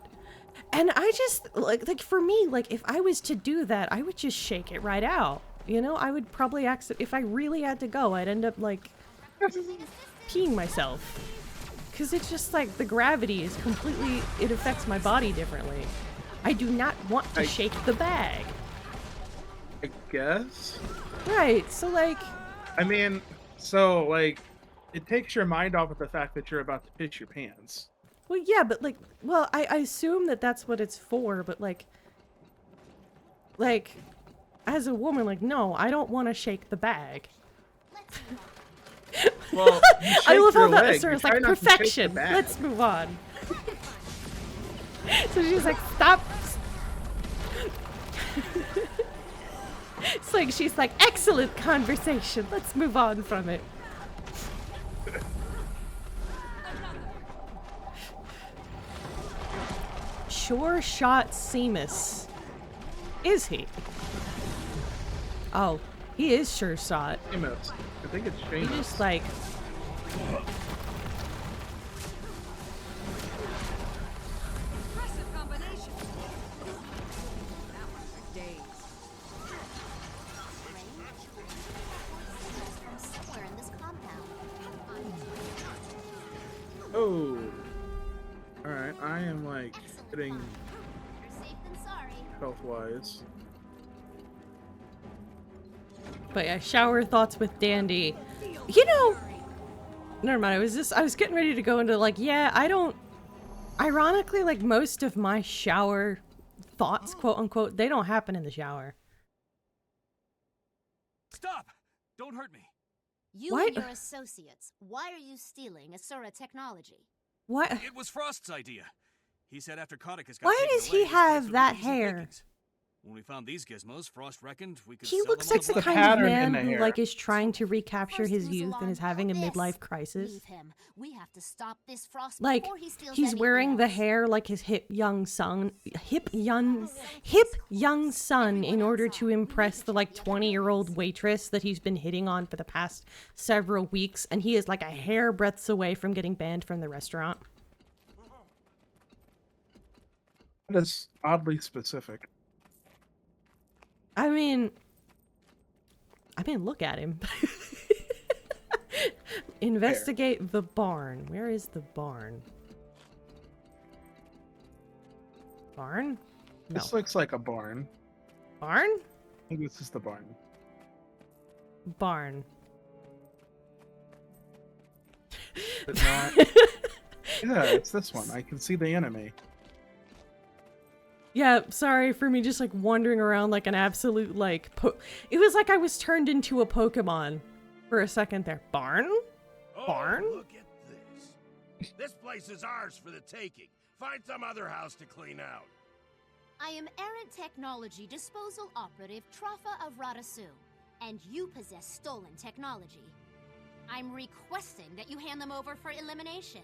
And I just like for me, like if I was to do that, I would just shake it right out. You know, I would probably if I really had to go, I'd end up like peeing myself. Because it's just like the gravity is completely, it affects my body differently. I do not want to shake the bag. I guess? Right, so like... I mean, so like, it takes your mind off of the fact that you're about to piss your pants. Well, yeah, but like, well, I assume that that's what it's for, but like, as a woman, like, no, I don't want to shake the bag. Well, I love how that is like perfection. Let's move on. So she's like, stop. It's like she's like, excellent conversation. Let's move on from it. Sure shot Seamus. Is he? Oh, he is sure shot. Seamus. I think it's Seamus. He just like... Oh. Alright, I am like getting health-wise. But yeah, shower thoughts with Dandy. You know, never mind. I was getting ready to go into like, yeah, I don't. Ironically, like most of my shower thoughts, quote unquote, they don't happen in the shower. Stop! Don't hurt me. You and your associates, why are you stealing Asura technology? What? It was Frost's idea. He said after Codicus got Why taken does away, he his place have would that be easy hair? pickings. When we found these gizmos, Frost reckoned we could He sell looks them like on the black kind of pattern in man the who hair. like is trying to recapture First his Uzalan, youth and is having a this. midlife crisis. Leave him. We have to stop this Frost Like before he steals he's anything wearing the else. hair like his hip young son in order to impress the like 20-year-old waitress that he's been hitting on for the past several weeks, and he is like a hair breadths away from getting banned from the restaurant. That is oddly specific. I mean, look at him. Investigate the barn. Where is the barn? Barn? No. This looks like a barn. Barn? I think this is the barn. Barn. But not. Yeah, it's this one. I can see the enemy. Yeah, sorry for me just like wandering around like an absolute like it was like I was turned into a Pokemon for a second there. Barn? Barn? Oh, look at this. This place is ours for the taking. Find some other house to clean out. I am Errant Technology Disposal Operative Trafa of Radasu, and you possess stolen technology. I'm requesting that you hand them over for elimination.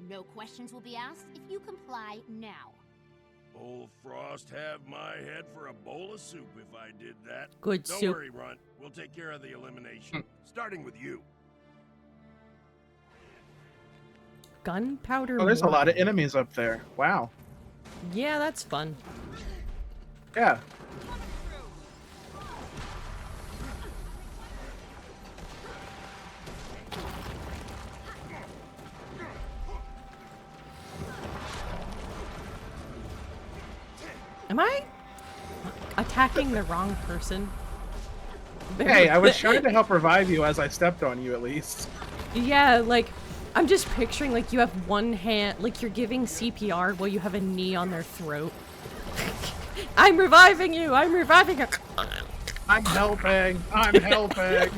No questions will be asked if you comply now. Old Frost have my head for a bowl of soup if I did that. Good Don't soup. worry, Runt. We'll take care of the elimination. Starting with you. Gunpowder. Oh, there's a wine. lot of enemies up there. Wow. Yeah, that's fun. Yeah. Am I attacking the wrong person? Hey, I was trying to help revive you as I stepped on you, at least. Yeah, like, I'm just picturing, like, you have one hand, like, you're giving CPR while you have a knee on their throat. I'm reviving you! I'm reviving you! I'm helping! I'm helping!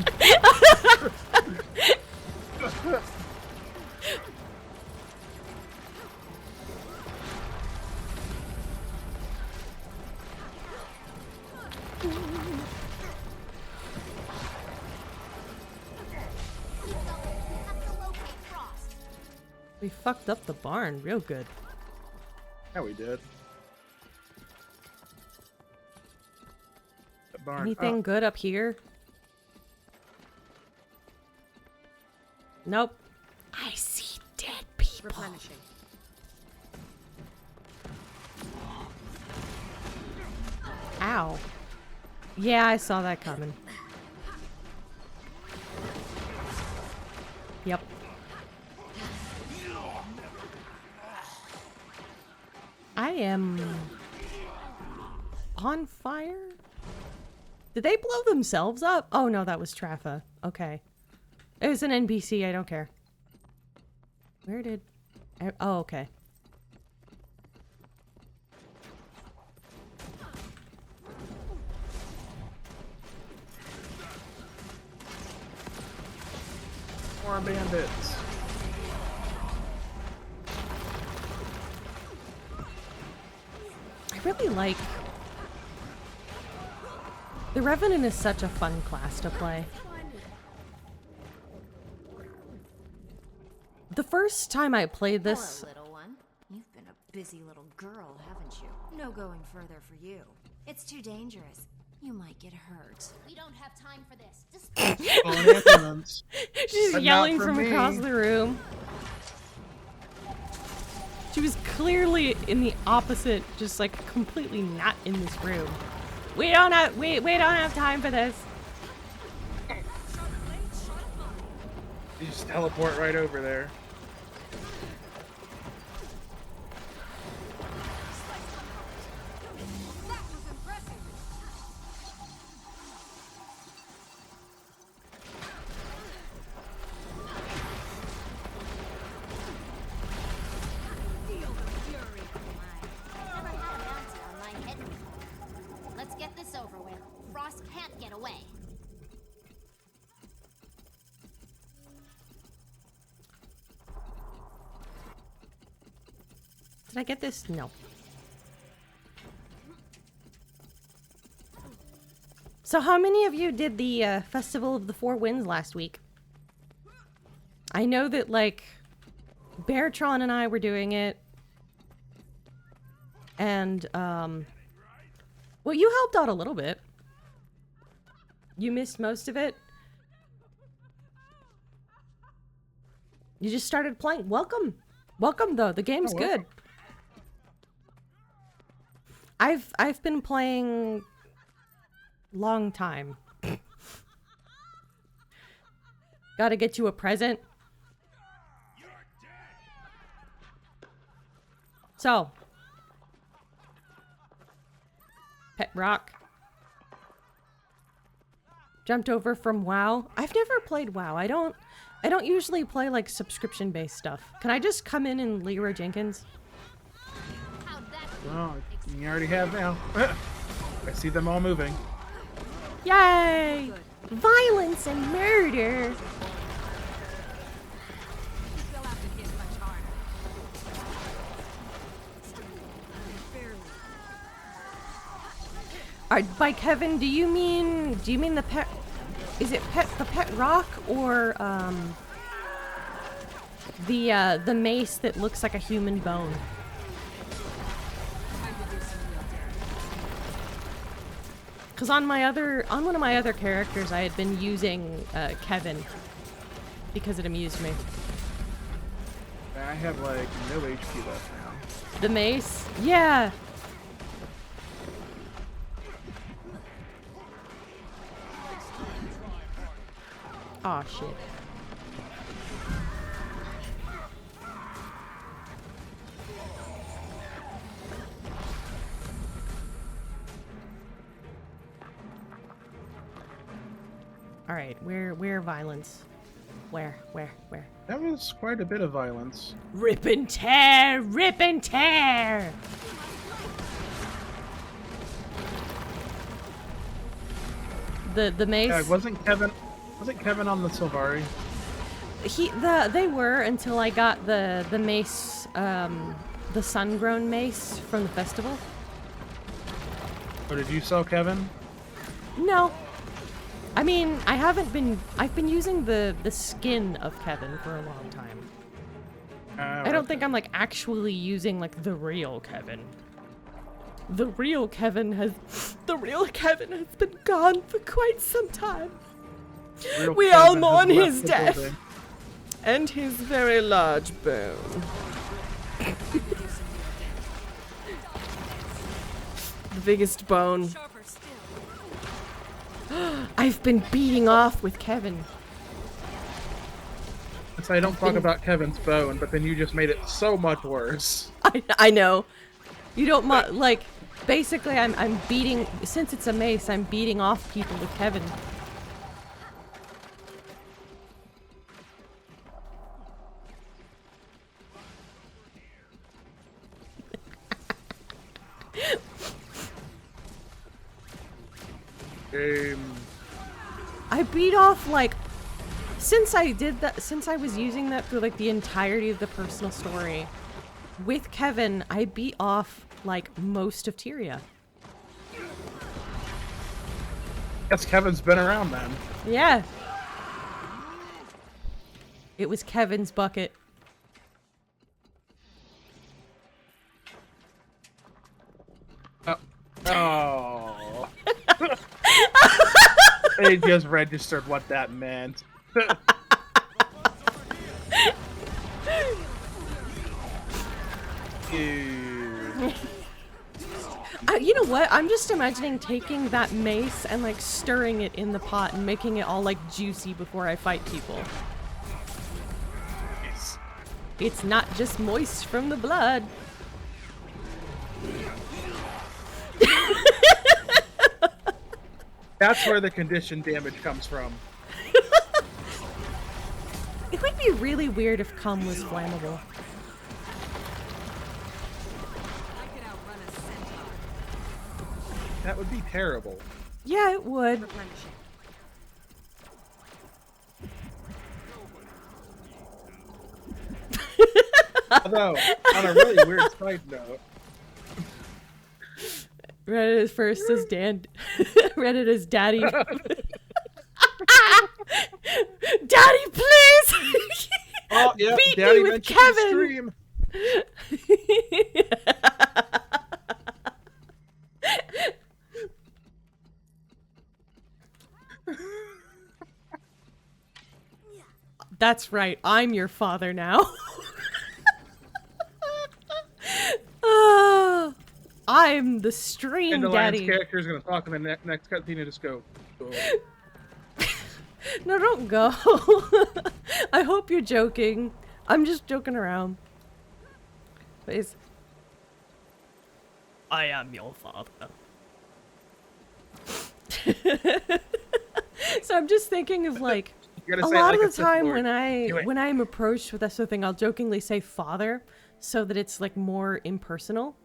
We fucked up the barn real good. Yeah, we did. The barn. Anything good up here? Nope. I see dead people. Replenishing. Ow. Yeah, I saw that coming. Yep. I am on fire? Did they blow themselves up? Oh no, that was Trafa. Okay. It was an NPC, I don't care. Where did... oh, okay. More bandits. I really like... The Revenant is such a fun class to play. The first time I played this... Hello, little one. You've been a busy little girl, haven't you? No going further for you. It's too dangerous. You might get hurt. We don't have time for this. She's But yelling not for from me. across the room. She was clearly in the opposite, just like completely not in this room. We don't have time for this. You just teleport right over there. Let's get this over with. Frost can't get away. Did I get this? No. So how many of you did the Festival of the Four Winds last week? I know that, like, Beartron and I were doing it. And, well, you helped out a little bit. You missed most of it. You just started playing. Welcome. Welcome, though. The game's good. I've been playing long time. Gotta get you a present. So, Pet Rock jumped over from WoW. I've never played WoW. I don't usually play like subscription-based stuff. Can I just come in and Leroy Jenkins? Oh, you already have now. I see them all moving. Yay! Violence and murder! By Kevin, do you mean the pet? Is it the pet rock or the mace that looks like a human bone? Because on one of my other characters, I had been using Kevin because it amused me. I have like no HP left now. The mace? Yeah. Aw, shit. Alright, where violence? Where? That was quite a bit of violence. Rip and tear! Rip and tear! The mace? Yeah, wasn't Kevin on the Sylvari? They were until I got the mace, the sun-grown mace from the festival. Or did you sell Kevin? No. I mean, I've been using the skin of Kevin for a long time. I don't think I'm like actually using like the real Kevin. The real Kevin has been gone for quite some time. We all mourn his death and his very large bone. The biggest bone. I've been beating off with Kevin. So I don't talk about Kevin's bone, but then you just made it so much worse. I know. You don't like. Basically, I'm beating. Since it's a mace, I'm beating off people with Kevin. I beat off like since I was using that through like the entirety of the personal story with Kevin, I beat off like most of Tyria. Guess Kevin's been around then. Yeah. It was Kevin's bucket. Oh. They just registered what that meant. You know what? I'm just imagining taking that mace and like stirring it in the pot and making it all like juicy before I fight people. Yes. It's not just moist from the blood. That's where the condition damage comes from. It would be really weird if cum was flammable. That would be terrible. Yeah, it would. Although, on a really weird side note. Reddit is first as Reddit is daddy. Daddy, please! Oh, yeah, Beat Daddy me with Kevin! That's right, I'm your father now. I'm the stream daddy. Character is going to talk in the next cutscene and just go. No, don't go. I hope you're joking. I'm just joking around. Please. I am your father. So I'm just thinking of like a lot of the time when I'm approached with that sort of thing, I'll jokingly say father so that it's like more impersonal.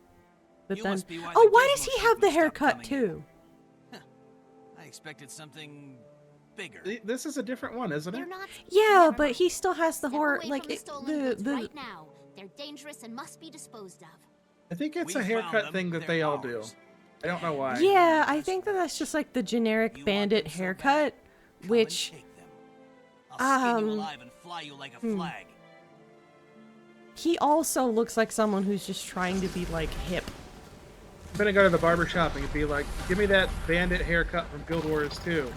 But then, oh, why does he have the haircut too? I expected something bigger. This is a different one, isn't it? Yeah, but he still has the horror, like the right now. They're dangerous and must be disposed of. I think it's a haircut thing that they all do. I don't know why. Yeah, I think that's just like the generic bandit haircut, which I'll skin you alive and fly you like a flag. He also looks like someone who's just trying to be like hip. I'm gonna go to the barber shop and be like, give me that bandit haircut from Guild Wars 2.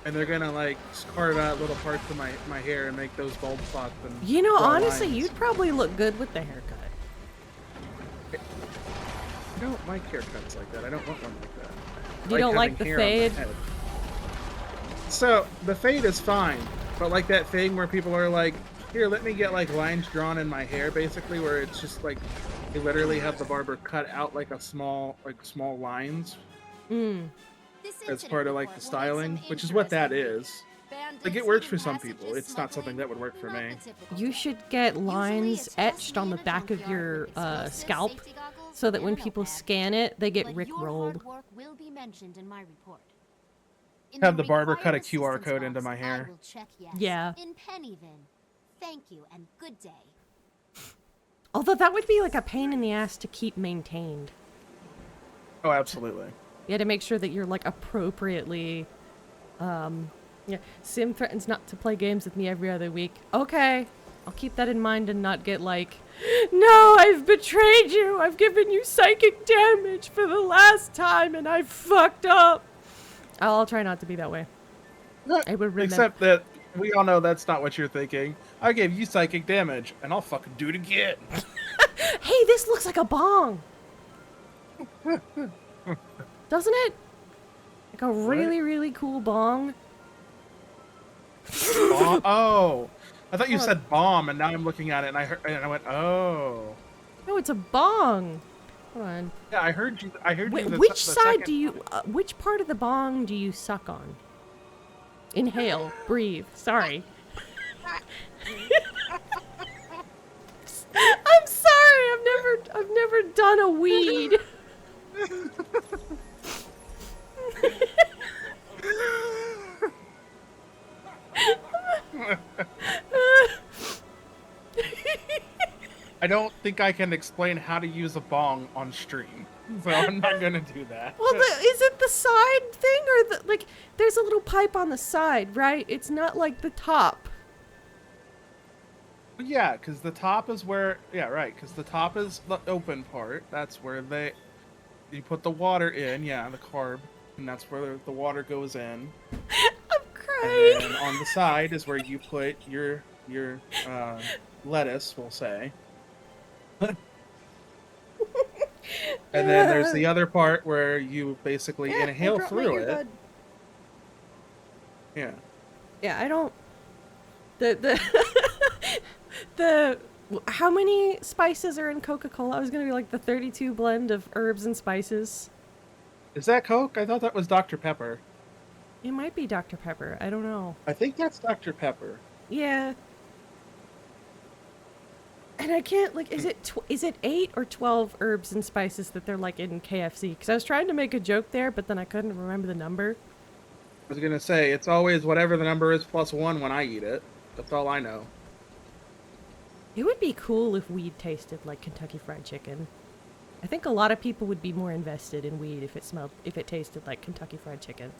And they're gonna like carve out little parts of my hair and make those bald spots. And you know, honestly, you'd probably look good with the haircut. I don't like haircuts like that. I don't want one like that. You don't like the fade? So, the fade is fine. But like that thing where people are like, here, let me get like lines drawn in my hair, basically, where it's just like, they literally have the barber cut out like small lines. As part of like the styling, which is what that is. Like it works for some people. It's not something that would work for me. You should get lines etched on the back of your scalp, so that when people scan it, they get rickrolled. Have the barber cut a QR code into my hair. Yeah. In Pennyvin. Thank you and good day. Although that would be like a pain in the ass to keep maintained. Oh, absolutely. You had to make sure that you're like appropriately, yeah. Sim threatens not to play games with me every other week. Okay, I'll keep that in mind and not get like, no, I've betrayed you. I've given you psychic damage for the last time and I fucked up. I'll try not to be that way. I would remember. Except that we all know that's not what you're thinking. I gave you psychic damage and I'll fucking do it again. Hey, this looks like a bong. Doesn't it? Like a really, really cool bong. Oh, I thought you said bomb, and now I'm looking at it, and I went, oh. No, it's a bong. Hold on. Yeah, I heard you. Which side do you? Which part of the bong do you suck on? Inhale, breathe. Sorry. I'm sorry. I've never done a weed. I don't think I can explain how to use a bong on stream, so I'm not gonna do that. Well, is it the side thing or the like? There's a little pipe on the side, right? It's not like the top. Yeah, because the top is where. Yeah, right. Because the top is the open part. That's where you put the water in. Yeah, the carb, and that's where the water goes in. I'm crying. And then on the side is where you put your lettuce, we'll say. And then there's the other part where you basically inhale through it. Yeah. Yeah, I don't. The how many spices are in Coca-Cola? I was gonna be like the 32 blend of herbs and spices. Is that Coke? I thought that was Dr. Pepper. It might be Dr. Pepper. I don't know. I think that's Dr. Pepper. Yeah. And I can't, like, is it 8 or 12 herbs and spices that they're, like, in KFC? Because I was trying to make a joke there, but then I couldn't remember the number. I was going to say, it's always whatever the number is plus 1 when I eat it. That's all I know. It would be cool if weed tasted like Kentucky Fried Chicken. I think a lot of people would be more invested in weed if it tasted like Kentucky Fried Chicken.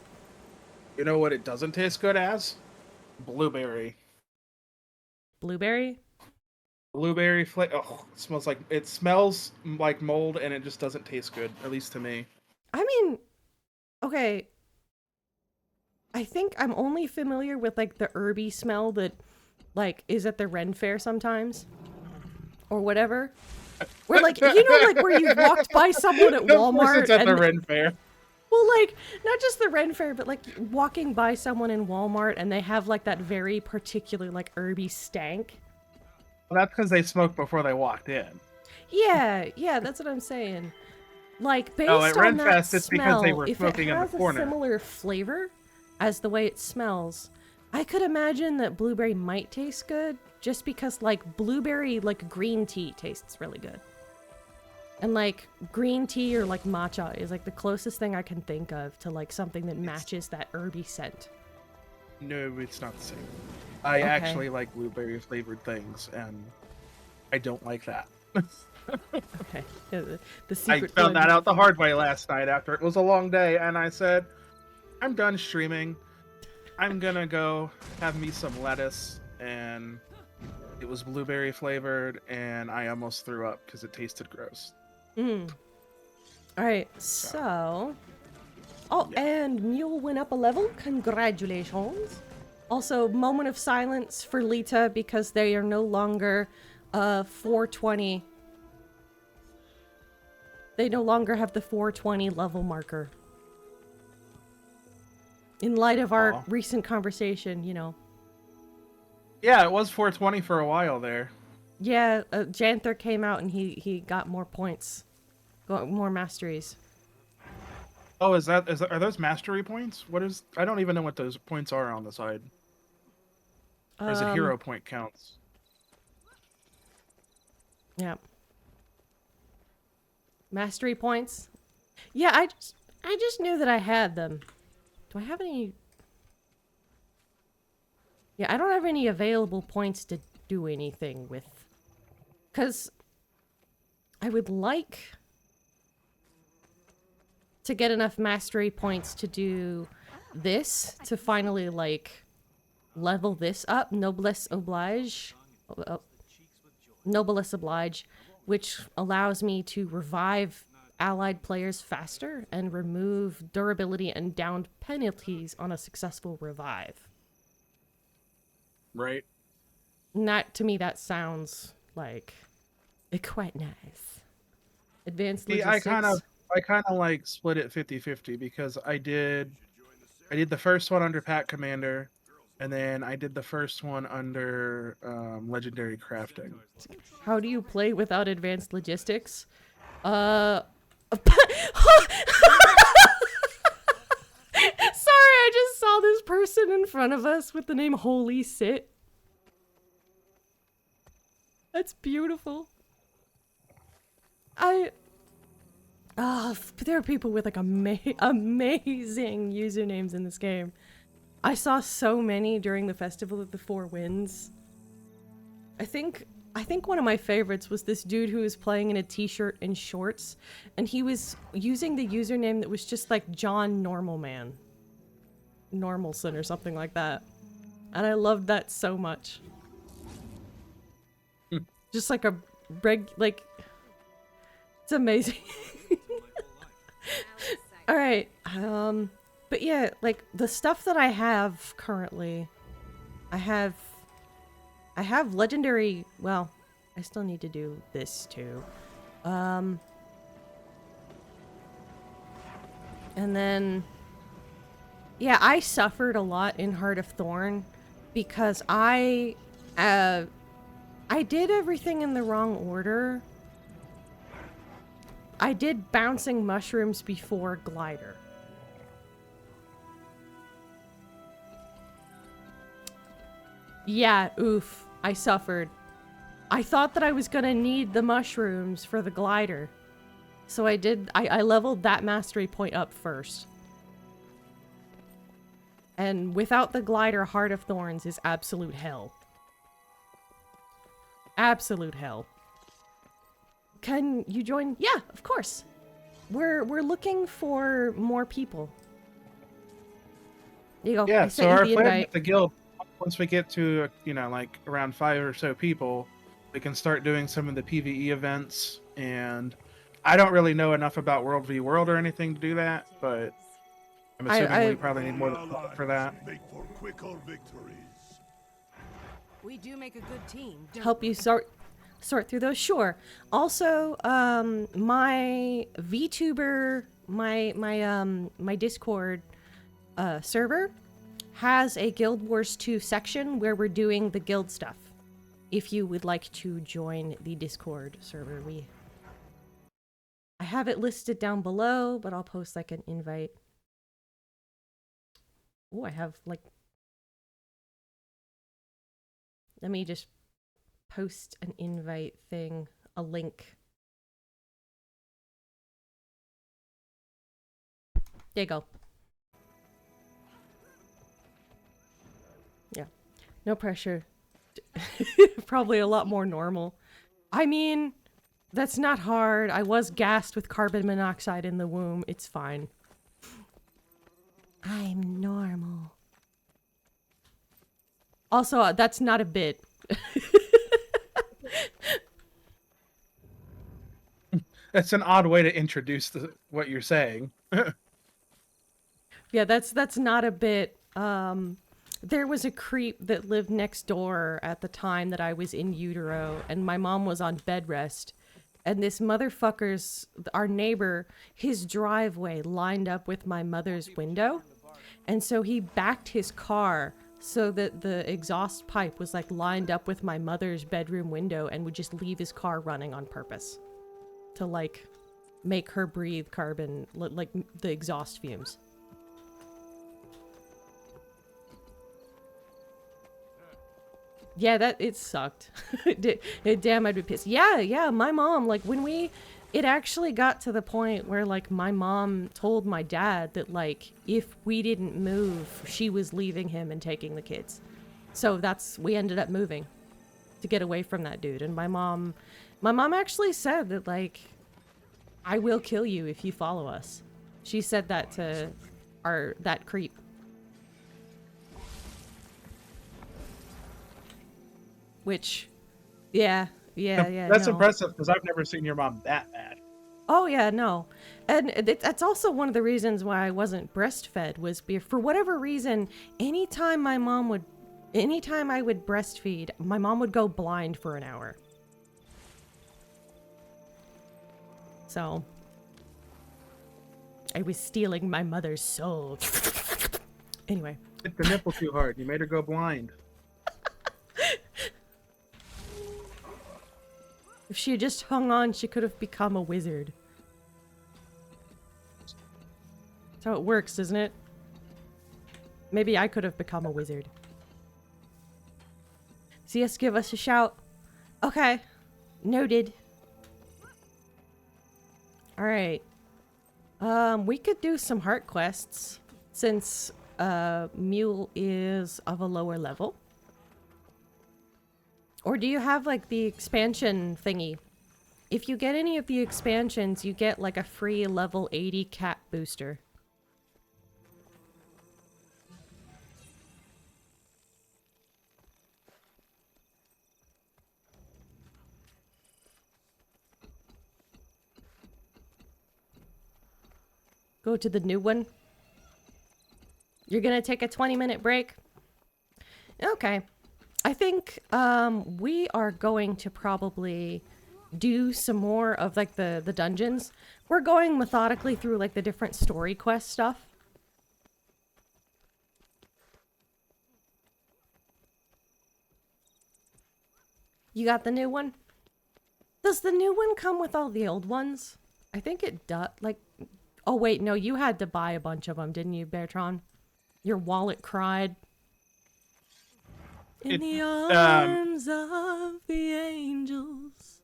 You know what it doesn't taste good as? Blueberry. Blueberry? Blueberry flavor. Oh, it smells like mold, and it just doesn't taste good, at least to me. I mean, okay. I think I'm only familiar with like the herby smell that like is at the Ren Fair sometimes, or whatever. Where like like where you walked by someone at Walmart. Of course it's at the Ren Fair. Well, like not just the Ren Fair, but like walking by someone in Walmart and they have like that very particular like herby stank. Well, that's because they smoked before they walked in. Yeah, that's what I'm saying. Like based at on that Renfest, it's because they smell, were if it smoking in the has a corner. similar flavor as the way it smells, I could imagine that blueberry might taste good, just because like blueberry like green tea tastes really good. And like green tea or like matcha is like the closest thing I can think of to like something that matches that herby scent. No, it's not the same. I actually like blueberry flavored things, and I don't like that. Okay. The secret I found that out the hard way last night after it was a long day, and I said, I'm done streaming. I'm gonna go have me some lettuce, and it was blueberry flavored, and I almost threw up because it tasted gross. Alright, so... Oh, and Mule went up a level. Congratulations. Also, moment of silence for Lita because they are no longer 420. They no longer have the 420 level marker. In light of our recent conversation, you know. Yeah, it was 420 for a while there. Yeah, Janther came out and he got more points. Got more masteries. Oh, are those mastery points? I don't even know what those points are on the side. Or is it hero point counts? Yeah. Mastery points? Yeah, I just knew that I had them. Do I have any? Yeah, I don't have any available points to do anything with. 'Cause I would like to get enough mastery points to do this, to finally, like, level this up, Noblesse Oblige, Noblesse Oblige, which allows me to revive allied players faster and remove durability and downed penalties on a successful revive. Right. And that, to me, that sounds like quite nice. Advanced logistics. I kind of like split it 50-50 because I did the first one under Pack Commander, and then I did the first one under Legendary Crafting. How do you play without advanced logistics? Sorry, I just saw this person in front of us with the name Holy Sit. That's beautiful. There are people with like amazing usernames in this game. I saw so many during the Festival of the Four Winds. I think one of my favorites was this dude who was playing in a t-shirt and shorts, and he was using the username that was just like John Normalman. Normalson or something like that. And I loved that so much. Just like it's amazing. Alright, but yeah, like, the stuff that I have currently, I have legendary, well, I still need to do this too. And then, yeah, I suffered a lot in Heart of Thorn because I did everything in the wrong order. I did bouncing mushrooms before glider. Yeah, oof. I suffered. I thought that I was gonna need the mushrooms for the glider. So I leveled that mastery point up first. And without the glider, Heart of Thorns is absolute hell. Absolute hell. Can you join? Yeah, of course. We're looking for more people. There you go. Yeah, I so sent you our the plan invite. with the guild, once we get to, you know, like around 5 or so people, we can start doing some of the PvE events. And I don't really know enough about World v World or anything to do that, but I'm assuming we probably need more than one for that. Make for quicker victories. We do make a good team. Help you sort through those. Sure. Also, my Vtuber, my Discord server has a Guild Wars 2 section where we're doing the guild stuff. If you would like to join the Discord server, I have it listed down below, but I'll post like an invite. Oh, I have like. Let me just post an invite thing, a link. There you go. Yeah, no pressure. Probably a lot more normal. I mean, that's not hard. I was gassed with carbon monoxide in the womb. It's fine. I'm normal. Also, that's not a bit. That's an odd way to introduce what you're saying. Yeah, that's not a bit. There was a creep that lived next door at the time that I was in utero, and my mom was on bed rest. And this motherfucker's, our neighbor, his driveway lined up with my mother's window. And so he backed his car so that the exhaust pipe was like lined up with my mother's bedroom window and would just leave his car running on purpose to like make her breathe carbon, like the exhaust fumes. Yeah, it sucked. Damn, I'd be pissed. Yeah, my mom, like it actually got to the point where like my mom told my dad that like if we didn't move, she was leaving him and taking the kids. So we ended up moving to get away from that dude. And my mom actually said that like, I will kill you if you follow us. She said that to that creep. Which, yeah. That's impressive because I've never seen your mom that bad. Oh yeah, no. And that's also one of the reasons why I wasn't breastfed was for whatever reason, anytime I would breastfeed, my mom would go blind for an hour. So, I was stealing my mother's soul. Anyway. Hit the nipple too hard. You made her go blind. If she had just hung on, she could have become a wizard. That's how it works, isn't it? Maybe I could have become a wizard. CS, give us a shout. Okay. Noted. Alright. We could do some heart quests, since Mule is of a lower level. Or do you have, like, the expansion thingy? If you get any of the expansions, you get, like, a free level 80 cat booster. Go to the new one. You're gonna take a 20-minute break? Okay. I think we are going to probably do some more of like the dungeons. We're going methodically through like the different story quest stuff. You got the new one? Does the new one come with all the old ones? I think it does. Like, oh wait, no, you had to buy a bunch of them, didn't you, Beartron? Your wallet cried. In the arms of the angels.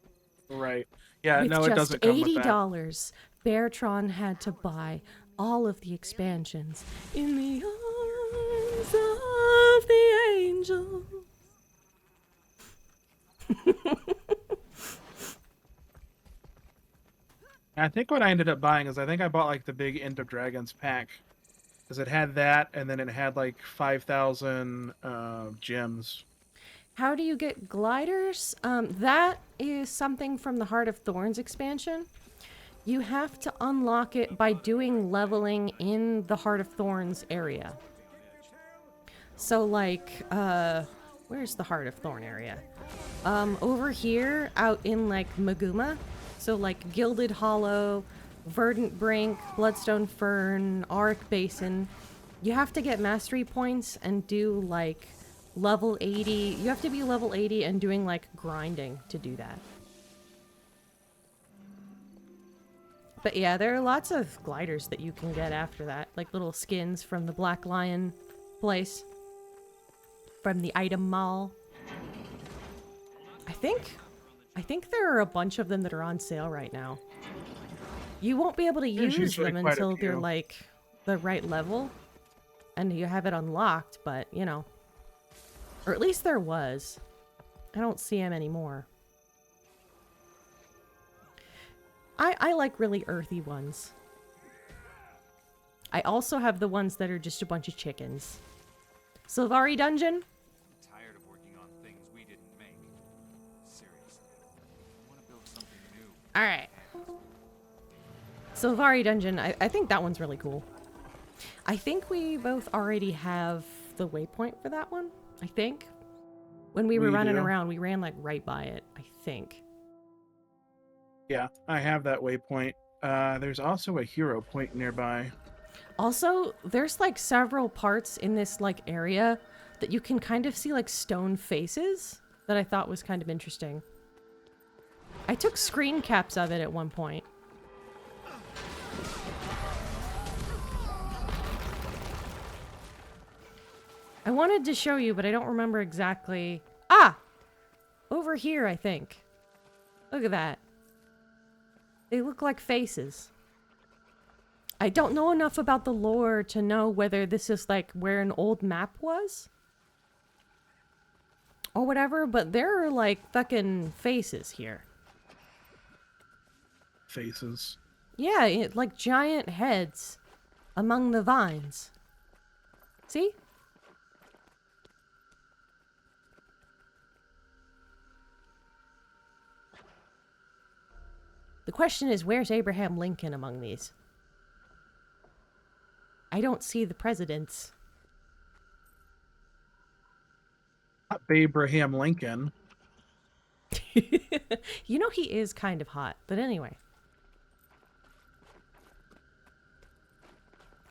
Right. Yeah, with no, it doesn't come with that. $80, Beartron had to buy all of the expansions. In the arms of the angels. I think what I ended up buying is I think I bought like the big End of Dragons pack. Because it had that, and then it had like 5,000 gems. How do you get gliders? That is something from the Heart of Thorns expansion. You have to unlock it by doing leveling in the Heart of Thorns area. So like, where's the Heart of Thorn area? Over here, out in like Maguma. So like Gilded Hollow, Verdant Brink, Bloodstone Fern, Auric Basin. You have to get mastery points and do like level 80. You have to be level 80 and doing like grinding to do that. But yeah, there are lots of gliders that you can get after that. Like little skins from the Black Lion place. From the item mall. I think there are a bunch of them that are on sale right now. You won't be able to use them until they're like the right level. And you have it unlocked, but you know. Or at least there was. I don't see him anymore. I like really earthy ones. I also have the ones that are just a bunch of chickens. Sylvari Dungeon? Tired of working on things we didn't make. Seriously. I want to build something new. Alright. Sylvari Dungeon, I think that one's really cool. I think we both already have the waypoint for that one. I think. When we were running around, we ran like right by it, I think. Yeah, I have that waypoint. There's also a hero point nearby. Also, there's like several parts in this like area that you can kind of see like stone faces that I thought was kind of interesting. I took screen caps of it at one point. I wanted to show you, but I don't remember exactly. Ah! Over here, I think. Look at that. They look like faces. I don't know enough about the lore to know whether this is like where an old map was. Or whatever, but there are like fucking faces here. Faces? Yeah, like giant heads among the vines. See? The question is, where's Abraham Lincoln among these? I don't see the presidents. Not Abraham Lincoln. You know he is kind of hot, but anyway.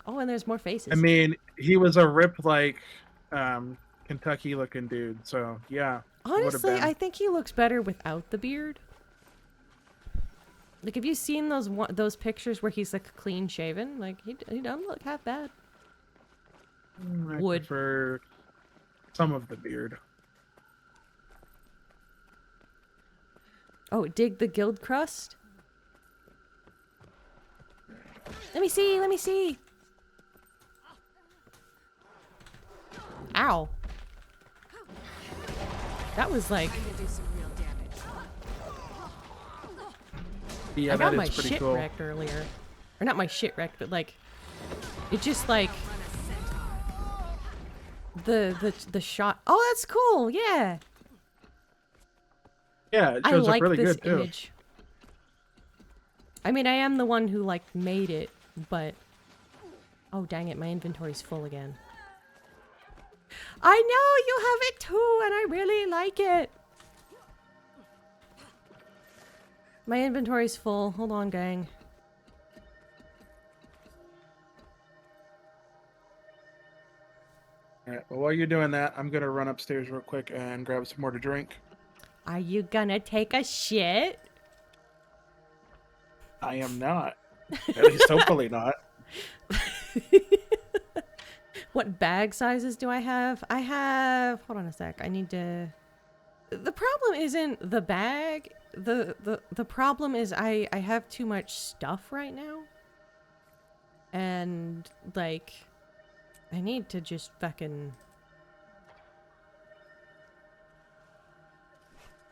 Oh, and there's more faces. I mean, he was a ripped, like, Kentucky-looking dude, so, yeah. Honestly, I think he looks better without the beard. Like, have you seen those pictures where he's, like, clean-shaven? Like, he doesn't look half bad. I prefer some of the beard. Oh, dig the guild crust? Let me see, let me see! Ow. That was like... Yeah, I got my pretty shit cool. wrecked earlier. Or not my shit wrecked, but like... It just like... The shot... Oh, that's cool! Yeah! Yeah, it shows up really good, too. Image. I mean, I am the one who, like, made it, but... Oh, dang it, my inventory's full again. I know you have it too, and I really like it! My inventory's full. Hold on, gang. Alright, well, while you're doing that, I'm gonna run upstairs real quick and grab some more to drink. Are you gonna take a shit? I am not. At least hopefully not. What bag sizes do I have? I have... Hold on a sec. I need to... The problem isn't the bag. The problem is I have too much stuff right now. And, like... I need to just fucking...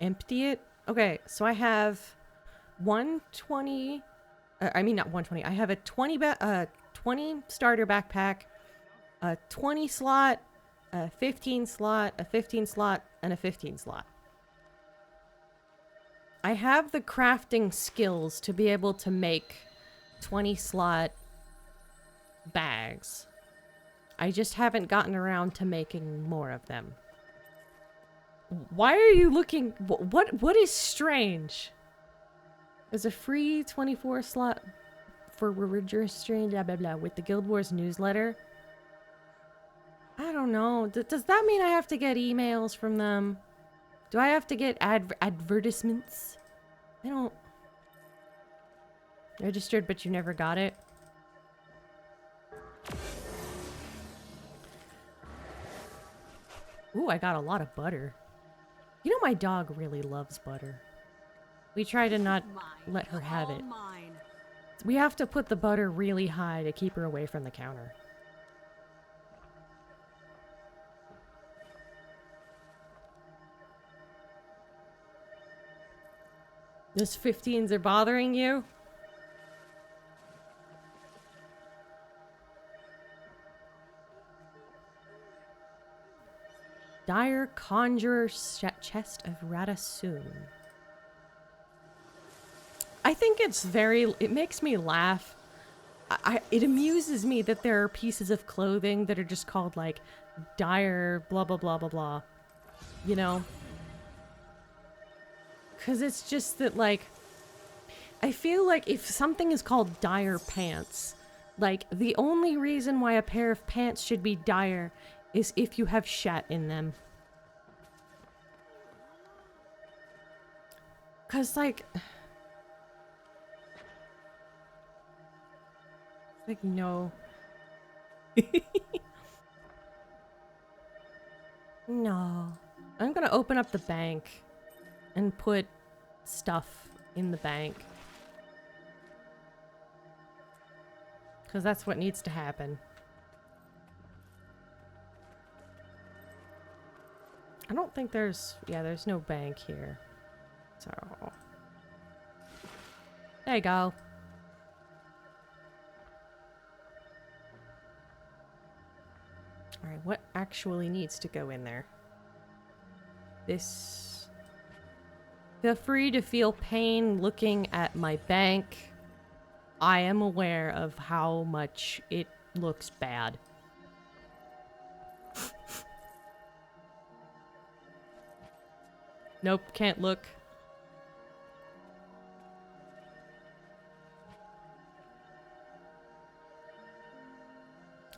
empty it. Okay, so I have 120 I mean, not 120. I have a 20 starter backpack, a 20 slot, a 15 slot, a 15 slot, and a 15 slot. I have the crafting skills to be able to make 20 slot bags. I just haven't gotten around to making more of them. Why are you looking? What is strange? There's a free 24 slot for Religious Strange, blah blah blah, with the Guild Wars newsletter. I don't know. Does that mean I have to get emails from them? Do I have to get advertisements? I don't. Registered, but you never got it. Ooh, I got a lot of butter. You know my dog really loves butter. We try to not let her have it. We have to put the butter really high to keep her away from the counter. Those 15s are bothering you? Dire Conjurer's Chest of Radasoon. I think it's it makes me laugh. It amuses me that there are pieces of clothing that are just called like dire blah blah blah blah blah. You know? Because it's just that, like, I feel like if something is called dire pants, like, the only reason why a pair of pants should be dire is if you have shat in them. Because, like... Like, no. No. I'm gonna open up the bank and put stuff in the bank. Because that's what needs to happen. I don't think there's... Yeah, there's no bank here. So... There you go. Alright, what actually needs to go in there? This... Feel free to feel pain looking at my bank. I am aware of how much it looks bad. Nope, can't look.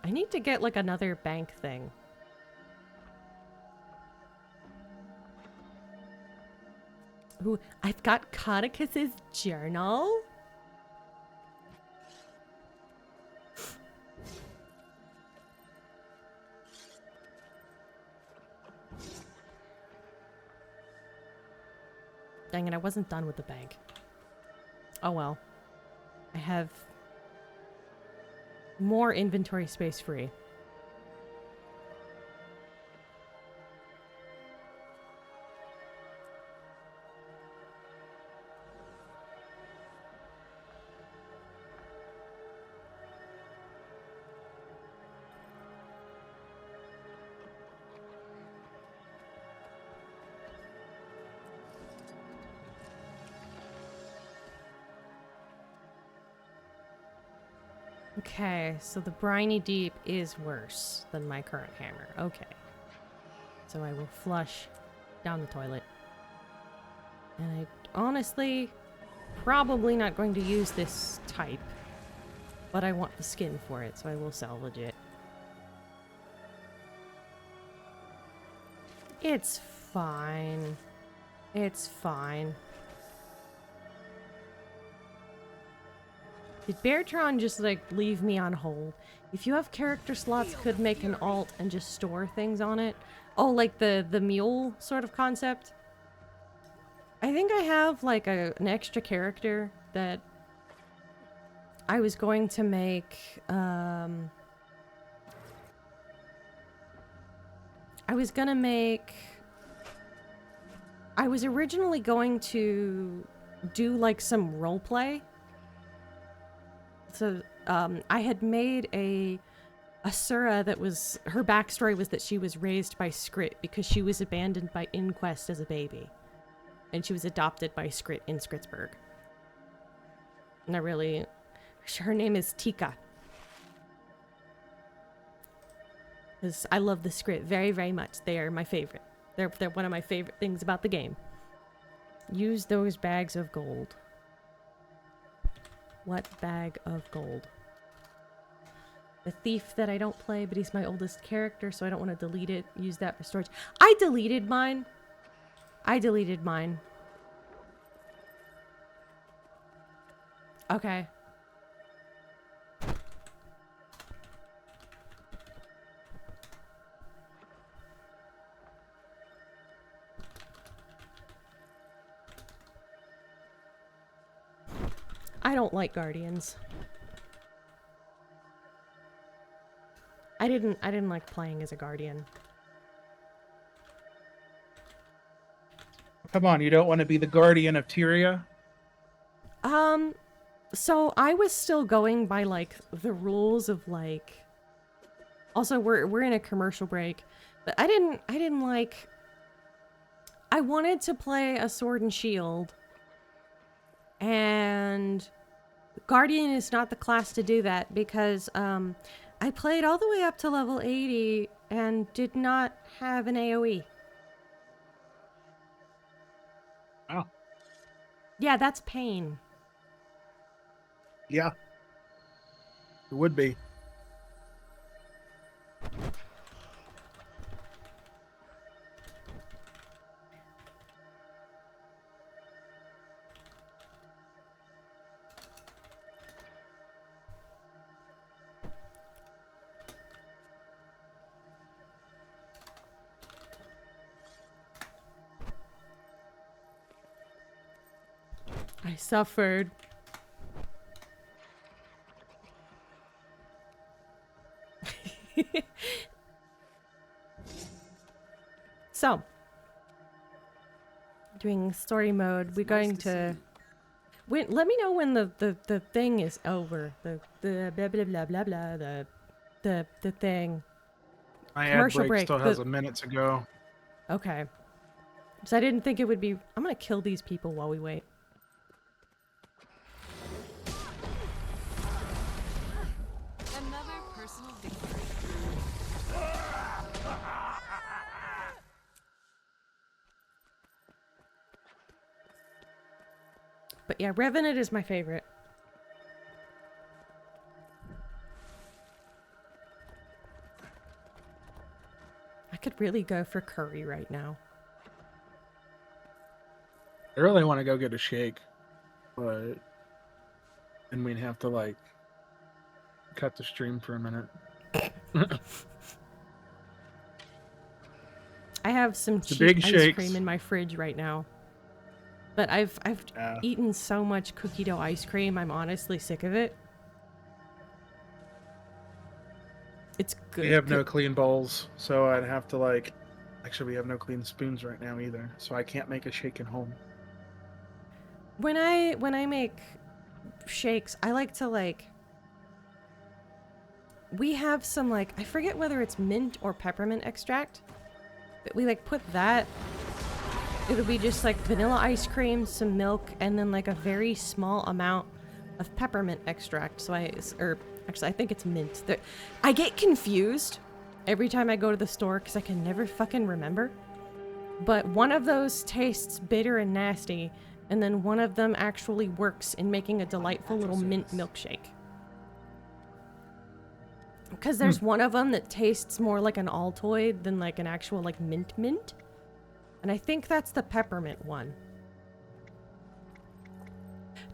I need to get like another bank thing. Ooh, I've got Codicus's journal. Dang it, I wasn't done with the bank. Oh well. I have more inventory space free. Okay, so the briny deep is worse than my current hammer. Okay. So I will flush down the toilet. And I honestly probably not going to use this type, but I want the skin for it, so I will salvage it. It's fine. It's fine. Did Beartron just, like, leave me on hold? If you have character slots, could make an alt and just store things on it. Oh, like the mule sort of concept? I think I have, like, an extra character that I was going to make, I was originally going to do, like, some roleplay So I had made a Asura that was, her backstory was that she was raised by Skrit because she was abandoned by Inquest as a baby. And she was adopted by Skrit in Skritsburg. And her name is Tika. Because I love the Skrit very, very much. They are my favorite. They're one of my favorite things about the game. Use those bags of gold. What bag of gold? The thief that I don't play, but he's my oldest character, so I don't want to delete it. Use that for storage. I deleted mine. Okay. I don't like Guardians. I didn't like playing as a Guardian. Come on, you don't want to be the guardian of Tyria? So I was still going by like the rules of like. Also, we're in a commercial break, but I didn't like. I wanted to play a sword and shield, and Guardian is not the class to do that because I played all the way up to level 80 and did not have an AoE. Oh. Yeah, that's pain. Yeah. It would be. I suffered. So, doing story mode, we're going to... let me know when the thing is over. The blah blah blah blah blah, the thing. My ad Commercial break break. still has a minute to go. Okay. So I didn't think it would be... I'm gonna kill these people while we wait. Another personal victory. But yeah, Revenant is my favorite. I could really go for curry right now. I really want to go get a shake, but then we'd have to like cut the stream for a minute. I have some cheap big ice shakes. cream in my fridge right now. But I've eaten so much cookie dough ice cream, I'm honestly sick of it. It's good. We have no clean bowls, so I'd have to like... Actually, we have no clean spoons right now either, so I can't make a shake at home. When I make shakes, I like to like... We have some like... I forget whether it's mint or peppermint extract. But we like put that... It'll be just like vanilla ice cream, some milk, and then like a very small amount of peppermint extract. So actually I think it's mint. I get confused every time I go to the store because I can never fucking remember. But one of those tastes bitter and nasty, and then one of them actually works in making a delightful little mint milkshake. Because there's one of them that tastes more like an Altoid than like an actual like mint. And I think that's the peppermint one.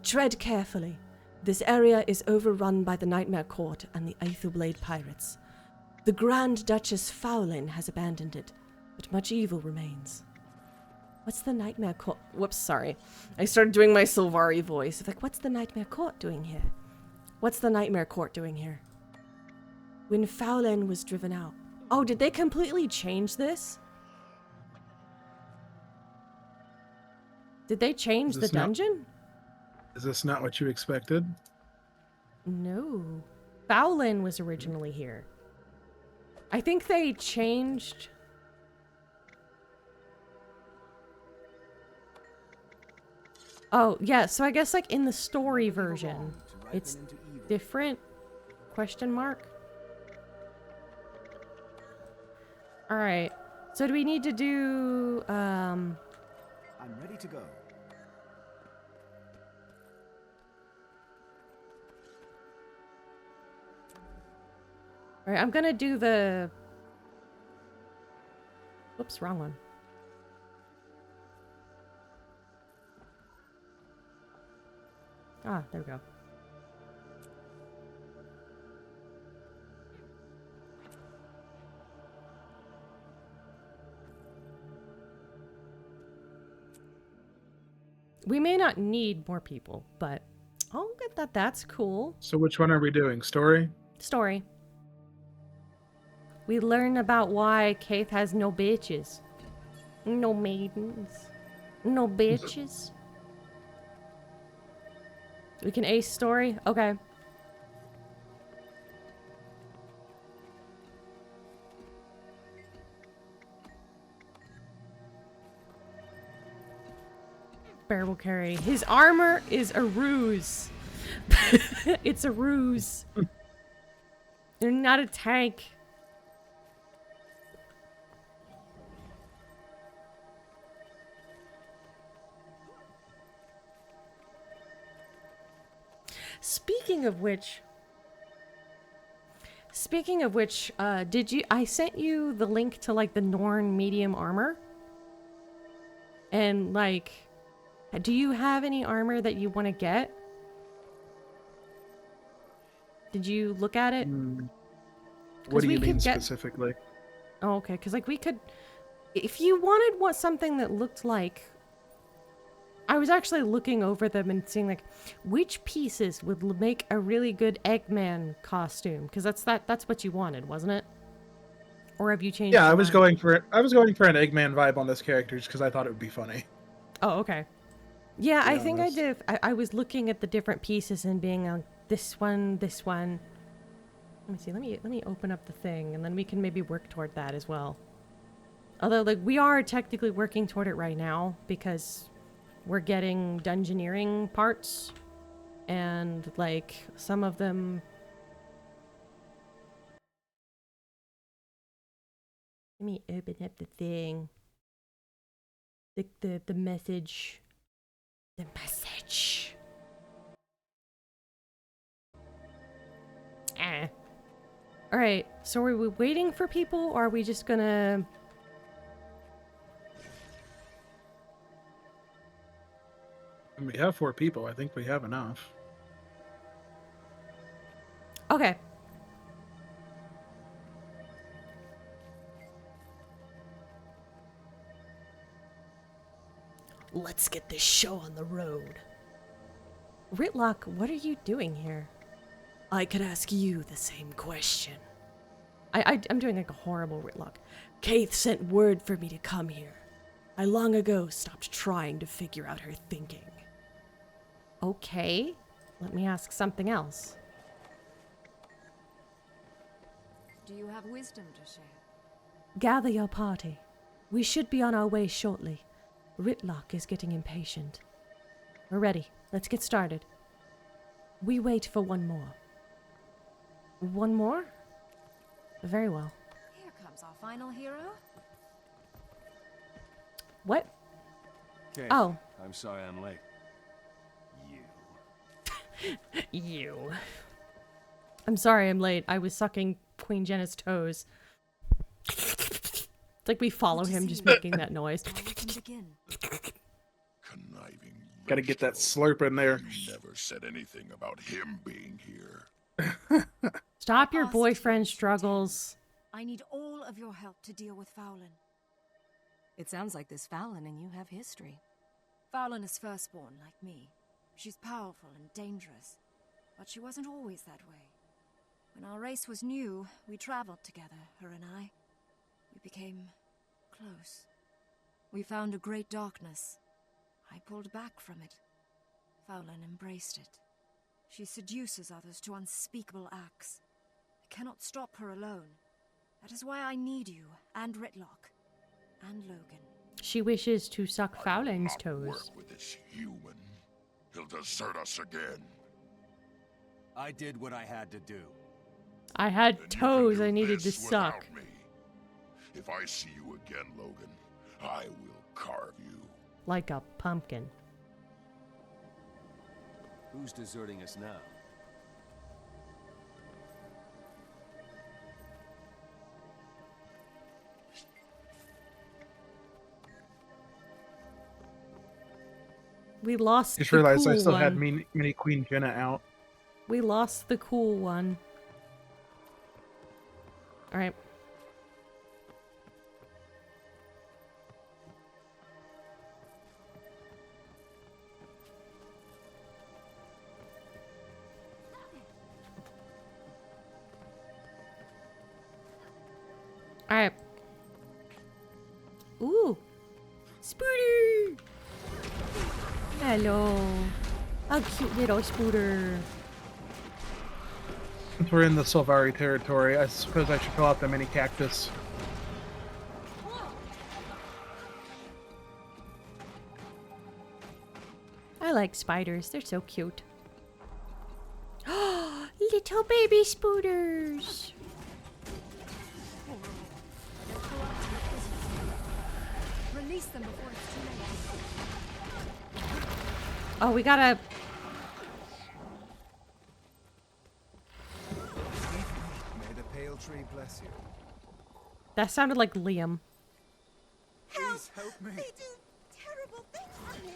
Tread carefully. This area is overrun by the Nightmare Court and the Aetherblade pirates. The Grand Duchess Fowlin has abandoned it, but much evil remains. What's the Nightmare Court? Whoops, sorry. I started doing my Sylvari voice. Like, what's the Nightmare Court doing here? What's the Nightmare Court doing here? When Fowlin was driven out. Oh, did they completely change this? Did they change the dungeon? Is this not what you expected? No. Fowlin was originally here. I think they changed... Oh, yeah, so I guess like in the story version, it's different? Question mark? Alright, so do we need to do, I'm ready to go. Alright, I'm gonna do the... Whoops, wrong one. Ah, there we go. We may not need more people, but I'll get that. That's cool. So which one are we doing? Story? Story. We learn about why Kaith has no bitches. No maidens. No bitches. We can ace story? Okay. Bear will carry. His armor is a ruse. It's a ruse. You're not a tank. Speaking of which, I sent you the link to like the Norn medium armor. And like, do you have any armor that you want to get? Did you look at it? What do you mean specifically? Oh, okay, because like we could, if you wanted something that looked like, I was actually looking over them and seeing like which pieces would make a really good Eggman costume, because that's what you wanted, wasn't it? Or have you changed? Yeah, I was going for an Eggman vibe on this character just because I thought it would be funny. Oh, okay. Yeah, I think I did. I was looking at the different pieces and being this one. Let me see. Let me open up the thing, and then we can maybe work toward that as well. Although, like, we are technically working toward it right now because we're getting dungeoneering parts, and like some of them. Let me open up the thing. The message. The message. Alright, so are we waiting for people, or are we just gonna... We have 4 people. I think we have enough. Okay. Let's get this show on the road. Ritlock, what are you doing here? I could ask you the same question. I'm doing like a horrible Ritlock. Kaith sent word for me to come here. I long ago stopped trying to figure out her thinking. Okay, let me ask something else. Do you have wisdom to share? Gather your party. We should be on our way shortly. Ritlock is getting impatient. We're ready. Let's get started. We wait for one more. One more? Very well. Here comes our final hero. What? Okay. Oh. I'm sorry I'm late. You. I'm sorry I'm late. I was sucking Queen Jenna's toes. It's like we follow him just making that noise. Gotta get that slurp in there. You never said anything about him being here. Stop your boyfriend struggles. I need all of your help to deal with Fowlin. It sounds like this Fowlin and you have history. Fowlin is firstborn, like me. She's powerful and dangerous, but she wasn't always that way. When our race was new, we traveled together, her and I. We became close. We found a great darkness. I pulled back from it. Fowlin embraced it. She seduces others to unspeakable acts. I cannot stop her alone. That is why I need you, and Ritlock, and Logan. She wishes to suck Fowling's Work toes. with this human. He'll desert us again. I did what I had to do. I had toes I needed to suck. Me. If I see you again, Logan, I will carve you. Like a pumpkin. Who's deserting us now? We lost Just the realized cool I still one. had mini Queen Jenna out. We lost the cool one. Alright. Alright. Ooh. Spooter! Hello. A cute little Spooter. Since we're in the Silvari territory, I suppose I should fill out the mini cactus. I like spiders. They're so cute. Little baby Spooters. Release them before it's too late. Oh, we gotta... May the pale tree bless you. That sounded like Liam. Please help me. They do terrible things to me.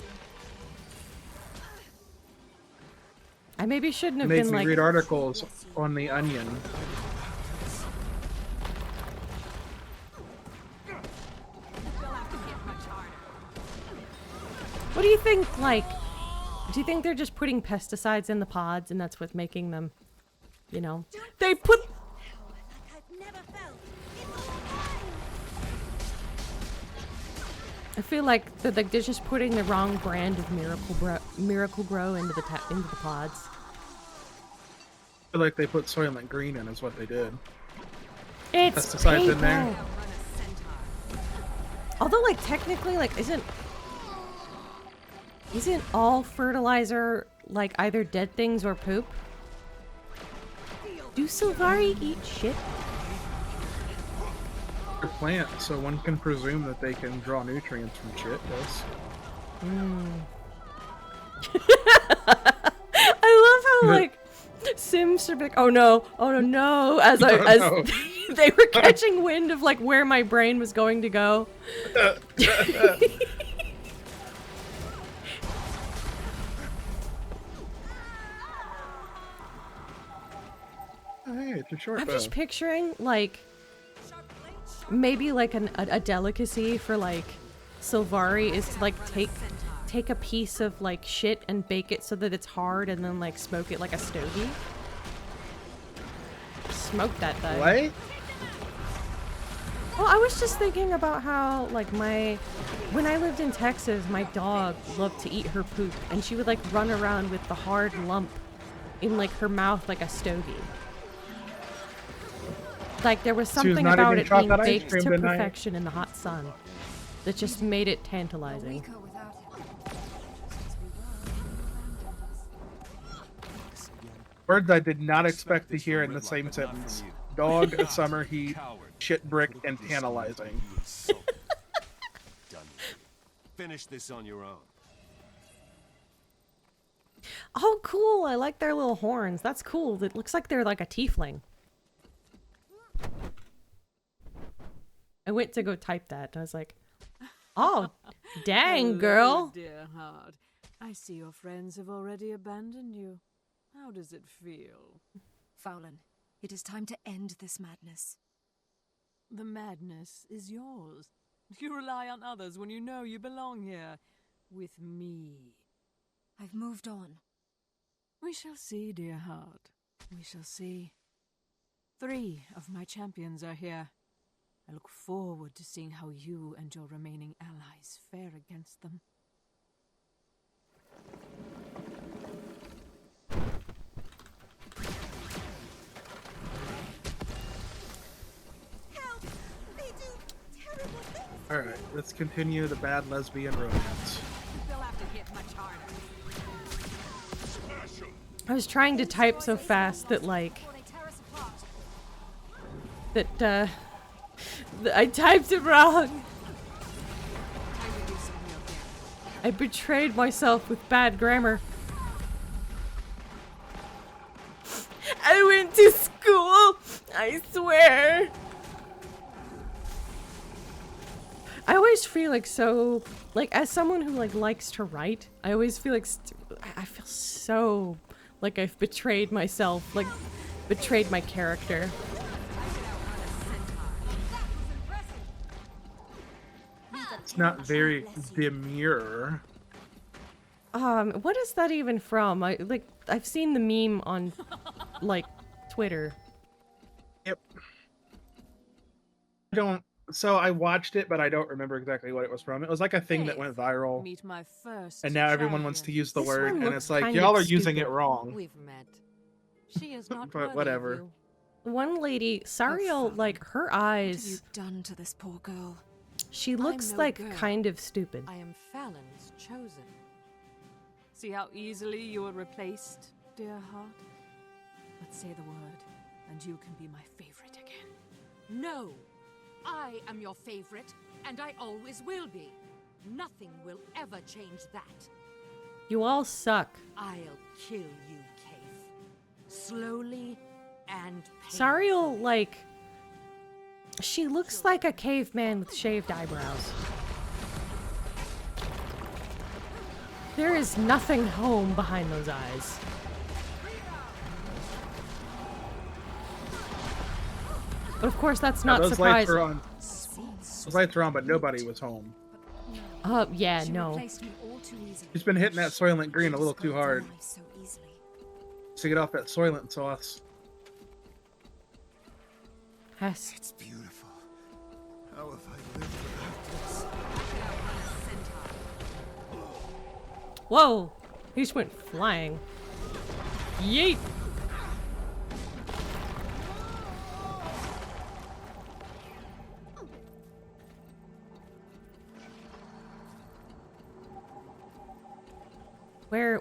I maybe shouldn't have Makes been me like... read articles on the Onion. What do you think, like... Do you think they're just putting pesticides in the pods and that's what's making them, you know... They put... I feel like they're just putting the wrong brand of Miracle Grow into the pods. I feel like they put Soylent Green in is what they did. It's pesticides paper. in there. Although, like, technically, like, isn't all fertilizer, like, either dead things or poop? Do Silvari eat shit? They're plants, so one can presume that they can draw nutrients from shit, yes. I love how, like, Sims are like, oh no, as they were catching wind of, like, where my brain was going to go. Hey, it's a short I'm bow. just picturing, like, maybe, like, a delicacy for, like, Silvari is to, like, take a piece of, like, shit and bake it so that it's hard and then, like, smoke it like a stogie. Smoke that thing. What? Well, I was just thinking about how, like, when I lived in Texas, my dog loved to eat her poop, and she would, like, run around with the hard lump in, like, her mouth like a stogie. Like, there was something about it being baked to perfection in the hot sun that just made it tantalizing. Words I did not expect to hear in the same sentence. Dog, summer heat, shit brick, and tantalizing. Finish this on your own. Oh, cool. I like their little horns. That's cool. It looks like they're like a tiefling. I went to go type that. I was like, oh, dang, girl. Dear heart. I see your friends have already abandoned you. How does it feel? Fowlin, it is time to end this madness. The madness is yours. You rely on others when you know you belong here. With me. I've moved on. We shall see, dear heart. We shall see. 3 of my champions are here. I look forward to seeing how you and your remaining allies fare against them. Alright, let's continue the bad lesbian romance. They'll have to hit much harder. I was trying to type so fast that, like... I typed it wrong! I betrayed myself with bad grammar. I went to school! I swear! I always feel like so... Like, as someone who, like, likes to write, I always feel like... I feel so... Like I've betrayed myself. Like, betrayed my character. It's not very demure. What is that even from? I've seen the meme on, like, Twitter. Yep. So I watched it, but I don't remember exactly what it was from. It was like a thing that went viral. Meet my first And now everyone wants to use the This word, one and looks it's like, kind y'all of are using stupid. it wrong. We've met. She is not But whatever. you. One lady, Sariel, like, her What have you eyes, done to this poor girl? she looks no like girl. kind of stupid. I am Fallon's chosen. See how easily you were replaced, dear heart? But say the word, and you can be my favorite again. No! I am your favorite, and I always will be. Nothing will ever change that. You all suck. I'll kill you, Cave. Slowly and painfully. Sariel, like, she looks like a caveman with shaved eyebrows. There is nothing home behind those eyes. But of course, that's not Those lights surprising. were on. Those lights were on, but nobody was home. Yeah, no. She's been hitting that Soylent Green a little too hard. To get off that Soylent sauce. Yes. It's beautiful. How have I lived without this? Whoa! He just went flying. Yeet!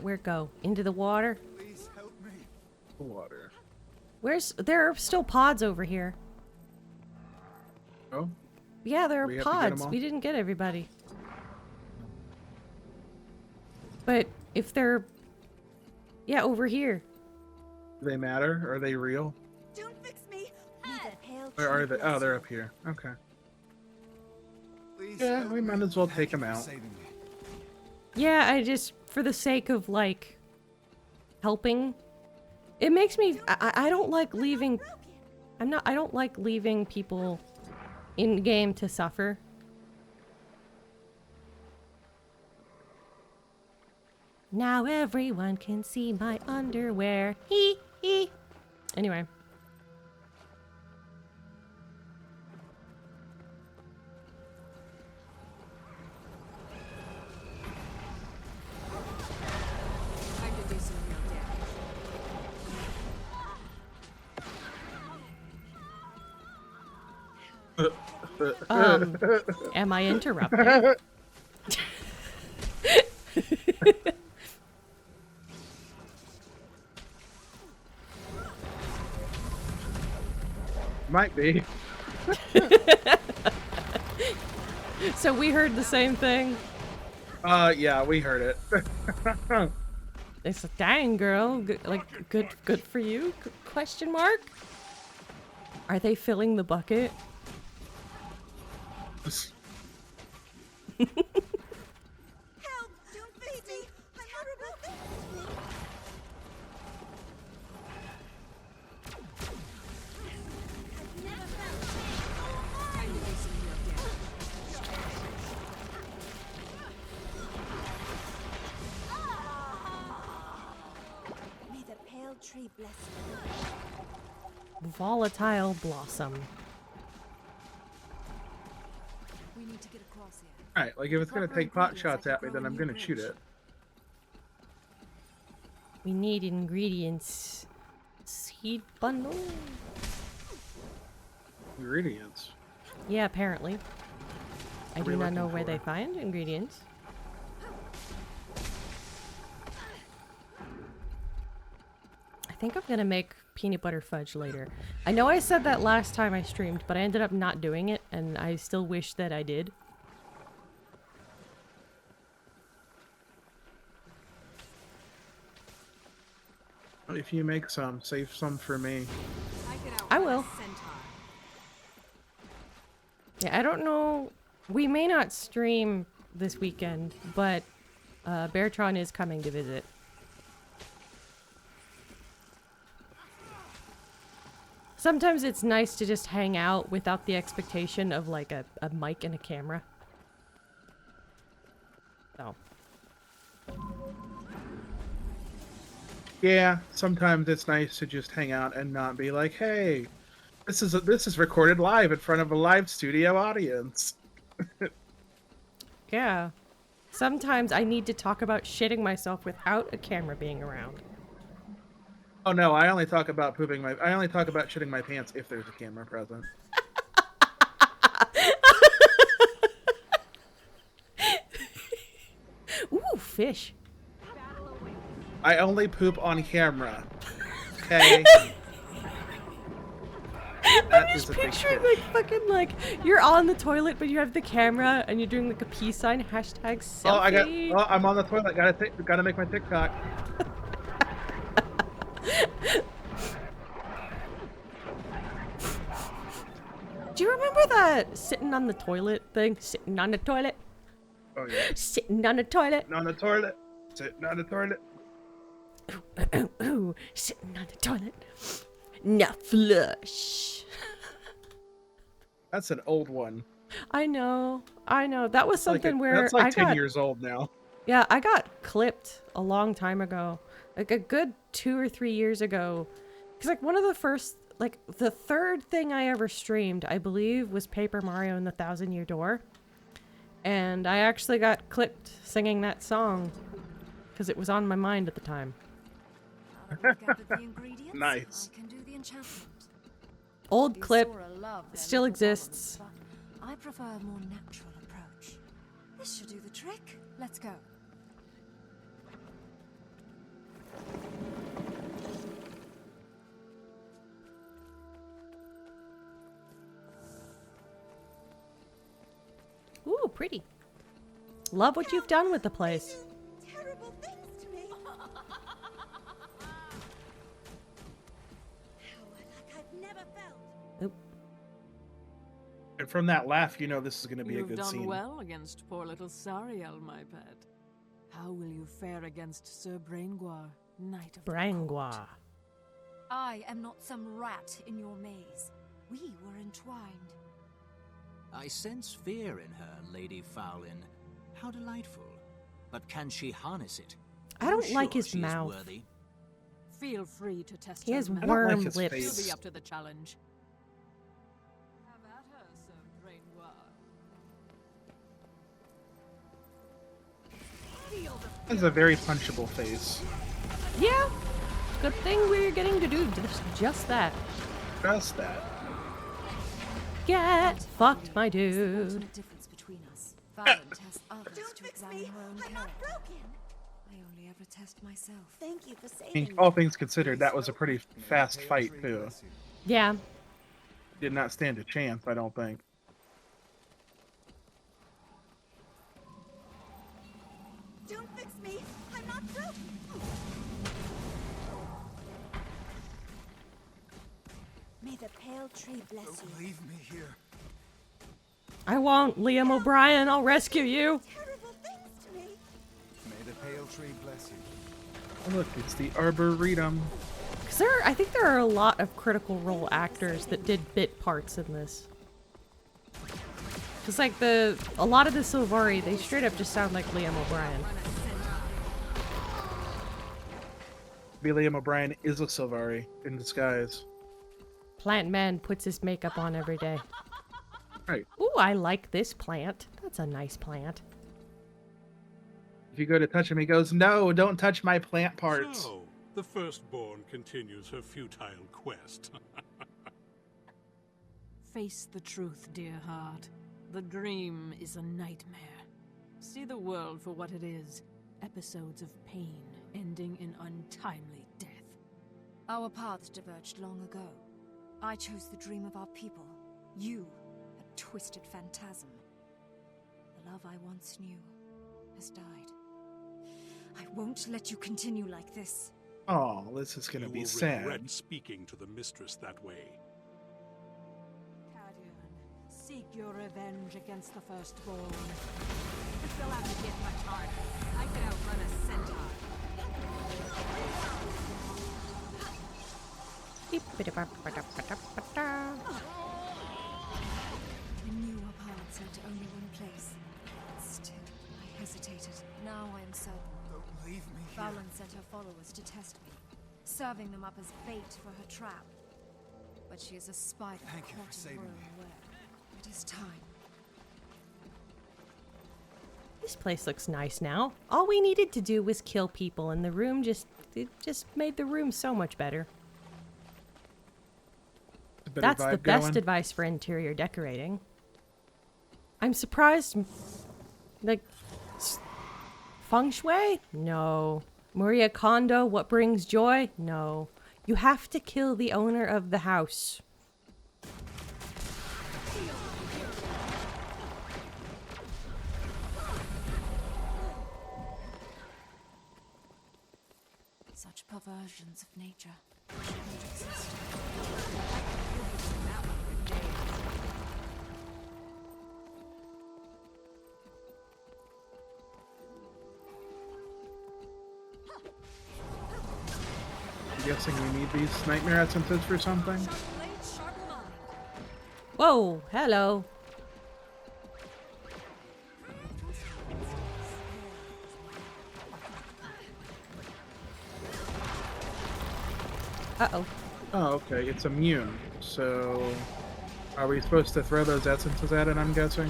Where go? Into the water? Please help me. Water. There are still pods over here. Oh? Yeah, there We are have to get 'em pods. all? We didn't get everybody. But if they're... Yeah, over here. Do they matter? Are they real? Don't fix me. Where are they? Oh, they're up here. Okay. Please Yeah, help we me. might as well Thank take you them for out. saving me. Yeah, I just... For the sake of, like... helping. It makes me... I don't like leaving... I don't like leaving people in game to suffer. Now everyone can see my underwear. Hee hee. Anyway. I could do some real Am I interrupting? Might be. So we heard the same thing. Yeah, we heard it. It's like, dang, girl, good for you? Question mark? Are they filling the bucket? Help! Don't fix me. I'm horrible. May the pale tree bless you. Volatile blossom. We need to get across here. Alright, like if it's gonna take pot shots at me, then I'm gonna shoot it. We need ingredients. Seed bundle? Ingredients. Yeah, apparently. I What do are we not know looking where for? they find ingredients. I think I'm gonna make peanut butter fudge later. I know I said that last time I streamed, but I ended up not doing it, and I still wish that I did. If you make some, save some for me. I will. Yeah, I don't know. We may not stream this weekend, but Beartron is coming to visit. Sometimes it's nice to just hang out without the expectation of like a mic and a camera. So. Yeah, sometimes it's nice to just hang out and not be like, "Hey, this is recorded live in front of a live studio audience." Yeah. Sometimes I need to talk about shitting myself without a camera being around. Oh no, I only talk about shitting my pants if there's a camera present. Ooh, fish. I only poop on camera. Okay. I'm just picturing like fucking like you're on the toilet but you have the camera and you're doing like a peace sign hashtag selfie. I'm on the toilet. Gotta make my TikTok. Do you remember that sitting on the toilet thing? Sitting on the toilet. Oh yeah. Sitting on the toilet. On the toilet. Sitting on the toilet. Ooh, sitting on the toilet. Now flush. That's an old one. I know. That was something where that's like I 10 got, years old now. Yeah, I got clipped a long time ago. Like a good 2 or 3 years ago. Because like one of the first, like the third thing I ever streamed, I believe, was Paper Mario and the Thousand Year Door. And I actually got clipped singing that song. Because it was on my mind at the time. Nice. Old clip still exists. I prefer a more natural approach. This should do the trick. Let's go. Ooh, pretty. Love what you've done with the place. Terrible things to me. Like I've never felt. Oop. And from that laugh, you know this is going to be You've a good done scene. well against poor little Sariel, my pet. How will you fare against Sir Braingoir, Knight of Braingoir. I am not some rat in your maze. We were entwined. I sense fear in her, Lady Fowlin. How delightful. But can she harness it? I don't Sure like his she is mouth. worthy? Feel free to test He her has mettle. worm his lips. face. You'll be up to the challenge. Have at her, Sir Braingoir. That's a very punchable face. Yeah. Good thing we're getting to do just that. Just that. Get fucked, my dude. Ultimate difference between us. Fallon tests others to examine her own character. I only ever test myself. Thank you for I saving mean, me. all things considered, that was a pretty fast fight, too. Yeah. Did not stand a chance, I don't think. Don't fix me. I'm not broken. May the pale tree bless you. Leave me here. I won't, Liam O'Brien. I'll rescue you. Terrible things to me. May the pale tree bless you. Oh, look, it's the Arboretum. Cause I think there are a lot of Critical Role actors that did bit parts in this. Cause like a lot of the Silvari, they straight up just sound like Liam O'Brien. Liam O'Brien is a Silvari in disguise. Plant Man puts his makeup on every day. Right. Ooh, I like this plant. That's a nice plant. If you go to touch him, he goes, "No, don't touch my plant parts." So, the firstborn continues her futile quest. Face the truth, dear heart. The dream is a nightmare. See the world for what it is. Episodes of pain ending in untimely death. Our paths diverged long ago. I chose the dream of our people. You, a twisted phantasm. The love I once knew has died. I won't let you continue like this. Oh, this is gonna be sad. You will regret speaking to the mistress that way. Seek your revenge against the firstborn. Fill out to get much harder. I can outrun a centaur. I knew our paths led to only one place. Still, I hesitated. Now I am certain. Don't leave me here. Fallon sent her followers to test me, serving them up as bait for her trap. But she is a spider Thank you caught for in saving royal me. web. It is time. This place looks nice now. All we needed to do was kill people, and the room just made the room so much better. That's the best advice for interior decorating. I'm surprised. Like, feng shui? No. Maria Kondo, what brings joy? No. You have to kill the owner of the house. Such perversions of nature. I'm guessing we need these nightmare essences for something. Whoa, hello. Uh-oh. Oh, okay. It's immune. So, are we supposed to throw those essences at it, I'm guessing?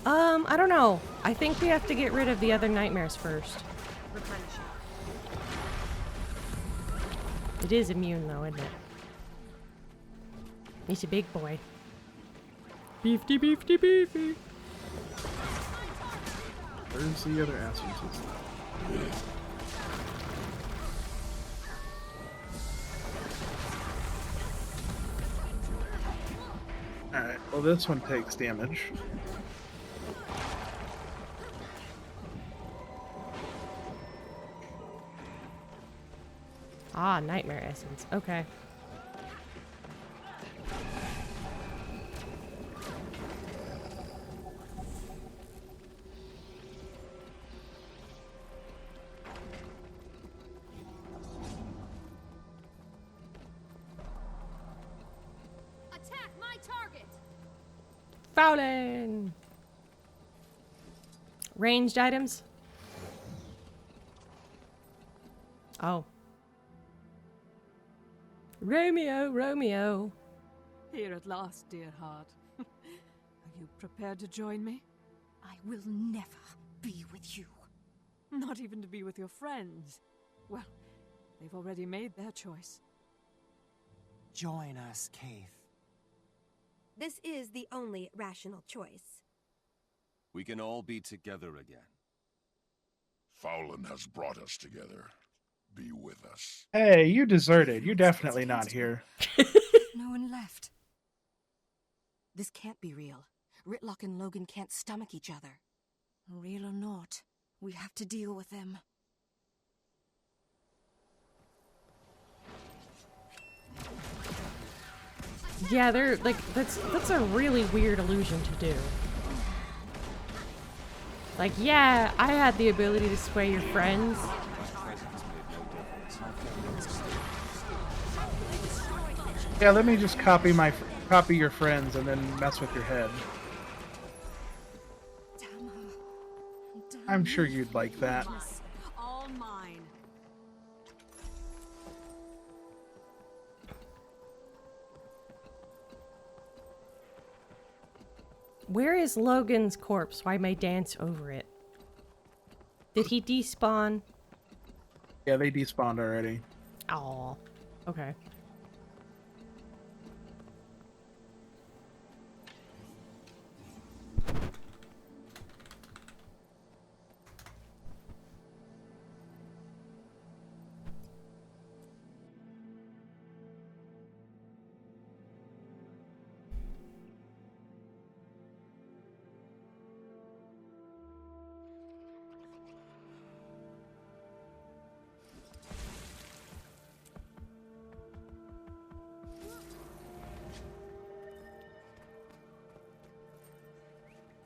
I don't know. I think we have to get rid of the other nightmares first. It is immune, though, isn't it? He's a big boy. Beefy, beefy, beefy. Where's the other essences? Alright, well this one takes damage. Ah, nightmare essence. Okay. Attack my target! Fouling! Ranged items? Oh. Romeo, Romeo. Here at last, dear heart. Are you prepared to join me? I will never be with you. Not even to be with your friends. Well, they've already made their choice. Join us, Kaith. This is the only rational choice. We can all be together again. Fowlin has brought us together. Be with us. Hey, you deserted. You're definitely not here. No one left. This can't be real. Ritlock and Logan can't stomach each other. Real or not, we have to deal with them. Yeah, they're like that's a really weird illusion to do. Like, yeah, I had the ability to sway your friends. Yeah, let me just copy your friends and then mess with your head. I'm sure you'd like that. All mine. Where is Logan's corpse so I may dance over it? Did he despawn? Yeah, they despawned already. Oh, okay.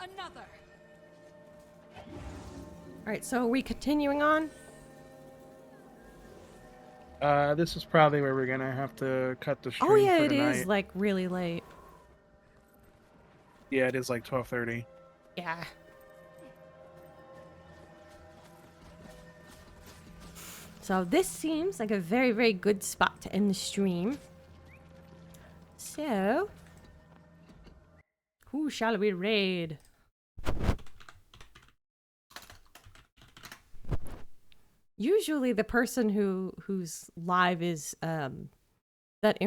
Another. Alright, so are we continuing on? This is probably where we're gonna have to cut the stream Oh yeah, for it tonight. is like really late. Yeah, it is like 12:30. Yeah. So this seems like a very, very good spot to end the stream. So, who shall we raid? Usually the person whose live is that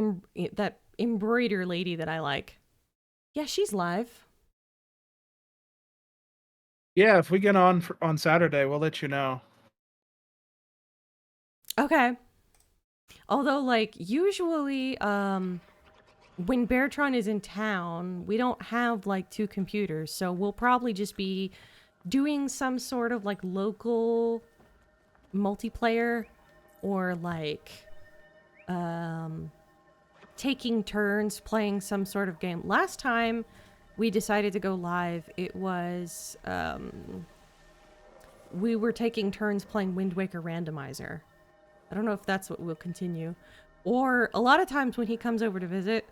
embroider lady that I like. Yeah, she's live. Yeah, if we get on on Saturday, we'll let you know. Okay. Although, like, usually, when Beartron is in town, we don't have, like, 2 computers, so we'll probably just be doing some sort of, like, local multiplayer, or, like, taking turns playing some sort of game. Last time we decided to go live, it was, we were taking turns playing Wind Waker Randomizer. I don't know if that's what we'll continue. Or a lot of times when he comes over to visit,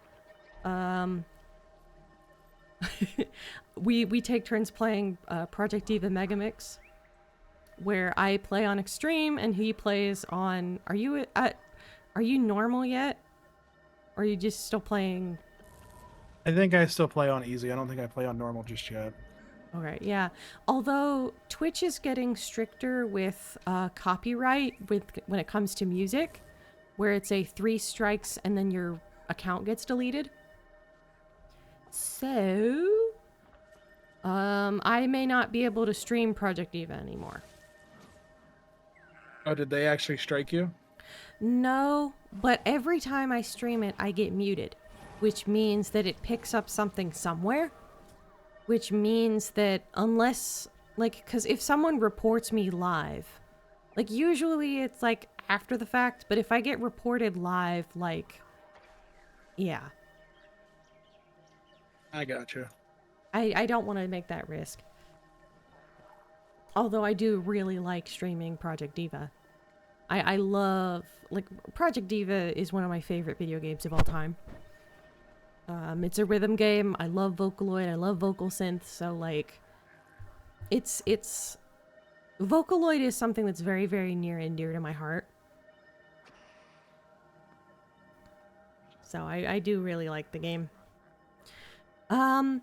we take turns playing Project Diva Megamix, where I play on extreme and he plays on. Are you normal yet? Or are you just still playing? I think I still play on easy. I don't think I play on normal just yet. Okay, yeah. Although Twitch is getting stricter with copyright when it comes to music, where it's a 3 strikes and then your account gets deleted. So, I may not be able to stream Project Diva anymore. Oh, did they actually strike you? No, but every time I stream it, I get muted, which means that it picks up something somewhere. Which means that unless, like, because if someone reports me live, like, usually it's, like, after the fact, but if I get reported live, like, yeah. I gotcha. I don't want to make that risk. Although I do really like streaming Project Diva. I love, like, Project Diva is one of my favorite video games of all time. It's a rhythm game. I love Vocaloid. I love vocal synth. So, like, it's Vocaloid is something that's very, very near and dear to my heart. So I do really like the game. I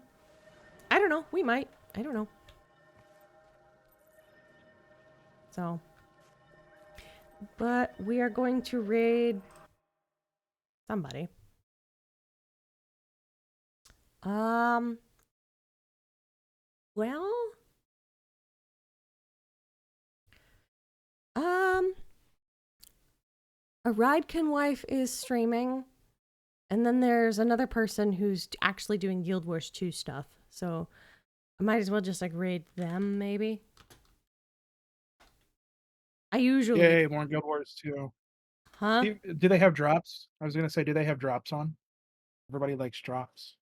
don't know. We might. I don't know. So, but we are going to raid somebody. Well, a Ridekin wife is streaming, and then there's another person who's actually doing Guild Wars 2 stuff, so I might as well just, like, raid them, maybe. I usually... Yay, more Guild Wars 2. Huh? Do they have drops? I was gonna say, do they have drops on? Everybody likes drops.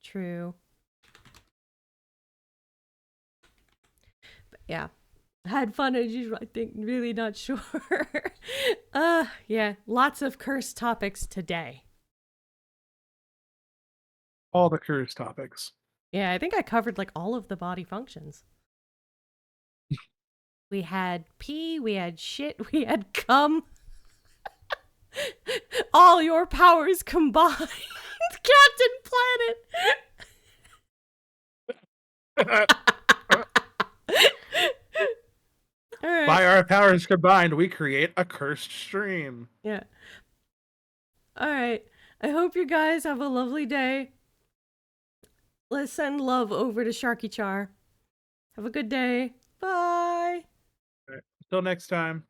True. But yeah. Had fun as usual, I think. Really not sure. Yeah. Lots of cursed topics today. All the cursed topics. Yeah, I think I covered, like, all of the body functions. We had pee, we had shit, we had cum. All your powers combined. Captain Planet. All right. By our powers combined, we create a cursed stream. Yeah. All right. I hope you guys have a lovely day. Let's send love over to Sharky Char. Have a good day. Bye. All right. Until next time.